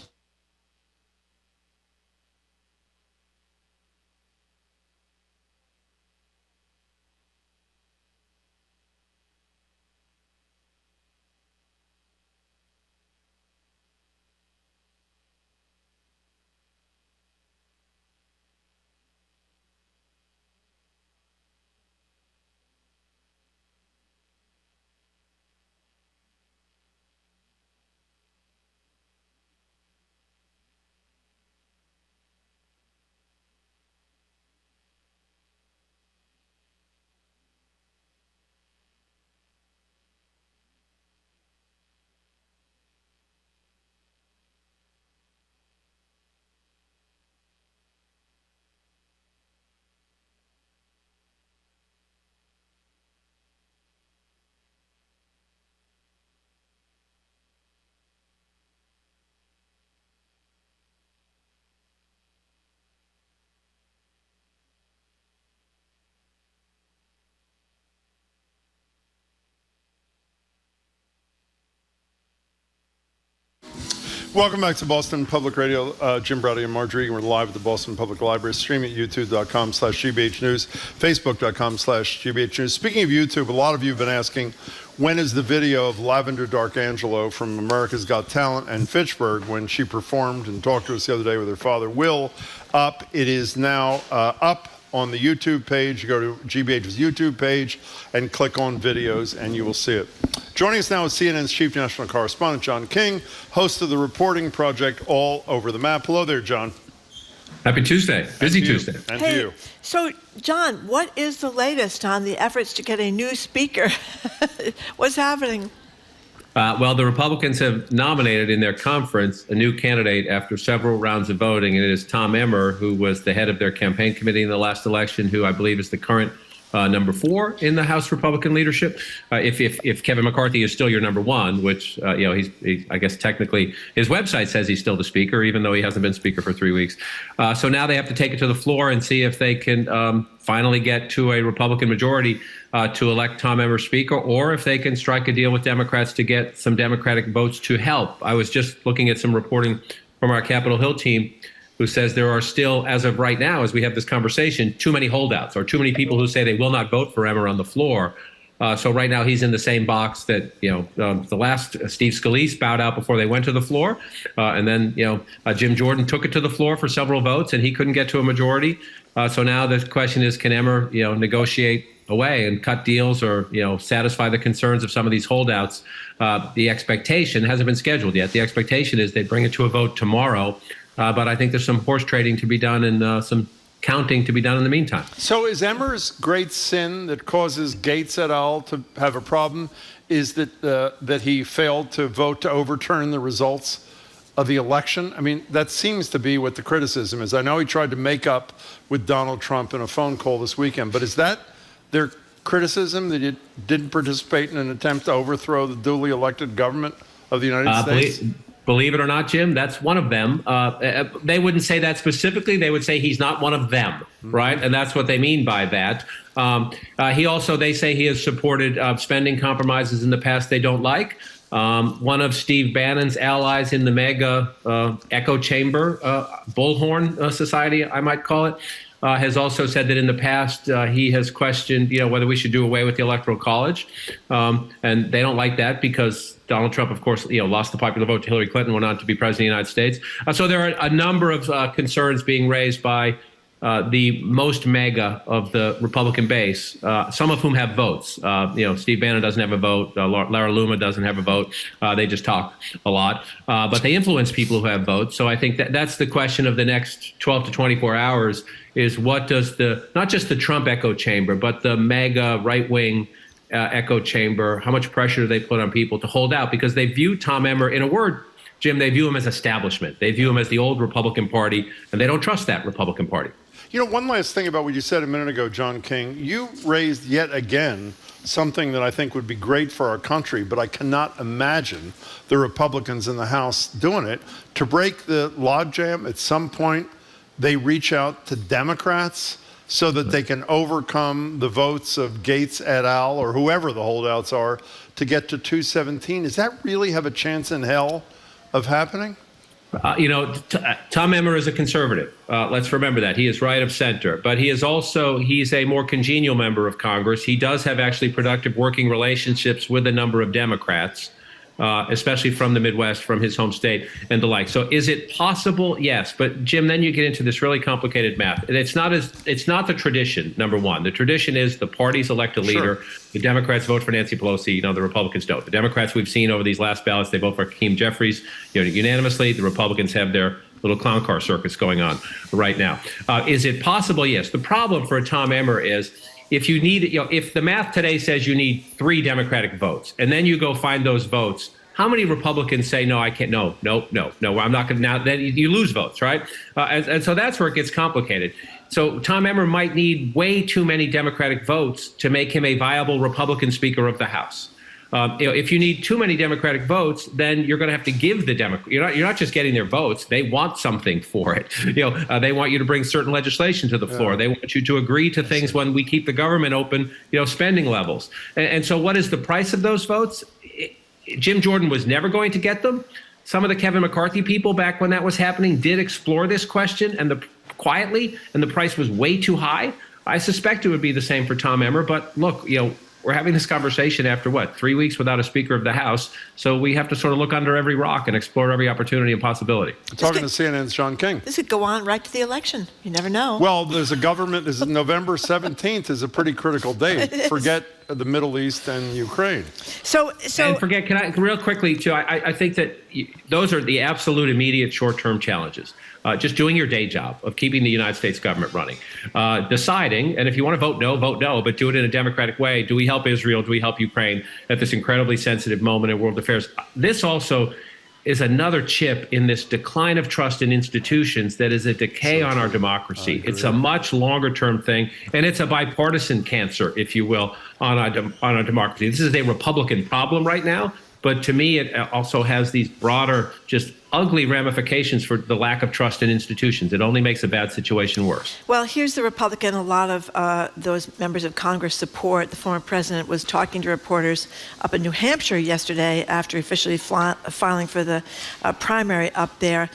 Welcome back to Boston Public Radio. Jim Browdy and Marjorie. We're live at the Boston Public Library, streaming at youtube.com/GBH News, facebook.com/GBH News. Speaking of YouTube, a lot of you have been asking, when is the video of Lavender Darkangelo from America's Got Talent and Fitchburg, when she performed and talked to us the other day with her father, Will, up? It is now up on the YouTube page. You go to GBH's YouTube page and click on videos and you will see it. Joining us now is CNN's chief national correspondent, John King, host of the reporting project All Over the Map. Hello there, John. Happy Tuesday. Busy Tuesday. And to you. So, John, what is the latest on the efforts to get a new speaker? What's happening? Well, the Republicans have nominated in their conference a new candidate after several rounds of voting, and it is Tom Emmer, who was the head of their campaign committee in the last election, who I believe is the current number 4 in the House Republican leadership. If Kevin McCarthy is still your number 1, which he's I guess technically his website says he's still the speaker, even though he hasn't been speaker for 3 weeks. So now they have to take it to the floor and see if they can finally get to a Republican majority to elect Tom Emmer speaker, or if they can strike a deal with Democrats to get some Democratic votes to help. I was just looking at some reporting from our Capitol Hill team, who says there are still, as of right now, as we have this conversation, too many holdouts or too many people who say they will not vote for Emmer on the floor. So right now he's in the same box that, the last Steve Scalise bowed out before they went to the floor. And then, Jim Jordan took it to the floor for several votes and he couldn't get to a majority. So now the question is, can Emmer, negotiate away and cut deals or, satisfy the concerns of some of these holdouts? The expectation hasn't been scheduled yet. The expectation is they bring it to a vote tomorrow. But I think there's some horse trading to be done and some counting to be done in the meantime. So is Emmer's great sin that causes Gates et al. To have a problem is that he failed to vote to overturn the results of the election? I mean, that seems to be what the criticism is. I know he tried to make up with Donald Trump in a phone call this weekend, but is that their criticism, that you didn't participate in an attempt to overthrow the duly elected government of the United States? Believe it or not, Jim, that's one of them. They wouldn't say that specifically. They would say he's not one of them, right? And that's what they mean by that. They say he has supported spending compromises in the past they don't like. One of Steve Bannon's allies in the mega echo chamber, bullhorn society, I might call it, has also said that in the past he has questioned, whether we should do away with the Electoral College, and they don't like that because Donald Trump, of course, lost the popular vote to Hillary Clinton, went on to be president of the United States. So there are a number of concerns being raised by the most mega of the Republican base, some of whom have votes. Steve Bannon doesn't have a vote. Lara Luma doesn't have a vote. They just talk a lot, but they influence people who have votes. So I think that's the question of the next 12 to 24 hours is what does not just the Trump echo chamber, but the mega right-wing echo chamber, how much pressure do they put on people to hold out? Because they view Tom Emmer, in a word, Jim, they view him as establishment. They view him as the old Republican Party, and they don't trust that Republican Party. One last thing about what you said a minute ago, John King. You raised yet again something that I think would be great for our country, but I cannot imagine the Republicans in the House doing it. To break the logjam, at some point, they reach out to Democrats so that they can overcome the votes of Gates et al. Or whoever the holdouts are to get to 217. Does that really have a chance in hell of happening? Tom Emmer is a conservative. Let's remember that. He is right of center, but he's a more congenial member of Congress. He does have actually productive working relationships with a number of Democrats, especially from the Midwest, from his home state and the like. So is it possible? Yes. But Jim, then you get into this really complicated math. And it's not the tradition, number one. The tradition is the parties elect a leader. Sure. The Democrats vote for Nancy Pelosi. The Republicans don't. The Democrats we've seen over these last ballots, they vote for Hakeem Jeffries unanimously. The Republicans have their little clown car circus going on right now. Is it possible? Yes. The problem for Tom Emmer is if you need, if the math today says you need 3 Democratic votes, and then you go find those votes, how many Republicans say, no, I can't, no, I'm not going to, now then you lose votes, right? And so that's where it gets complicated. So Tom Emmer might need way too many Democratic votes to make him a viable Republican Speaker of the House. If you need too many Democratic votes, then you're going to have to give the Democrat. You're not just getting their votes; they want something for it. They want you to bring certain legislation to the floor. They want you to agree to things when we keep the government open. Spending levels. And so, what is the price of those votes? Jim Jordan was never going to get them. Some of the Kevin McCarthy people back when that was happening did explore this question quietly, and the price was way too high. I suspect it would be the same for Tom Emmer. But look, we're having this conversation after 3 weeks without a Speaker of the House. So we have to sort of look under every rock and explore every opportunity and possibility. Talking to CNN's John King. This could go on right to the election. You never know. Well, there's a government. November 17th is a pretty critical date. Forget the Middle East and Ukraine. So and forget. Can I real quickly too? I think that those are the absolute immediate short-term challenges. Just doing your day job of keeping the United States government running, deciding, and if you want to vote no, but do it in a democratic way. Do we help Israel? Do we help Ukraine at this incredibly sensitive moment in world affairs? This also is another chip in this decline of trust in institutions that is a decay on our democracy. It's a much longer term thing, and it's a bipartisan cancer, if you will, on our democracy. This is a Republican problem right now, but to me, it also has these broader, just ugly ramifications for the lack of trust in institutions. It only makes a bad situation worse. Well, here's the Republican a lot of those members of Congress support. The former president was talking to reporters up in New Hampshire yesterday after officially filing for the primary up there,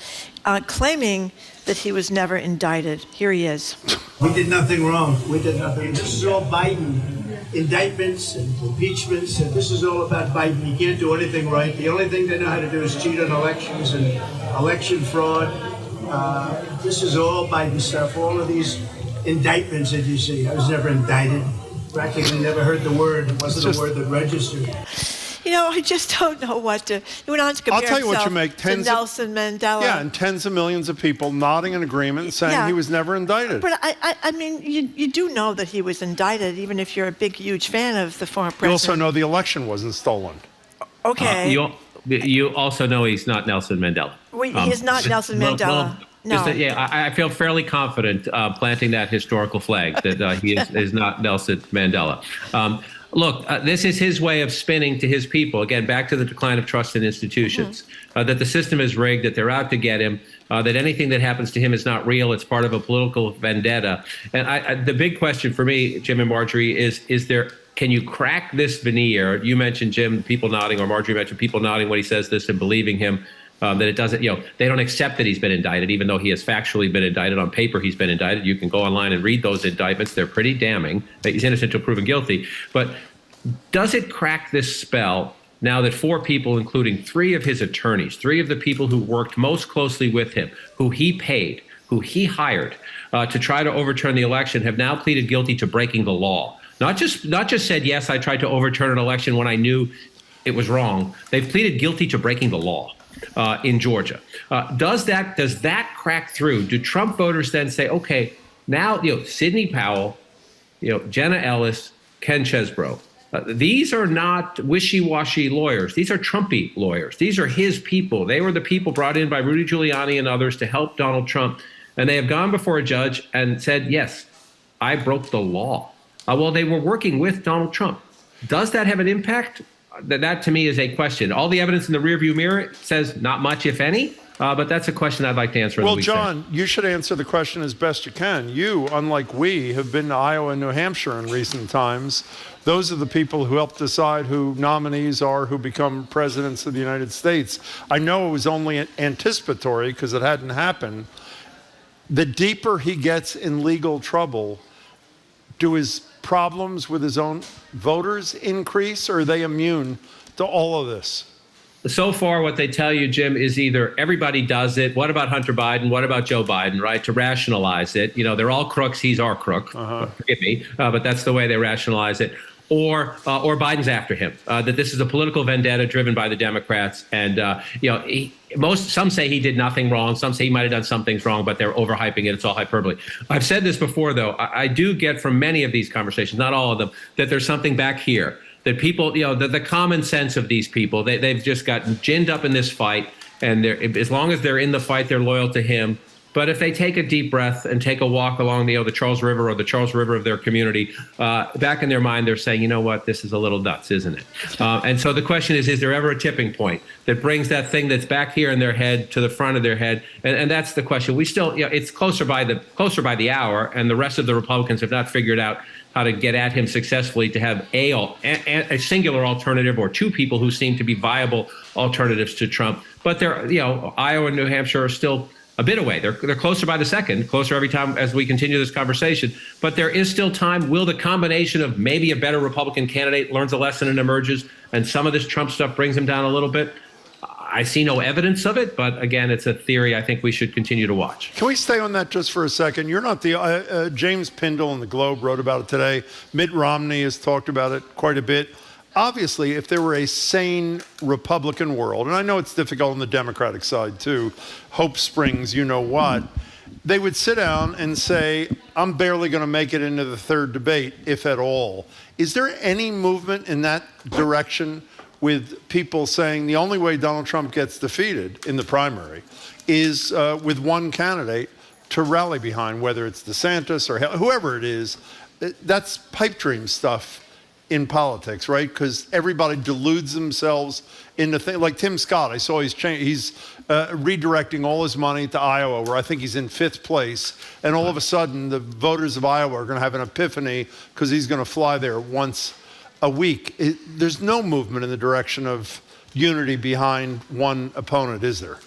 claiming that he was never indicted. Here he is. We did nothing wrong. We did nothing. This is all Biden. Indictments and impeachments, and this is all about Biden. He can't do anything right. The only thing they know how to do is cheat on elections and election fraud. This is all Biden stuff. All of these indictments that you see. I was never indicted. Practically never heard the word. It wasn't a word that registered. I just don't know what to. He went on to compare I'll tell you what you himself make, to Nelson Mandela. Yeah, and tens of millions of people nodding in agreement and saying he was never indicted. But I mean, you do know that he was indicted, even if you're a big, huge fan of the former president. You also know the election wasn't stolen. Okay. You also know he's not Nelson Mandela. He's not Nelson Mandela. No. I feel fairly confident planting that historical flag that he is not Nelson Mandela. Look, this is his way of spinning to his people. Again, back to the decline of trust in institutions, that the system is rigged, that they're out to get him, that anything that happens to him is not real. It's part of a political vendetta. And the big question for me, Jim and Marjorie, is there, can you crack this veneer? You mentioned, Jim, people nodding, or Marjorie mentioned people nodding when he says this and believing him. That it doesn't, they don't accept that he's been indicted, even though he has factually been indicted. On paper, he's been indicted. You can go online and read those indictments. They're pretty damning. He's innocent until proven guilty. But does it crack this spell now that 4 people, including 3 of his attorneys, 3 of the people who worked most closely with him, who he paid, who he hired to try to overturn the election, have now pleaded guilty to breaking the law? Not just said, yes, I tried to overturn an election when I knew it was wrong. They've pleaded guilty to breaking the law. In Georgia. Does that crack through? Do Trump voters then say, okay, now, Sidney Powell, Jenna Ellis, Ken Chesebro, these are not wishy-washy lawyers. These are Trumpy lawyers. These are his people. They were the people brought in by Rudy Giuliani and others to help Donald Trump. And they have gone before a judge and said, yes, I broke the law. Well, they were working with Donald Trump. Does that have an impact? That to me is a question. All the evidence in the rearview mirror says not much, if any, but that's a question I'd like to answer. Well, John, you should answer the question as best you can. You, unlike we, have been to Iowa and New Hampshire in recent times. Those are the people who help decide who nominees are who become presidents of the United States. I know it was only anticipatory because it hadn't happened. The deeper he gets in legal trouble, do his problems with his own voters increase, or are they immune to all of this? So far, what they tell you, Jim, is either everybody does it. What about Hunter Biden? What about Joe Biden, right? To rationalize it. They're all crooks. He's our crook. Forgive me. But that's the way they rationalize it. Or Biden's after him, that this is a political vendetta driven by the Democrats. And, some say he did nothing wrong. Some say he might have done some things wrong, but they're overhyping it. It's all hyperbole. I've said this before, though. I do get from many of these conversations, not all of them, that there's something back here, that people, the common sense of these people, they've just gotten ginned up in this fight. And as long as they're in the fight, they're loyal to him. But if they take a deep breath and take a walk along the Charles River, or the Charles River of their community, back in their mind, they're saying, you know what, this is a little nuts, isn't it? And so the question is there ever a tipping point that brings that thing that's back here in their head to the front of their head? And that's the question. We still, it's closer by the hour, and the rest of the Republicans have not figured out how to get at him successfully to have a singular alternative, or 2 people who seem to be viable alternatives to Trump. But Iowa and New Hampshire are still a bit away. They're closer by the second, closer every time as we continue this conversation. But there is still time. Will the combination of maybe a better Republican candidate learns a lesson and emerges, and some of this Trump stuff brings him down a little bit? I see no evidence of it, but again, it's a theory I think we should continue to watch. Can we stay on that just for a second? You're not the James Pindell in the Globe wrote about it today. Mitt Romney has talked about it quite a bit. Obviously, if there were a sane Republican world, and I know it's difficult on the Democratic side too, hope springs, you know what, they would sit down and say, I'm barely going to make it into the 3rd debate, if at all. Is there any movement in that direction, with people saying the only way Donald Trump gets defeated in the primary is with one candidate to rally behind, whether it's DeSantis or whoever it is? That's pipe dream stuff in politics, right? Because everybody deludes themselves into things. Like Tim Scott, I saw he's redirecting all his money to Iowa, where I think he's in 5th place. And all of a sudden, the voters of Iowa are going to have an epiphany because he's going to fly there once a week. There's no movement in the direction of unity behind one opponent, is there?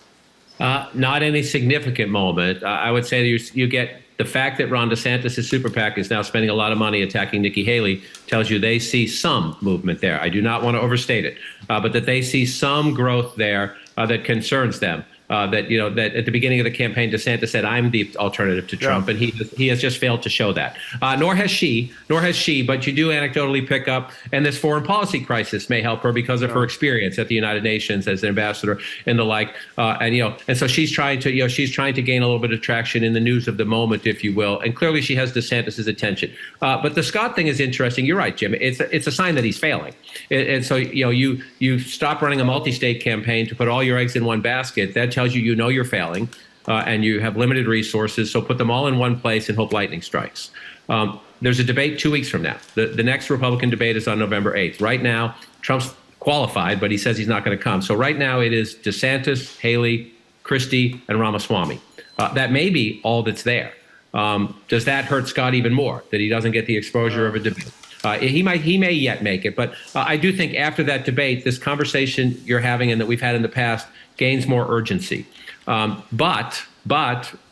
Not any significant moment. I would say you get the fact that Ron DeSantis' super PAC is now spending a lot of money attacking Nikki Haley tells you they see some movement there. I do not want to overstate it, but that they see some growth there that concerns them. that at the beginning of the campaign, DeSantis said, I'm the alternative to Trump, and he has just failed to show that. Nor has she, but you do anecdotally pick up, and this foreign policy crisis may help her because of her experience at the United Nations as an ambassador and the like. And so she's trying to gain a little bit of traction in the news of the moment, if you will. And clearly she has DeSantis's attention. But the Scott thing is interesting. You're right, Jim. It's a sign that he's failing. And so, you stop running a multi-state campaign to put all your eggs in one basket. That tells you you're failing, and you have limited resources. So put them all in one place and hope lightning strikes. There's a debate 2 weeks from now. The next Republican debate is on November 8th. Right now, Trump's qualified, but he says he's not going to come. So right now it is DeSantis, Haley, Christie, and Ramaswamy. That may be all that's there. Does that hurt Scott even more, that he doesn't get the exposure of a debate? He may yet make it, but I do think after that debate, this conversation you're having and that we've had in the past gains more urgency. But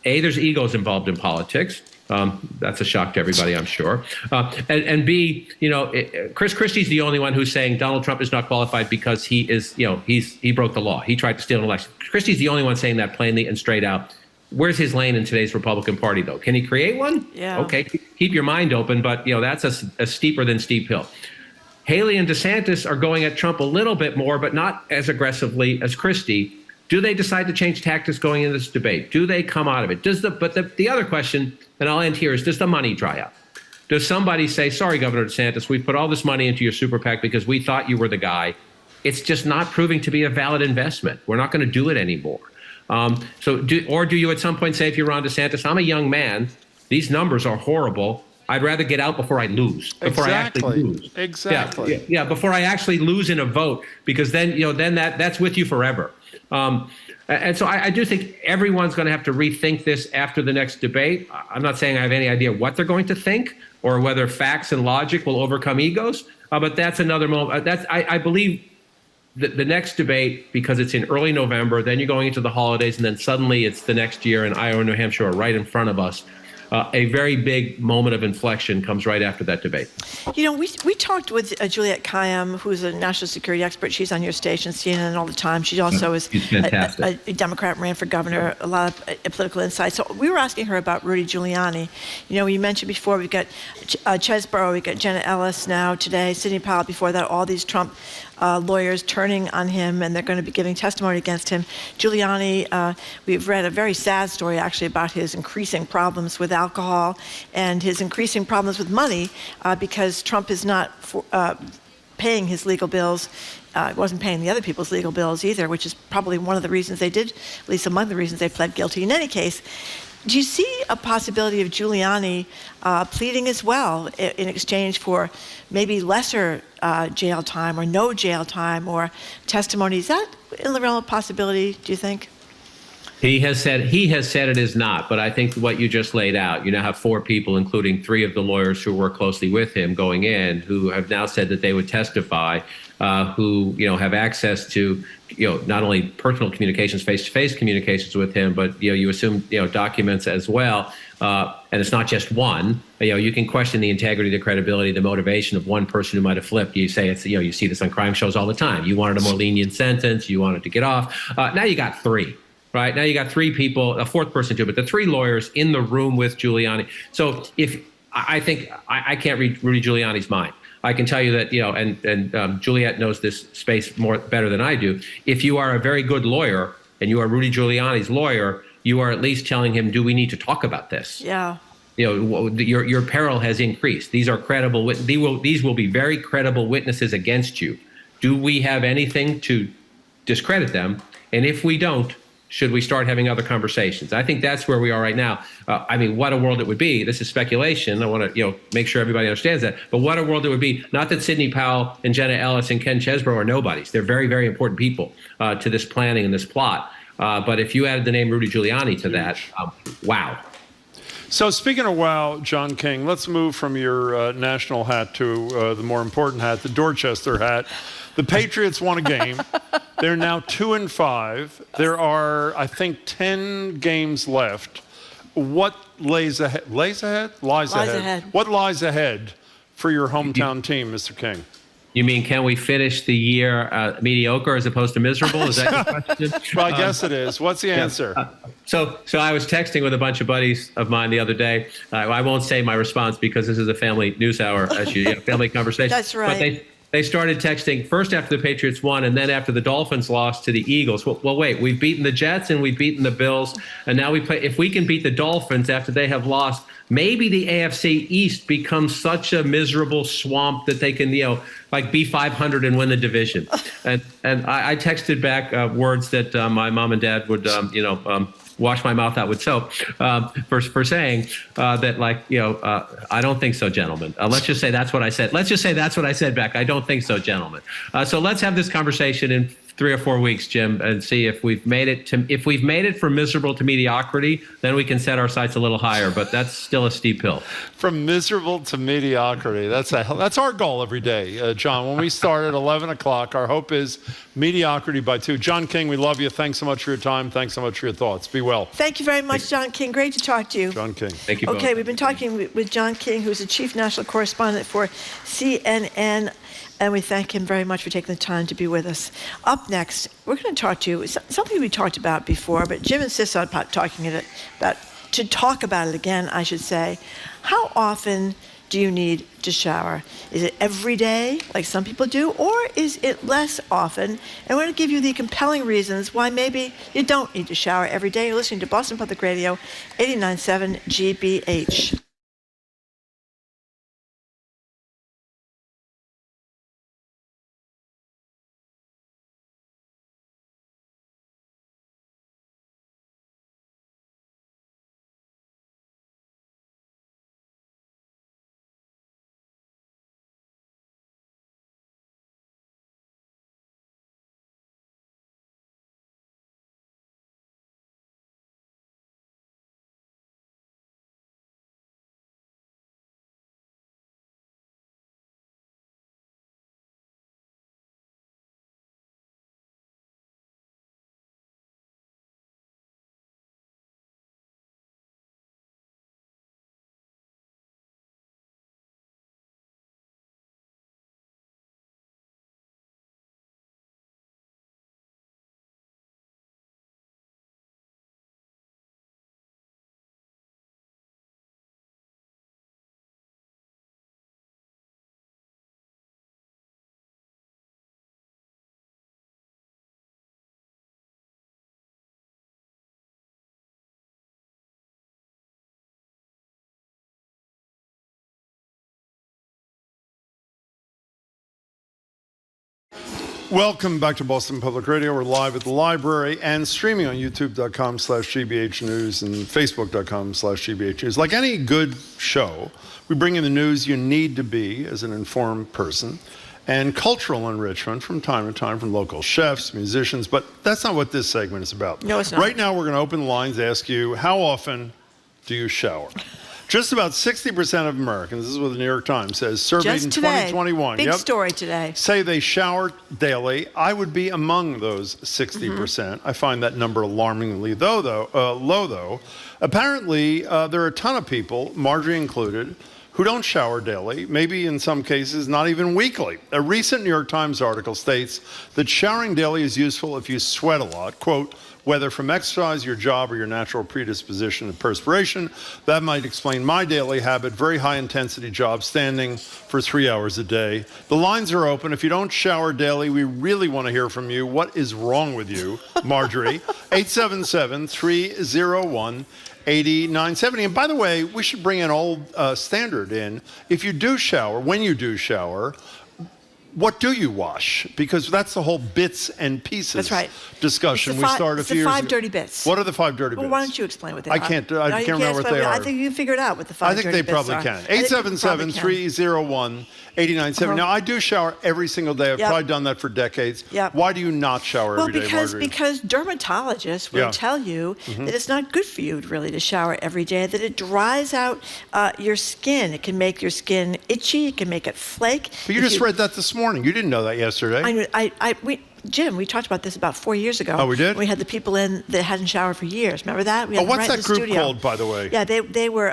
there's egos involved in politics. That's a shock to everybody, I'm sure. And B, Chris Christie's the only one who's saying Donald Trump is not qualified because he broke the law. He tried to steal an election. Christie's the only one saying that plainly and straight out. Where's his lane in today's Republican Party, though? Can he create one? Yeah. Okay, keep your mind open, but that's a steeper than steep hill. Haley and DeSantis are going at Trump a little bit more, but not as aggressively as Christie. Do they decide to change tactics going into this debate? Do they come out of it? The other question, and I'll end here, is does the money dry up? Does somebody say, sorry, Governor DeSantis, we've put all this money into your super PAC because we thought you were the guy. It's just not proving to be a valid investment. We're not going to do it anymore. Do you at some point say, if you're Ron DeSantis, I'm a young man, these numbers are horrible, I'd rather get out before I lose. Before I actually lose. Exactly. Yeah, before I actually lose in a vote, because then that's with you forever. And so I do think everyone's going to have to rethink this after the next debate. I'm not saying I have any idea what they're going to think or whether facts and logic will overcome egos, but that's another moment. I believe the next debate, because it's in early November, then you're going into the holidays, and then suddenly it's the next year, and Iowa and New Hampshire are right in front of us. A very big moment of inflection comes right after that debate. We talked with Juliette Kayyem, who's a national security expert. She's on your station, CNN all the time. She also is a Democrat, ran for governor, a lot of political insight. So we were asking her about Rudy Giuliani. You mentioned before, we've got Chesborough, we've got Jenna Ellis now today, Sidney Powell before that, all these Trump lawyers turning on him, and they're going to be giving testimony against him. Giuliani, we've read a very sad story actually about his increasing problems with alcohol and his increasing problems with money because Trump is not paying his legal bills. Wasn't paying the other people's legal bills either, which is probably one of the reasons they did, at least among the reasons they pled guilty. In any case, do you see a possibility of Giuliani pleading as well in exchange for maybe lesser jail time or no jail time or testimony? Is that in the realm of possibility, do you think? He has said it is not, but I think what you just laid out, you now have 4 people, including 3 of the lawyers who work closely with him going in, who have now said that they would testify, who have access to not only personal communications, face-to-face communications with him, but you assume documents as well. And it's not just one. You can question the integrity, the credibility, the motivation of one person who might have flipped. You say it's you see this on crime shows all the time. You wanted a more lenient sentence. You wanted to get off. Now you got 3. Right now, you got 3 people, a 4th person too, but the 3 lawyers in the room with Giuliani. So I think I can't read Rudy Giuliani's mind. I can tell you that and Juliette knows this space better than I do. If you are a very good lawyer and you are Rudy Giuliani's lawyer, you are at least telling him, do we need to talk about this? Yeah. Your peril has increased. These are credible. These will be very credible witnesses against you. Do we have anything to discredit them? And if we don't, should we start having other conversations? I think that's where we are right now. What a world it would be. This is speculation. I want to make sure everybody understands that. But what a world it would be. Not that Sidney Powell and Jenna Ellis and Ken Chesborough are nobodies. They're very, very important people to this planning and this plot. But if you added the name Rudy Giuliani to that, wow. So speaking of wow, John King, let's move from your national hat to the more important hat, the Dorchester hat. The Patriots won a game. They're now 2-5. There are, I think, 10 games left. What lies ahead? What lies ahead for your hometown team, Mr. King? You mean, can we finish the year mediocre as opposed to miserable? Is that your question? Well, I guess it is. What's the answer? So I was texting with a bunch of buddies of mine the other day. I won't say my response because this is a family news hour, as you family conversation. That's right. But they started texting first after the Patriots won, and then after the Dolphins lost to the Eagles. Well, wait, we've beaten the Jets and we've beaten the Bills, and now we play. If we can beat the Dolphins after they have lost, maybe the AFC East becomes such a miserable swamp that they can, like be 500 and win the division. And I texted back words that my mom and dad would, wash my mouth out with soap for saying that, like, I don't think so, gentlemen. Let's just say that's what I said. Let's just say that's what I said back. I don't think so, gentlemen. So let's have this conversation in 3 or 4 weeks, Jim, and see if we've made it from miserable to mediocrity. Then we can set our sights a little higher, but that's still a steep hill. From miserable to mediocrity. That's our goal every day, John. When we start at 11 o'clock, our hope is mediocrity by 2. John King, we love you. Thanks so much for your time. Thanks so much for your thoughts. Be well. Thank you very much, John King. Great to talk to you. John King. Thank you. Okay, we've been talking with John King, who's the chief national correspondent for CNN. And we thank him very much for taking the time to be with us. Up next, we're going to talk to you something we talked about before, but Jim insists on talk about it again, I should say. How often do you need to shower? Is it every day, like some people do, or is it less often? And we're going to give you the compelling reasons why maybe you don't need to shower every day. You're listening to Boston Public Radio, 89.7 GBH. Welcome back to Boston Public Radio. We're live at the library and streaming on youtube.com/GBH News and facebook.com/GBH News. Like any good show, we bring in the news you need to be as an informed person and cultural enrichment from time to time from local chefs, musicians, but that's not what this segment is about. No, it's not. Right now, we're going to open the lines, ask you, how often do you shower? Just about 60% of Americans, this is what the New York Times says, surveyed in 2021. Big story today. Say they shower daily. I would be among those 60%. I find that number alarmingly low, though. Apparently, there are a ton of people, Marjorie included, who don't shower daily, maybe in some cases not even weekly. A recent New York Times article states that showering daily is useful if you sweat a lot, quote, whether from exercise, your job, or your natural predisposition to perspiration. That might explain my daily habit, very high-intensity job, standing for 3 hours a day. The lines are open. If you don't shower daily, we really want to hear from you. What is wrong with you, Marjorie? 877-301-8970. And by the way, we should bring an old standard in. If you do shower, when you do shower, what do you wash? Because that's the whole bits and pieces discussion we started a few years ago. The 5 dirty bits. What are the 5 dirty bits? Well, why don't you explain what they are? I can't remember what they are. I think you can figure it out what the 5 dirty bits are. I think they probably can. 877-301-8970. Now, I do shower every single day. I've probably done that for decades. Why do you not shower every day, Marjorie? Because dermatologists will tell you that it's not good for you really to shower every day, that it dries out your skin. It can make your skin itchy. It can make it flake. But you just read that this morning. morning. You didn't know that yesterday. Jim, we talked about this about 4 years ago. Oh, we did? We had the people in that hadn't showered for years. Remember that? We had them What's right that in the group studio. called, by the way? Yeah, they were...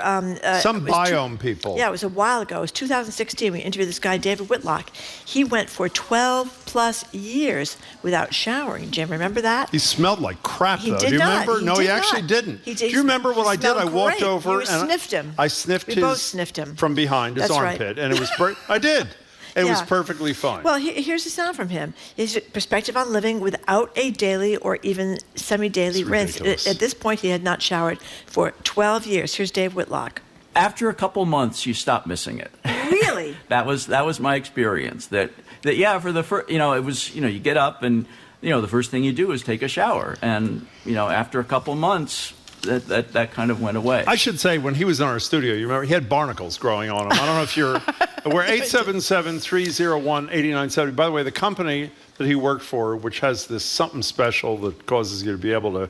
some biome people. Yeah, it was a while ago. It was 2016. We interviewed this guy, David Whitlock. He went for 12-plus years without showering. Jim, remember that? He smelled like crap, though. Did Do you not. remember? He No, did he actually not. didn't. He Do you remember what I did? I walked great. over You and sniffed him. I sniffed We his both sniffed him. from behind his That's right. armpit, and it was I did. It was perfectly fine. Well, here's the sound from him. His perspective on living without a daily or even semi-daily rinse. At this point, he had not showered for 12 years. Here's Dave Whitlock. After a couple months, you stop missing it. Really? That was my experience. That yeah, for the first, it was, you get up and, the first thing you do is take a shower. And, after a couple months, that kind of went away. I should say, when he was in our studio, you remember, he had barnacles growing on him. I don't know if you're... We're 877-301-8970. By the way, the company that he worked for, which has this something special that causes you to be able to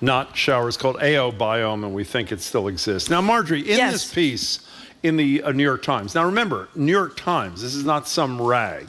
not shower, is called AO Biome, and we think it still exists. Now, Marjorie, in this piece in the New York Times, now remember, New York Times, this is not some rag.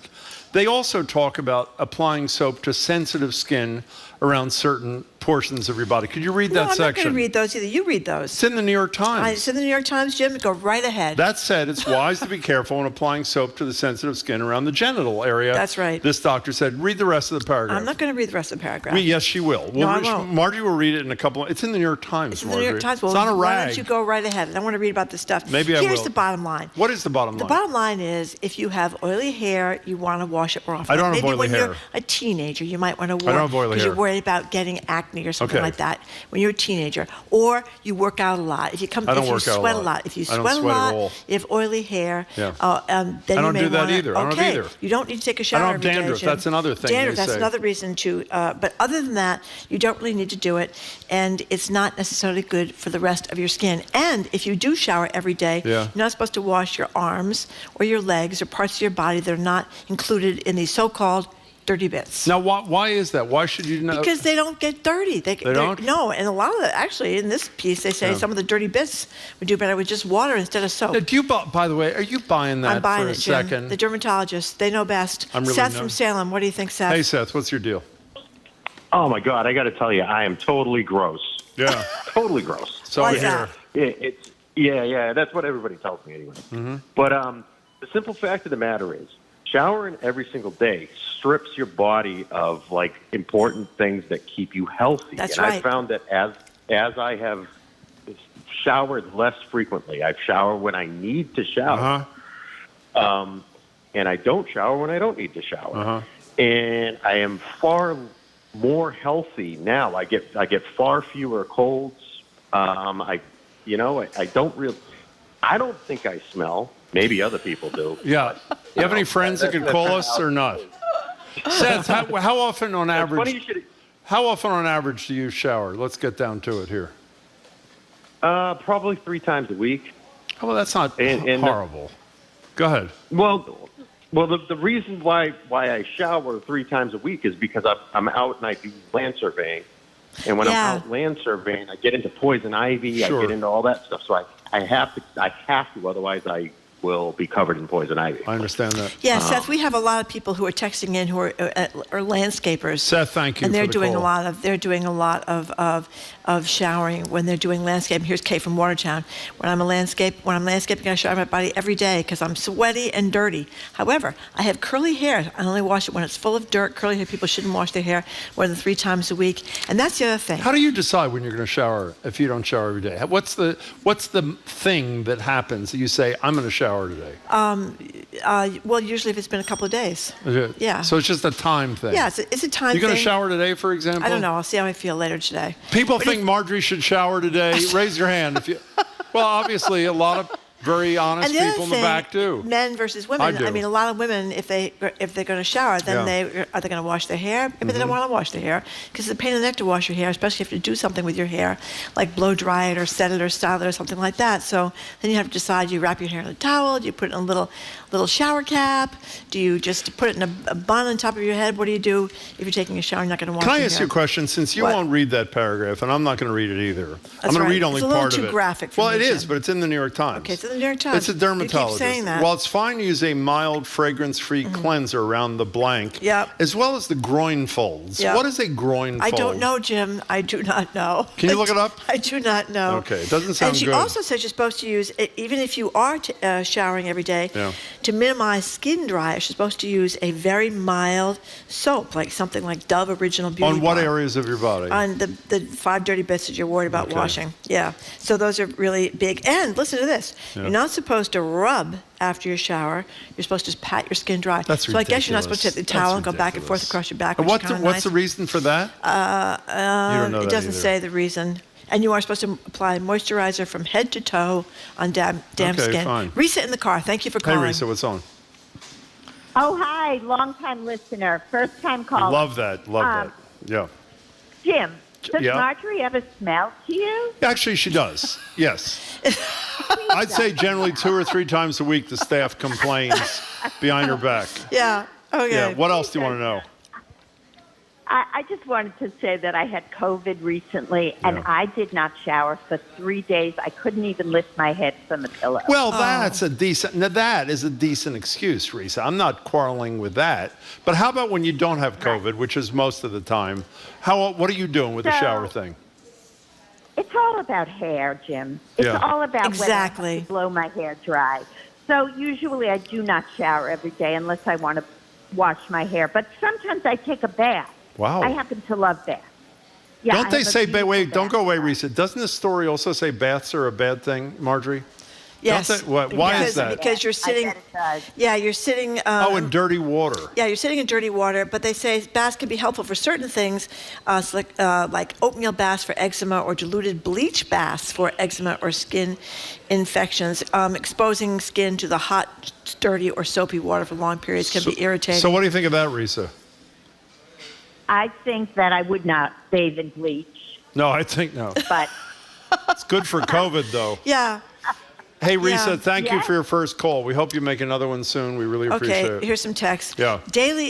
They also talk about applying soap to sensitive skin around certain portions of your body. Could you read that section? I'm not going to read those either. You read those. It's in the New York Times. It's in the New York Times, Jim. Go right ahead. That said, it's wise to be careful when applying soap to the sensitive skin around the genital area. That's right. This doctor said. Read the rest of the paragraph. I'm not going to read the rest of the paragraph. Yes, she will. No, I won't. Margie will read it in a couple of... It's in the New York Times, It's in the New York Times. Well, it's not a rag. Why don't you go right ahead? I want to read about this stuff. Maybe I will. Here's the bottom line. What is the bottom line? The bottom line is, if you have oily hair, you want to wash it more often. I don't have Maybe oily when hair. you're a teenager, you might want to wash. I don't have oily because hair. you're worried about getting acne or something Okay. like that when you're a teenager. Or you work out a lot. If you I don't work out sweat a a lot. lot. If you I don't sweat a sweat at lot, all. you have oily hair. Yeah. Then I don't you may do that wanna, either. I don't okay, either. You don't need to take a shower I don't have every day, dandruff. Jim. That's another thing Dandruff, they that's say. another reason to. But other than that, you don't really need to do it, and it's not necessarily good for the rest of your skin. And if you do shower every day, you're not supposed to wash your arms or your legs or parts of your body that are not included in these so-called dirty bits. Now, why is that? Why should you know? Because they don't get dirty. They don't? No, and a lot of actually, in this piece, they say some of the dirty bits would do better with just water instead of soap. Now, do you, by the way, are you buying that I'm buying for a it, Jim. second? The dermatologists, they know best. I'm really Seth not. from Salem, what do you think, Seth? Hey, Seth, what's your deal? Oh my God, I got to tell you, I am totally gross. Yeah. Totally gross. So Why is that? Yeah, that's what everybody tells me anyway. Mm-hmm. But the simple fact of the matter is, showering every single day strips your body of like important things that keep you healthy. That's and right. I found that as I have showered less frequently, I shower when I need to shower, and I don't shower when I don't need to shower. And I am far more healthy now. I get far fewer colds. I don't think I smell. Maybe other people do. Yeah. You have any friends that could call us or not? Seth, how often on average? How often on average do you shower? Let's get down to it here. Probably 3 times a week. Oh, well, that's not horrible. Go ahead. Well, the reason why I shower 3 times a week is because I'm out and I do land surveying, and when I'm out land surveying, I get into poison ivy, I get into all that stuff. So I have to, otherwise I will be covered in poison ivy. I understand that. Yeah, Seth, we have a lot of people who are texting in who are landscapers. Seth, thank you. And they're for the doing call. a lot of showering when they're doing landscaping. Here's Kay from Watertown. When I'm landscaping, I shower my body every day because I'm sweaty and dirty. However, I have curly hair. I only wash it when it's full of dirt. Curly hair people shouldn't wash their hair more than 3 times a week. And that's the other thing. How do you decide when you're going to shower if you don't shower every day? What's the thing that happens that you say, I'm going to shower today? Well, usually if it's been a couple of days. Yeah. So it's just a time thing. Yeah, it's a time You're going to thing. shower today, for example? I don't know. I'll see how I feel later today. People think Marjorie should shower today. Raise your hand if you. Well, obviously, a lot of very honest And the other people in the thing, back do. Men versus women. I do. mean, a lot of women, if they're going to shower, then are they going to wash their hair? Maybe they don't want to wash their hair because it's a pain in the neck to wash your hair, especially if you have to do something with your hair, like blow dry it or set it or style it or something like that. So then you have to decide: do you wrap your hair in a towel? Do you put it in a little shower cap? Do you just put it in a bun on top of your head? What do you do if you're taking a shower and you're not going to wash your hair? Can I ask you a question? Since you won't read that paragraph, and I'm not going to read it either. I'm going to read only It's a little part of too it. graphic for well, me, it is, Jim. but it's in the New York Times. Okay, it's a in the New York Times. It's a dermatologist. You keep saying that. Well, it's fine to use a mild fragrance-free cleanser around the blank, as well as the groin folds. Yep. What is a groin fold? I don't know, Jim. I do not know. Can you look it up? I do not know. Okay, it doesn't sound good. And she also says you're supposed to use, even if you are showering every day, to minimize skin dry, you're supposed to use a very mild soap, like something like Dove Original Beauty On what Bar. areas of your body? On the 5 dirty bits that you're worried about washing. Yeah. So those are really big. And listen to this. Yeah. You're not supposed to rub after your shower. You're supposed to just pat your skin dry. That's so I guess you're not supposed to take the towel and go back and forth across your back. What's the reason for that? You don't know it that doesn't either. say the reason. And you are supposed to apply moisturizer from head to toe on damp skin. Fine. Risa in the car. Thank you for calling. Hey, Risa, what's on? Oh, hi. Long-time listener. First-time caller. Love that. Yeah. Jim, does Yeah. Marjorie ever smell to you? Actually, she does. Yes. I'd say generally 2 or 3 times a week the staff complains behind her back. Yeah. Okay. Yeah. What else do you want to know? I just wanted to say that I had COVID recently, and I did not shower for 3 days. I couldn't even lift my head from the pillow. Well, that is a decent excuse, Risa. I'm not quarreling with that. But how about when you don't have COVID, which is most of the time? What are you doing with the shower thing? It's all about hair, Jim. It's all about whether I have to blow my hair dry. So usually I do not shower every day unless I want to wash my hair. But sometimes I take a bath. Wow. I happen to love baths. Yeah, Don't they say, wait, don't go away, Risa. Doesn't this story also say baths are a bad thing, Marjorie? Yes. Why is that? Because you're sitting. Yeah, you're sitting. In dirty water. Yeah, you're sitting in dirty water. But they say baths can be helpful for certain things, like oatmeal baths for eczema or diluted bleach baths for eczema or skin infections. Exposing skin to the hot, dirty, or soapy water for long periods can be irritating. So what do you think of that, Risa? I think that I would not bathe in bleach. No, I think no. But it's good for COVID, though. Yeah. Hey, Risa, thank you for your first call. We hope you make another one soon. We really appreciate it. Okay, here's some text. Yeah.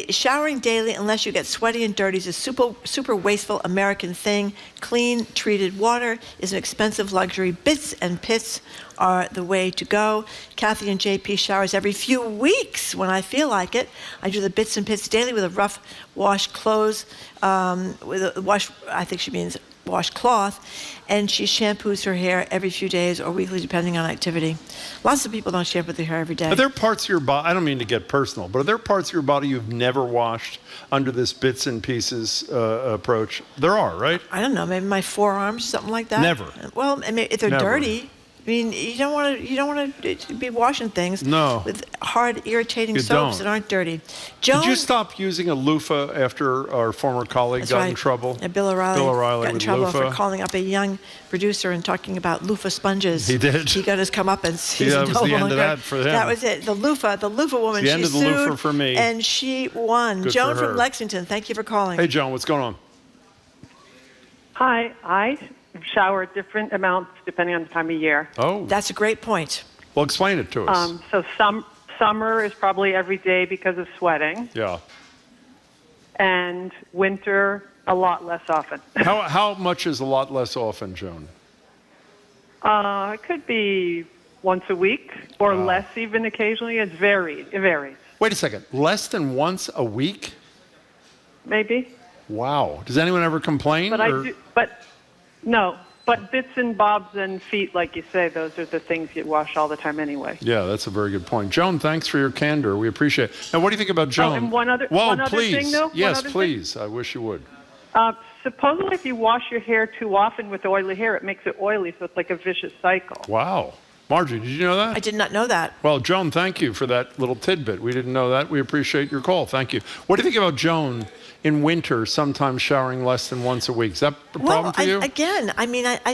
Showering daily unless you get sweaty and dirty is a super wasteful American thing. Clean, treated water is an expensive luxury. Bits and pits are the way to go. Kathy and JP showers every few weeks when I feel like it. I do the bits and pits daily with a rough wash clothes, I think she means washcloth, and she shampoos her hair every few days or weekly depending on activity. Lots of people don't shampoo their hair every day. Are there parts of your body, I don't mean to get personal, but are there parts of your body you've never washed under this bits and pieces approach? There are, right? I don't know, maybe my forearms, something like that. Never. Well, I mean, if they're Never. dirty, I mean, you don't want to be washing things with hard, irritating You soaps don't. that aren't dirty. Joan, Did you stop using a loofah after our former colleague got in trouble? And Bill O'Reilly got in with trouble loofah. for calling up a young producer and talking about loofah sponges. He did. He got his comeuppance. He's that was no the end longer, of that for him. That was it. The loofah woman. The end she of the sued, loofah for me. And she won. Good Joan for her. from Lexington, thank you for calling. Hey, Joan, what's going on? Hi, I shower different amounts depending on the time of year. Oh. That's a great point. Well, explain it to us. So summer is probably every day because of sweating, Yeah. and winter a lot less often. How much is a lot less often, Joan? It could be once a week or less even occasionally. It varies. Wait a second. Less than once a week? Maybe. Wow. Does anyone ever complain? But bits and bobs and feet, like you say, those are the things you wash all the time anyway. Yeah, that's a very good point. Joan, thanks for your candor. We appreciate it. Now, what do you think about Joan? Oh, and one other please. thing, though. Yes, please. I wish you would. Supposedly, if you wash your hair too often with oily hair, it makes it oily, so it's like a vicious cycle. Wow. Margie, did you know that? I did not know that. Well, Joan, thank you for that little tidbit. We didn't know that. We appreciate your call. Thank you. What do you think about Joan in winter, sometimes showering less than once a week? Is that a problem for you? I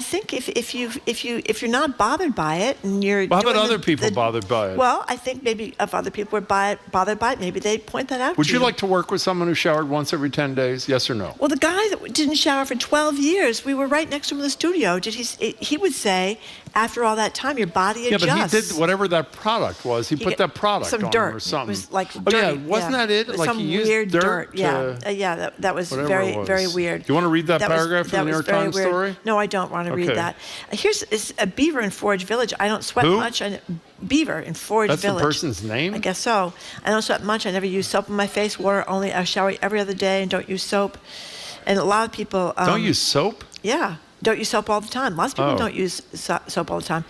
think if you're not bothered by it and you're Well, how about doing other people bothered by it? Well, I think maybe if other people are bothered by it, maybe they point that out Would to you like to work with someone who showered once every 10 days? Yes or no? Well, the guy that didn't shower for 12 years, we were right next to him in the studio. He would say, after all that time, your body adjusts. Yeah, but he did whatever that product was. He put that product some on dirt. him or something. It was like oh, dirty. yeah, wasn't that it? Like some he used weird dirt. Yeah, that was very weird. Do you want to read that paragraph from the New York Times weird. story? No, I don't want to read that. Here's a beaver in Forge Village. I don't sweat Who? much. Beaver in Forge That's Village. That's the person's name? I guess so. I don't sweat much. I never use soap on my face. Water only. I shower every other day and don't use soap. And a lot of people... don't use soap? Yeah. Don't use soap all the time. Lots of people don't use soap all the time.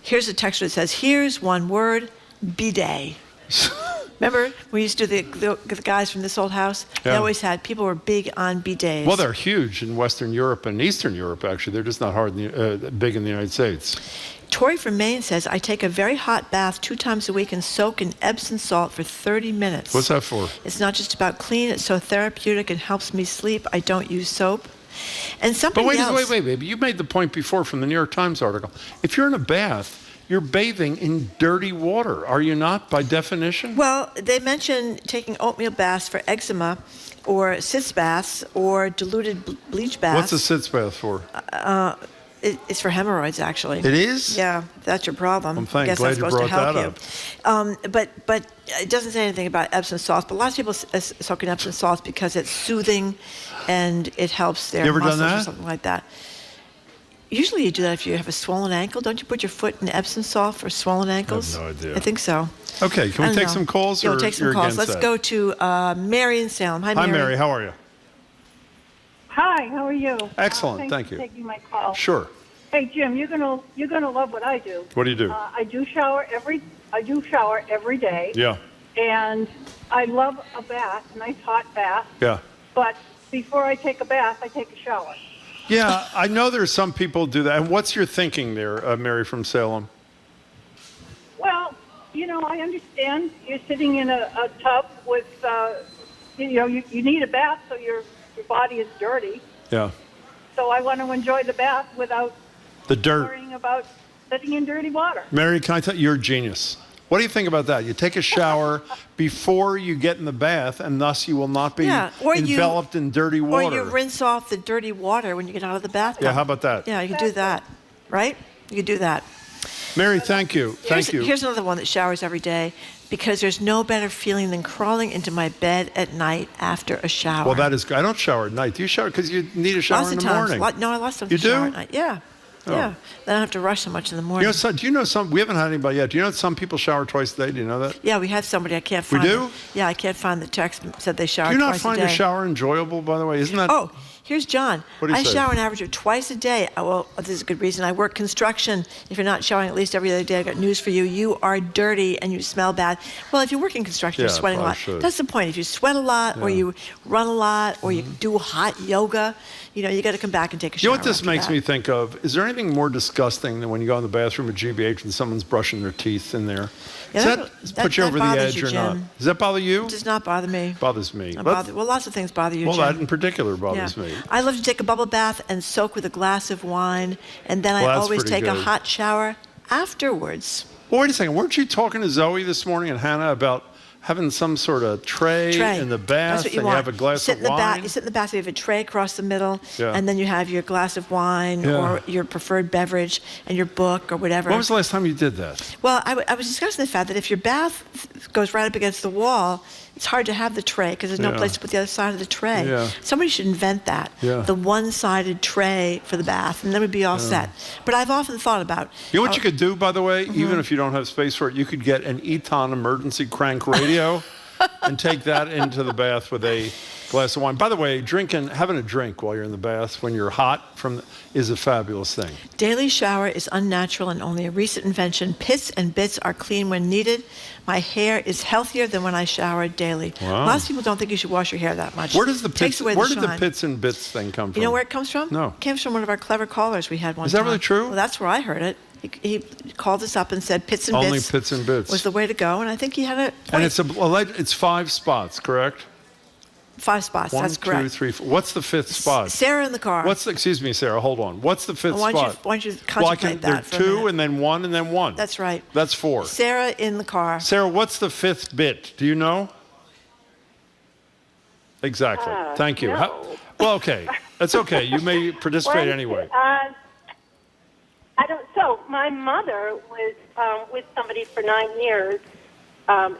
Here's a text that says, here's one word, bidet. Remember, we used to do the guys from This Old House? Yeah. They always had, people were big on bidets. Well, they're huge in Western Europe and Eastern Europe, actually. They're just not big in the United States. Tori from Maine says, I take a very hot bath 2 times a week and soak in Epsom salt for 30 minutes. What's that for? It's not just about clean. It's so therapeutic and helps me sleep. I don't use soap. And somebody else... But wait. You made the point before from the New York Times article. If you're in a bath, you're bathing in dirty water, are you not, by definition? Well, they mention taking oatmeal baths for eczema or sitz baths or diluted bleach baths. What's a sitz bath for? It's for hemorrhoids, actually. It is? Yeah, that's your problem. I'm I guess glad that's you supposed brought to help that you. But it doesn't say anything about Epsom salts. But lots of people soak in Epsom salts because it's soothing and it helps their muscles or something like that. Usually you do that if you have a swollen ankle. Don't you put your foot in Epsom salt for swollen ankles? I have no idea. I think so. Okay, can we take some calls? Yeah, we'll take some calls. Let's go to Mary in Salem. Hi, Mary. Hi, Mary. How are you? Hi, how are you? Excellent, thank you. For taking my call. Sure. Hey, Jim, you're gonna love what I do. What do you do? I do shower every day. Yeah. And I love a bath, a nice hot bath. Yeah. But before I take a bath, I take a shower. Yeah, I know there's some people do that. And what's your thinking there, Mary from Salem? Well, I understand you're sitting in a tub with, you need a bath so your body is dirty. Yeah. So I want to enjoy the bath without the dirt. Worrying about sitting in dirty water. Mary, can I tell you, you're a genius. What do you think about that? You take a shower before you get in the bath, and thus you will not be enveloped in dirty water. Or you rinse off the dirty water when you get out of the bathtub. Yeah, how about that? Yeah, you can do that, right? You can do that. Mary, thank you. Thank you. Here's another one that showers every day, because there's no better feeling than crawling into my bed at night after a shower. Well, that is good. I don't shower at night. Do you shower? Because you need a shower in the morning. No, I lost some You do? shower at night. Yeah. Oh. Yeah. Then I don't have to rush so much in the morning. Do you know some, we haven't had anybody yet. Do you know some people shower twice a day? Do you know that? Yeah, we had somebody. I can't find We do? Yeah, I can't find the text that said they showered Do you not twice a day. find a shower enjoyable, by the way? Isn't that? Oh, here's John. What do you I say? shower an average of twice a day. Well, this is a good reason. I work construction. If you're not showering at least every other day, I've got news for you. You are dirty and you smell bad. Well, if you work in construction, you're sweating a lot. That's the point. If you sweat a lot or you run a lot or you do hot yoga, you got to come back and take a shower. You know what this makes me think of? Is there anything more disgusting than when you go in the bathroom at GBH and someone's brushing their teeth in there? Yeah, Does that put you over the edge or not? Does that bother you? It does not bother me. Bothers me. Well, lots of things bother you, Well, Jim. that in particular bothers me. I love to take a bubble bath and soak with a glass of wine, and then I Well, that's always pretty take a good. hot shower afterwards. Well, wait a second. Weren't you talking to Zoe this morning and Hannah about having some sort of tray in the bath That's what you and want. you have a glass sit of in the wine? You sit in the bath, you have a tray across the middle, Yeah. and then you have your glass of wine Yeah. or your preferred beverage and your book or whatever. When was the last time you did that? Well, I was discussing the fact that if your bath goes right up against the wall, it's hard to have the tray because there's no Yeah. place to put the other side of the tray. Yeah. Somebody should invent that, Yeah. the one-sided tray for the bath, and then we'd be all set. But I've often thought about... You know what you could do, by the way, even if you don't have space for it? You could get an Eton emergency crank radio and take that into the bath with a glass of wine. By the way, having a drink while you're in the bath when you're hot is a fabulous thing. Daily shower is unnatural and only a recent invention. Pits and bits are clean when needed. My hair is healthier than when I shower daily. Wow. Lots of people don't think you should wash your hair that much. Where does the Takes pits, away where the did the shine. pits and bits thing come from? You know where it comes from? No. It comes from one of our clever callers we had one Is that time. really true? Well, that's where I heard it. He called us up and said pits and Only bits pits and bits. was the way to go, and I think he had a point. And it's 5 spots, correct? 5 spots, that's correct. 1, 2, 3, 4. What's the 5th spot? Sarah in the car. Excuse me, Sarah, hold on. What's the 5th Why spot? don't you contemplate there are that for a 2 minute. and then 1 and then 1. That's right. That's 4. Sarah in the car. Sarah, what's the 5th bit? Do you know? Exactly. Thank you. No. Well, okay. That's okay. You may participate Well, anyway. I don't. So So my mother was with somebody for 9 years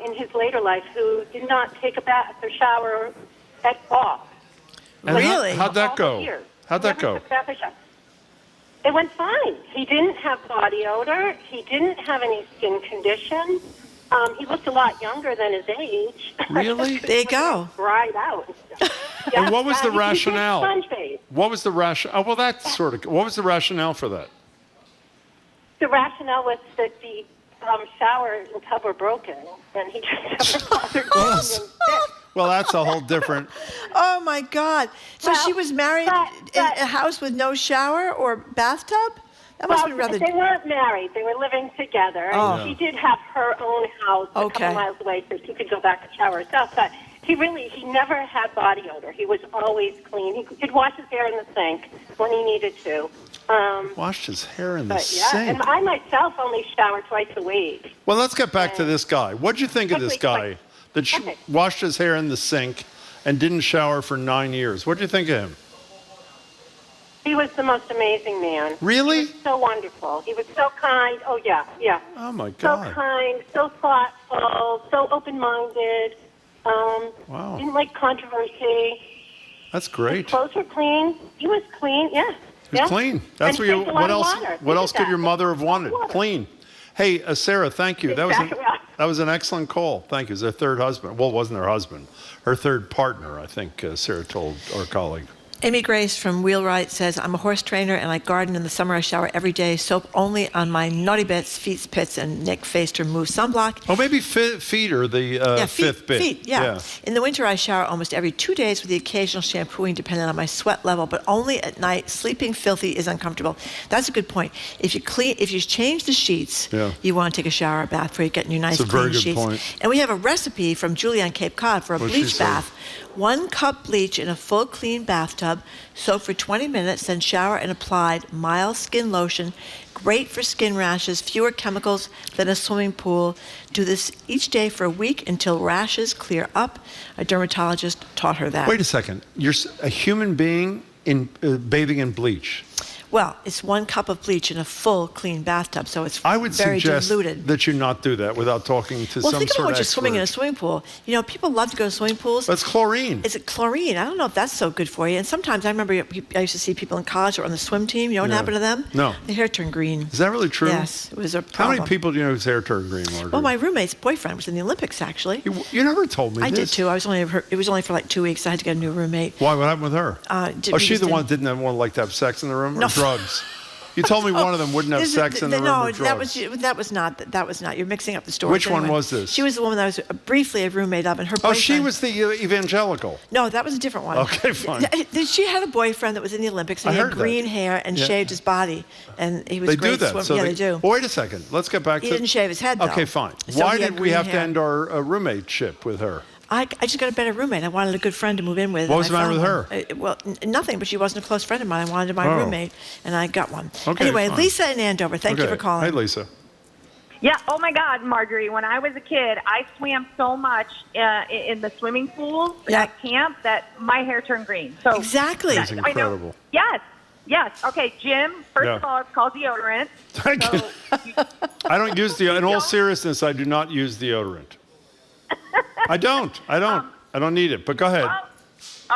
in his later life who did not take a bath or shower at all. And Really? How'd that go? How'd that go? Took a bath or shower. It went fine. He didn't have body odor. He didn't have any skin condition. He looked a lot younger than his age. Really? There you go. Dried out. And what was the he did rationale? sponge face. What was the rationale? Oh, well, that's sort of. What was the rationale for that? The rationale was that the shower and tub were broken, and he just never bothered. Well, that's a whole different. Oh my God! So she was married in a house with no shower or bathtub? That must have been rather. They weren't married. They were living together. Oh. And she did have her own house a couple miles away, so she could go back and shower herself. But he never had body odor. He was always clean. He could wash his hair in the sink when he needed to. Washed his hair in the sink. And I myself only shower twice a week. Well, let's get back to this guy. What'd you think of this guy that washed his hair in the sink and didn't shower for 9 years? What'd you think of him? He was the most amazing man. Really? He was so wonderful. He was so kind. Oh, yeah. Oh, my God. So kind, so thoughtful, so open-minded. Wow. Didn't like controversy. That's great. His clothes were clean. He was clean, yeah. He was clean. That's what you. What else? Water. What else could your mother have wanted? Clean. Hey, Sarah, thank you. That was an excellent call. Thank you. It was her third husband. Well, it wasn't her husband. Her third partner, I think Sarah told our colleague. Amy Grace from Wheelwright says, I'm a horse trainer and I garden in the summer. I shower every day, soap only on my naughty bits, feet, pits, and Nick Faced remove sunblock. Oh, maybe feet are the fifth bit. Feet, yeah. In the winter, I shower almost every 2 days with the occasional shampooing depending on my sweat level, but only at night. Sleeping filthy is uncomfortable. That's a good point. If you change the sheets, you want to take a shower or bath before you get new nice clean sheets. That's a very good point. And we have a recipe from Julie on Cape Cod for a bleach bath. 1 cup bleach in a full clean bathtub, soak for 20 minutes, then shower and apply mild skin lotion. Great for skin rashes, fewer chemicals than a swimming pool. Do this each day for a week until rashes clear up. A dermatologist taught her that. Wait a second. You're a human being bathing in bleach. Well, it's 1 cup of bleach in a full clean bathtub, so it's I would very suggest diluted. that you not do that without talking to some sort of expert. Well, think about what you're swimming in a swimming pool. You know, people love to go to swimming pools. That's chlorine. Is it chlorine? I don't know if that's so good for you. And sometimes I remember I used to see people in college or on the swim team. You know what happened to them? No. Their hair turned green. Is that really true? Yes, it was a problem. How many people do you know whose hair turned green, Marjorie? Well, my roommate's boyfriend was in the Olympics, actually. You never told me this. I did, too. It was only for like 2 weeks. I had to get a new roommate. Why? What happened with her? She's the one that didn't want to have sex in the room? No. Or drugs? You told me one of them wouldn't have sex in the room or drugs. No, that was not. You're mixing up the stories. Which one was this? She was the woman that I was briefly a roommate of, and her boyfriend. Oh, she was the evangelical. No, that was a different one. Okay, fine. She had a boyfriend that was in the Olympics, and he had green hair and shaved his body, and he was they great do that. swimmer. So they do. Well, wait a second. Let's get back to. He didn't shave his head, though. Okay, fine. So Why did we have to end our roommate-ship with her? I just got a better roommate. I wanted a good friend to move in with. What was the matter with her? Well, nothing, but she wasn't a close friend of mine. I wanted my roommate, and I got one. Okay, anyway, fine. Lisa in Andover, thank you for calling. Hey, Lisa. Yeah, oh my God, Marjorie, when I was a kid, I swam so much in the swimming pools at camp that my hair turned green. So exactly. That's incredible. Yes. Okay, Jim, first of all, it's called deodorant. I don't use in all seriousness, I do not use deodorant. I don't need it, but go ahead.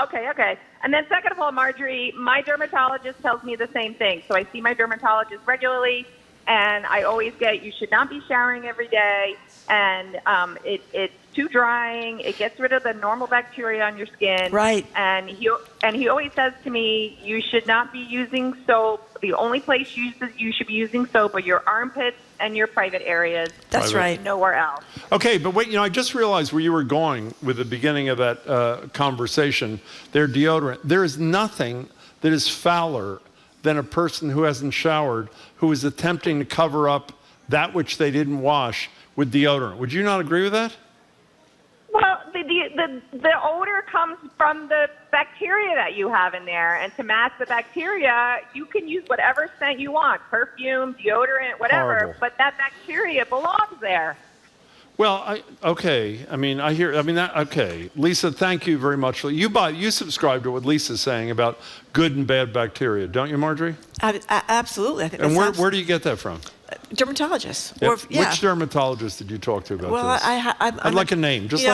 Okay. And then second of all, Marjorie, my dermatologist tells me the same thing. So I see my dermatologist regularly, and I always get, you should not be showering every day, and it's too drying. It gets rid of the normal bacteria on your skin. Right. And he always says to me, you should not be using soap. The only place you should be using soap are your armpits and your private areas. That's right. Nowhere else. Okay, but wait, I just realized where you were going with the beginning of that conversation. Their deodorant. There is nothing that is fouler than a person who hasn't showered, who is attempting to cover up that which they didn't wash with deodorant. Would you not agree with that? Well, the odor comes from the bacteria that you have in there, and to mask the bacteria, you can use whatever scent you want, perfume, deodorant, whatever, Horrible. but that bacteria belongs there. Well, okay. I mean, okay. Lisa, thank you very much. You subscribe to what Lisa's saying about good and bad bacteria, don't you, Marjorie? Absolutely. I think and where do you get that from? Dermatologists. Yep. Which dermatologist did you talk to about this? I'd like a name. Just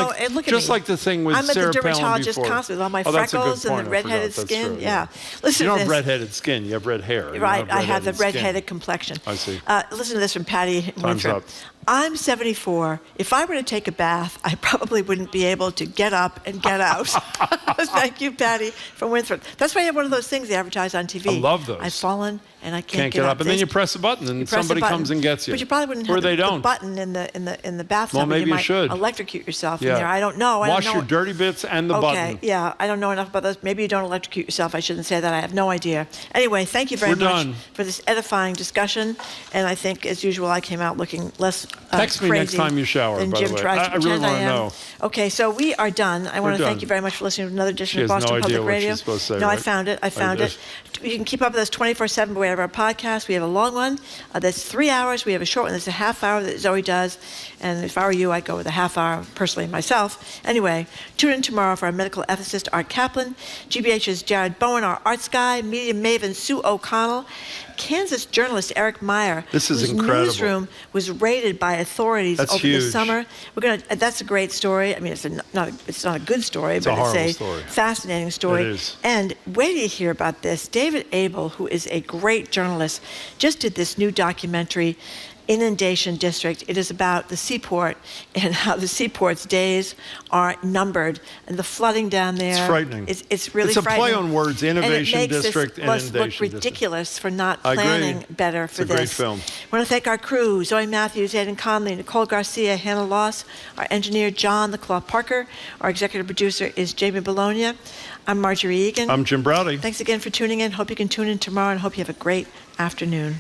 like the thing with Sarah Palin before. I'm a dermatologist constantly with all my freckles and the redheaded skin. True, yeah. Listen, you don't have redheaded skin. You have red hair. Right. I have the redheaded complexion. I see. Listen to this from Patty Time's Winthrop. up. I'm 74. If I were to take a bath, I probably wouldn't be able to get up and get out. Thank you, Patty from Winthrop. That's why I have one of those things they advertise on TV. I love those. I've fallen and I can't get up. And then you press a button and somebody comes and gets you. But you probably wouldn't have the button in the bathtub. Well, maybe you you should electrocute yourself in there. I don't know. Wash your dirty bits and the button. Okay, yeah. I don't know enough about those. Maybe you don't electrocute yourself. I shouldn't say that. I have no idea. Anyway, thank you very much for this edifying discussion. And I think, as usual, I came out looking less Text me next time you shower, by the way. I really want to know. Okay, so we are done. I want to thank you very much for listening to another edition of Boston Public Radio. She's supposed to say, no, right? I found it. You can keep up with us 24/7 by way of our podcast. We have a long one that's 3 hours. We have a short one that's a half hour that Zoe does. And if I were you, I'd go with a half hour personally myself. Anyway, tune in tomorrow for our medical ethicist, Art Kaplan, GBH's Jared Bowen, our arts guy, media maven Sue O'Connell, Kansas journalist Eric Meyer, whose incredible. Newsroom was raided by authorities over huge. the summer. That's a great story. I mean, it's not a good story, but it's a fascinating story. It is. And wait till you hear about this. David Abel, who is a great journalist, just did this new documentary, Inundation District. It is about the seaport and how the seaport's days are numbered, and the flooding down there. It's frightening. It's really frightening. It's a frightening. play on words, Innovation District and Inundation look ridiculous for not planning better for this. It's a great film. I want to thank our crew, Zoe Matthews, Aidan Conley, Nicole Garcia, Hannah Loss, our engineer, John the Claw Parker. Our executive producer is Jamie Bologna. I'm Marjorie Egan. I'm Jim Browdy. Thanks again for tuning in. Hope you can tune in tomorrow, and hope you have a great afternoon.